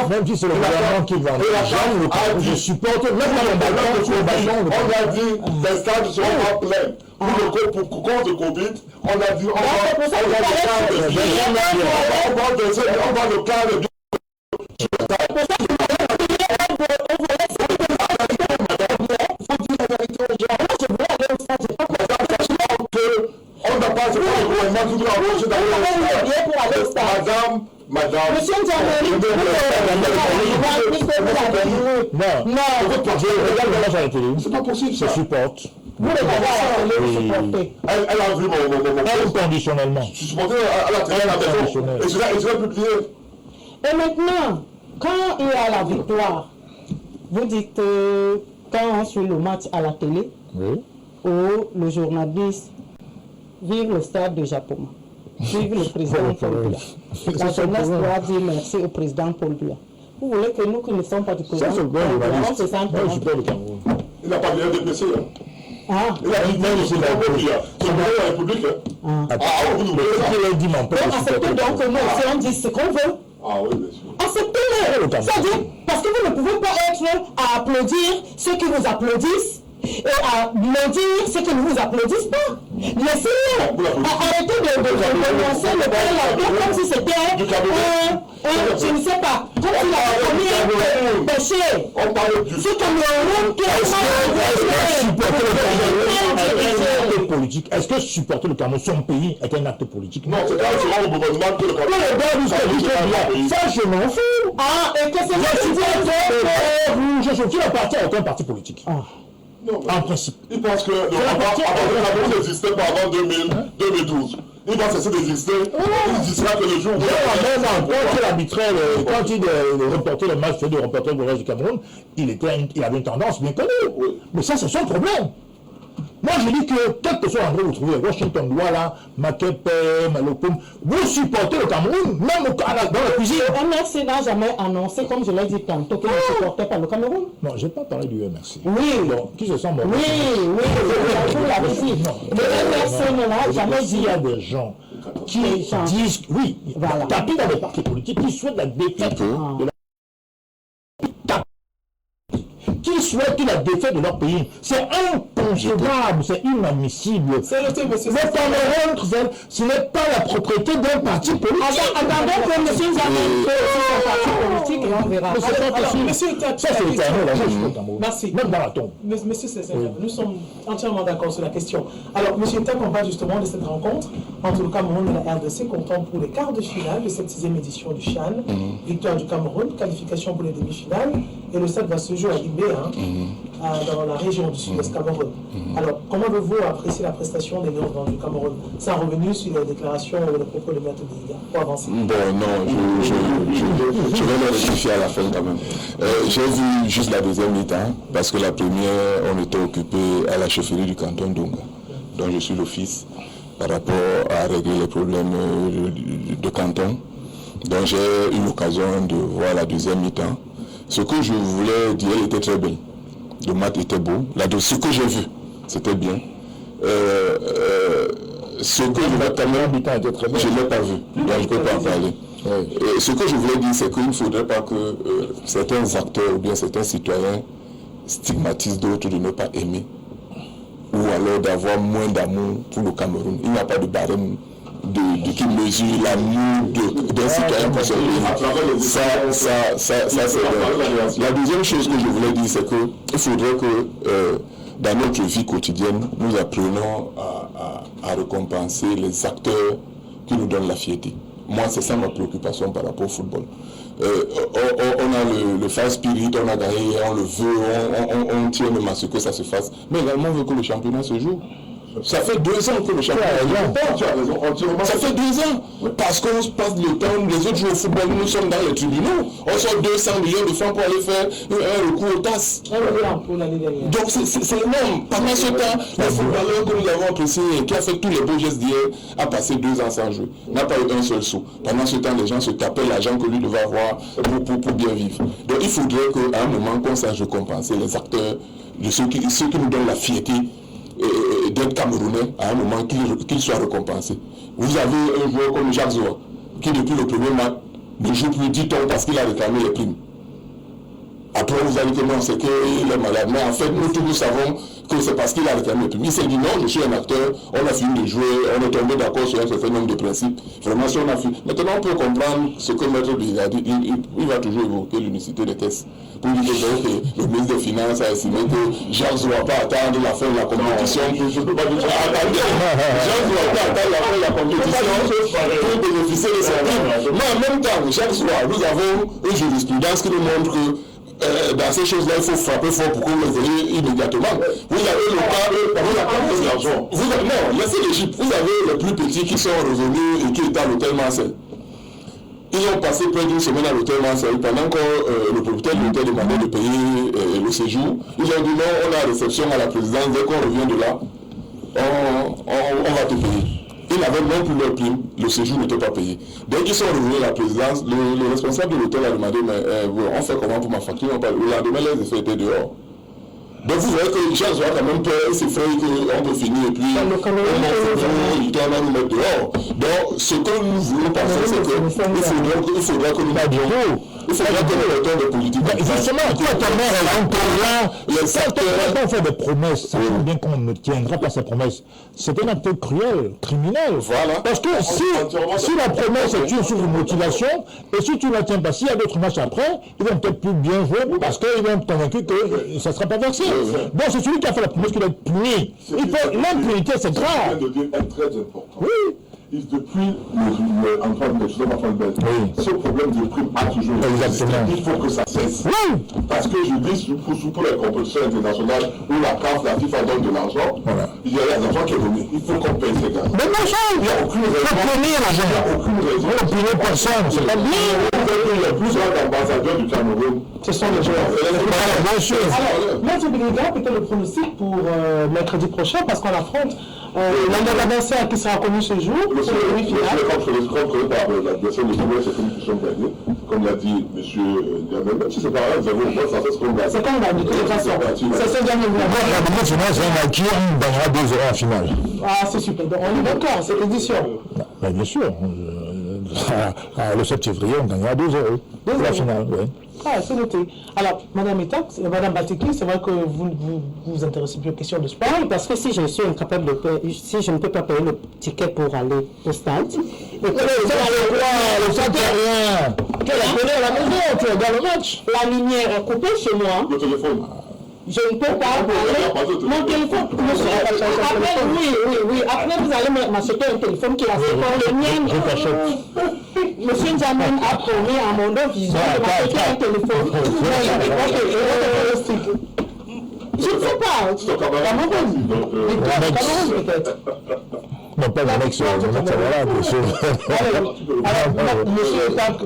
Même si c'est le gouvernement qui vend l'argent, je supporte. Même dans le ballon, on a dit les stades seront pas pleins. Pour cause de Covid, on a dit on va le cas de on n'a pas le gouvernement qui doit empêcher d'aller Madame, Monsieur c'est pas possible, ça supporte. Vous le supporter. Elle a vu mon inconditionnellement. Je suis supporté à la télé, à la maison. Et je l'ai publié. Et maintenant, quand il y a la victoire, vous dites quand on suit le match à la télé, où le journaliste vive le stade de Japon. Vive le président Paul Biya. La jeunesse doit dire merci au président Paul Biya. Vous voulez que nous qui ne sommes pas du président Paul Biya, on se sente il n'a pas bien déplacé. Il a dit que c'est la République. C'est la République. Vous nous acceptez donc que nous aussi on dit ce qu'on veut. Ah oui, bien sûr. Acceptez-le. C'est-à-dire, parce que vous ne pouvez pas être à applaudir ceux qui vous applaudissent et à maudire ceux qui ne vous applaudissent pas. Laissez-le. Arrêtez de dénoncer le père comme si c'était je ne sais pas, comme s'il avait commis un péché. On parle du... C'est comme le politique. Est-ce que supporter le Cameroun, son pays, est un acte politique? Non, c'est quand c'est le gouvernement que le Cameroun. Ça, je m'en fous. Et que c'est tu n'appartiens à aucun parti politique. Non, en principe. Il pense que le Cameroun n'existait pas avant 2012. Il va cesser d'exister. Il existera que le jour où... Quand il reportait le match de reporter le reste du Cameroun, il avait une tendance bien connue. Oui. Mais ça, c'est son problème. Moi, je dis que, quel que soit l'endroit où vous trouvez, Washington, Douala, Makepe, Malopum, vous supportez le Cameroun, même dans la cuisine. Le MRC n'a jamais annoncé, comme je l'ai dit tantôt, qu'il ne supportait pas le Cameroun. Non, je n'ai pas parlé du MRC. Oui. Donc, qui se sent bon? Oui, vous l'avez dit. Le MRC ne l'a jamais dit. Il y a des gens qui disent, oui, tapis dans les partis politiques, qui souhaitent la défaite de la qui souhaitent la défaite de leur pays. C'est inconcevable, c'est inadmissible. Le Cameroun, ce n'est pas la propriété d'un parti politique. Attendons que M. Nzamé fait son parti politique et on verra. Ça, c'est éternel. Merci. Même dans la tombe. Monsieur César, nous sommes entièrement d'accord sur la question. Alors, M. Tek, on parle justement de cette rencontre entre le Cameroun et la RDC, comptant pour les quarts de finale de cette 6e édition du CHAN. Victoire du Cameroun, qualification pour les demi-finales. Et le stade va se jouer à Libé, dans la région du sud-est Cameroun. Alors, comment avez-vous apprécié la prestation des Lions du Cameroun? Ça a revenu sur les déclarations ou les propos de Maître Biya pour avancer. Bon, non, je vais le rectifier à la fin quand même. J'ai vu juste la deuxième mi-temps, parce que la première, on était occupé à la chefferie du canton d'Onga, dont je suis l'office, par rapport à régler les problèmes de canton. Donc j'ai eu l'occasion de voir la deuxième mi-temps. Ce que je voulais dire était très belle. Le match était beau. Ce que j'ai vu, c'était bien. Ce que je vais quand même, je ne l'ai pas vu. Donc je ne peux pas en parler. Et ce que je voulais dire, c'est qu'il ne faudrait pas que certains acteurs ou bien certains citoyens stigmatisent d'autres de ne pas aimer ou alors d'avoir moins d'amour pour le Cameroun. Il n'y a pas de barème qui mesure l'amour d'un citoyen pour son pays. Ça, c'est la deuxième chose que je voulais dire, c'est qu'il faudrait que dans notre vie quotidienne, nous apprenions à récompenser les acteurs qui nous donnent la fierté. Moi, c'est ça ma préoccupation par rapport au football. On a le fast spirit, on a gagné, on le veut, on tient même à ce que ça se fasse. Mais également, on veut que le championnat se joue. Ça fait 2 ans que le championnat tu as raison. Ça fait 2 ans. Parce qu'on se passe le temps, les autres joueurs au football, nous sommes dans les tribunaux. On sort 200 millions de francs pour aller faire un recours aux tasses. Donc c'est énorme. Pendant ce temps, le footballeur que nous avons apprécié, qui a fait tous les beaux gestes d'hier, a passé 2 ans sans jouer. N'a pas eu un seul sou. Pendant ce temps, les gens se tapaient l'argent que lui devait avoir pour bien vivre. Donc il faudrait qu'à un moment, qu'on sache récompenser les acteurs, ceux qui nous donnent la fierté d'être Camerounais, à un moment qu'il soit récompensé. Vous avez un joueur comme Jacques Zoua, qui depuis le premier match ne joue plus 10 tonnes parce qu'il a réclamé les primes. Après vous allez dire non, c'est qu'il est malade. Mais en fait, nous tous nous savons que c'est parce qu'il a réclamé les primes. Il s'est dit non, je suis un acteur, on a fini de jouer, on est tombé d'accord sur un certain nombre de principes. Vraiment, si on a fini. Maintenant, on peut comprendre ce que Maître Biga a dit. Il va toujours évoquer l'unicité des caisses. Pour dire que le ministre des Finances a estimé que Jacques ne doit pas attendre la fin de la compétition. Jacques ne doit pas attendre la fin de la compétition pour bénéficier de ses primes. Mais en même temps, chaque soir, nous avons une jurisprudence qui nous montre que dans ces choses-là, il faut frapper fort pour que vous les ayez immédiatement. Vous avez le cas, non, laissez l'Égypte. Vous avez les plus petits qui sont revenus et qui étaient à l'hôtel Marcel. Ils ont passé près d'une semaine à l'hôtel Marcel pendant que le propriétaire de l'hôtel demandait de payer le séjour. Ils ont dit non, on a réception à la présidence, dès qu'on revient de là, on va te payer. Ils n'avaient même plus leur prime, le séjour n'était pas payé. Dès qu'ils sont revenus à la présidence, le responsable de l'hôtel a demandé mais on fait comment pour ma facture? Le lendemain, les effets étaient dehors. Donc vous voyez que les gens ont quand même peur, ils s'effraient qu'on peut finir et puis il doit nous mettre dehors. Donc ce que nous voulons penser, c'est qu'il faudra que nous n'avions il faudra que nous mettons des politiques. Justement, quand on fait des promesses, ça veut bien qu'on ne tiendra pas ces promesses. C'est un acte cruel, criminel. Voilà. Parce que si la promesse est une source de motivation, et si tu ne la tiens pas, s'il y a d'autres matchs après, ils vont peut-être plus bien jouer parce qu'ils vont être convaincus que ça ne sera pas versé. Donc c'est celui qui a fait la promesse qui doit être puni. L'impunité, c'est grave. C'est très important. Oui. Depuis Antoine ce problème de prime a toujours existé. Il faut que ça cesse. Oui. Parce que je dis, pour les compétitions internationales où la CAF, la FIFA donne de l'argent, il y a l'argent qui est donné. Il faut qu'on paye ces gars. Mais non, il n'y a aucune raison. Il n'y a aucune raison. Il n'y a aucune personne. C'est pas bien. Les plus grands ambassadeurs du Cameroun, ce sont les joueurs. Alors, moi, je voudrais peut-être le pronostic pour mercredi prochain parce qu'on affronte l'adversaire qui sera connu ce jour. Le contre par l'adversaire de Samuel, c'est une question gagnée. Comme l'a dit M. Diamel, même si c'est pas grave, ça fait ce qu'on gagne. C'est comme on a dit, de toute façon. C'est ce dernier mois. La finale, c'est un acquis, on gagnera 2-0 en finale. Ah, c'est super. Donc, on est d'accord, c'est l'édition. Bien sûr. Le 7 février, on gagnera 2-0. La finale, oui. Ah, c'est noté. Alors, Madame Etak, Madame Bateki, c'est vrai que vous vous intéressez plus aux questions de sport. Parce que si je suis incapable de payer, si je ne peux pas payer le ticket pour aller au stade, et que le stade, c'est rien. Tu as appelé à la maison, tu regardes le match. La lumière est coupée chez moi. Le téléphone. Je ne peux pas parler. Mon téléphone, monsieur, après, oui. Après, vous allez m'acheter un téléphone qui a fait pour le mien. Monsieur Njaman a promis à mon dos vision de m'acheter un téléphone. Je ne sais pas. Cameroun. Peut-être. Non, pas le mec, ça va bien sûr. Alors, monsieur Etak,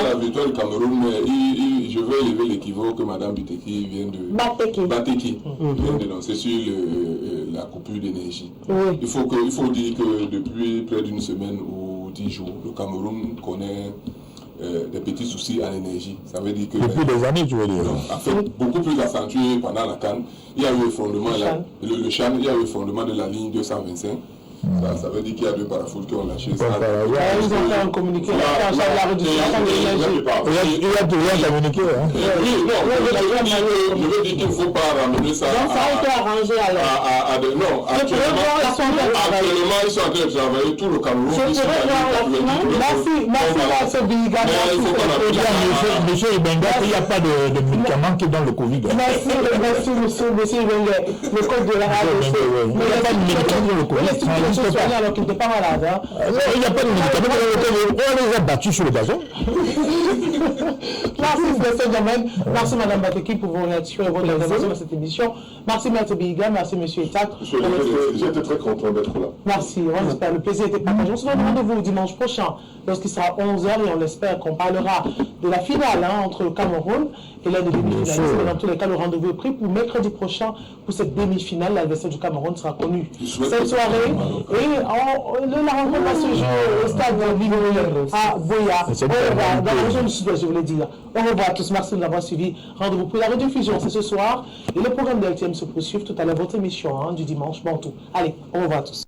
la victoire du Cameroun, je vais élever l'équivoque que Mme Biteki vient de dénoncer sur la coupure d'énergie. Oui. Il faut dire que depuis près d'une semaine ou 10 jours, le Cameroun connaît des petits soucis en énergie. Ça veut dire que... Depuis des années, tu veux dire? En fait, beaucoup plus accentué pendant la CAN. Il y a eu le fondement, le CHAN, il y a eu le fondement de la ligne 225. Ça veut dire qu'il y a deux parafoot qui ont lâché ça. Ils ont fait un communiqué. La réduction de l'énergie. Il y a tout rien communiqué. Oui, non, je veux dire qu'il ne faut pas ramener ça. Donc ça a été arrangé alors. Non, actuellement, ils sont en train de travailler tout le Cameroun. Merci, Biga. Monsieur Ibenga, il n'y a pas de médicaments qui donnent le Covid. Merci, monsieur Ibenga. Le code de la RADC. Il n'y a pas de médicaments dans le Covid. Alors qu'il n'était pas malade. Non, il n'y a pas de médicaments dans le Covid. On les a battus sur le gazon. Merci, monsieur Djamel. Merci, madame Bateki, pour vos réactions et votre intervention dans cette émission. Merci, maître Biga. Merci, monsieur Etak. J'étais très content d'être là. Merci. On espère. Le plaisir était partagé. On se donne rendez-vous dimanche prochain, lorsqu'il sera 11h, et on espère qu'on parlera de la finale entre le Cameroun et l'un des demi-finalistes. Mais dans tous les cas, le rendez-vous est pris pour mercredi prochain pour cette demi-finale. L'adversaire du Cameroun sera connu cette soirée. Et la rencontre va se jouer au stade de Vigoureux à Boya. Dans la région du Sud-Ouest, je voulais dire. Au revoir à tous. Merci de l'avoir suivi. Rendez-vous pour la rediffusion. C'est ce soir. Et le programme de LTM se poursuit tout à l'heure. Votre émission du dimanche. Bon tout. Allez, au revoir à tous.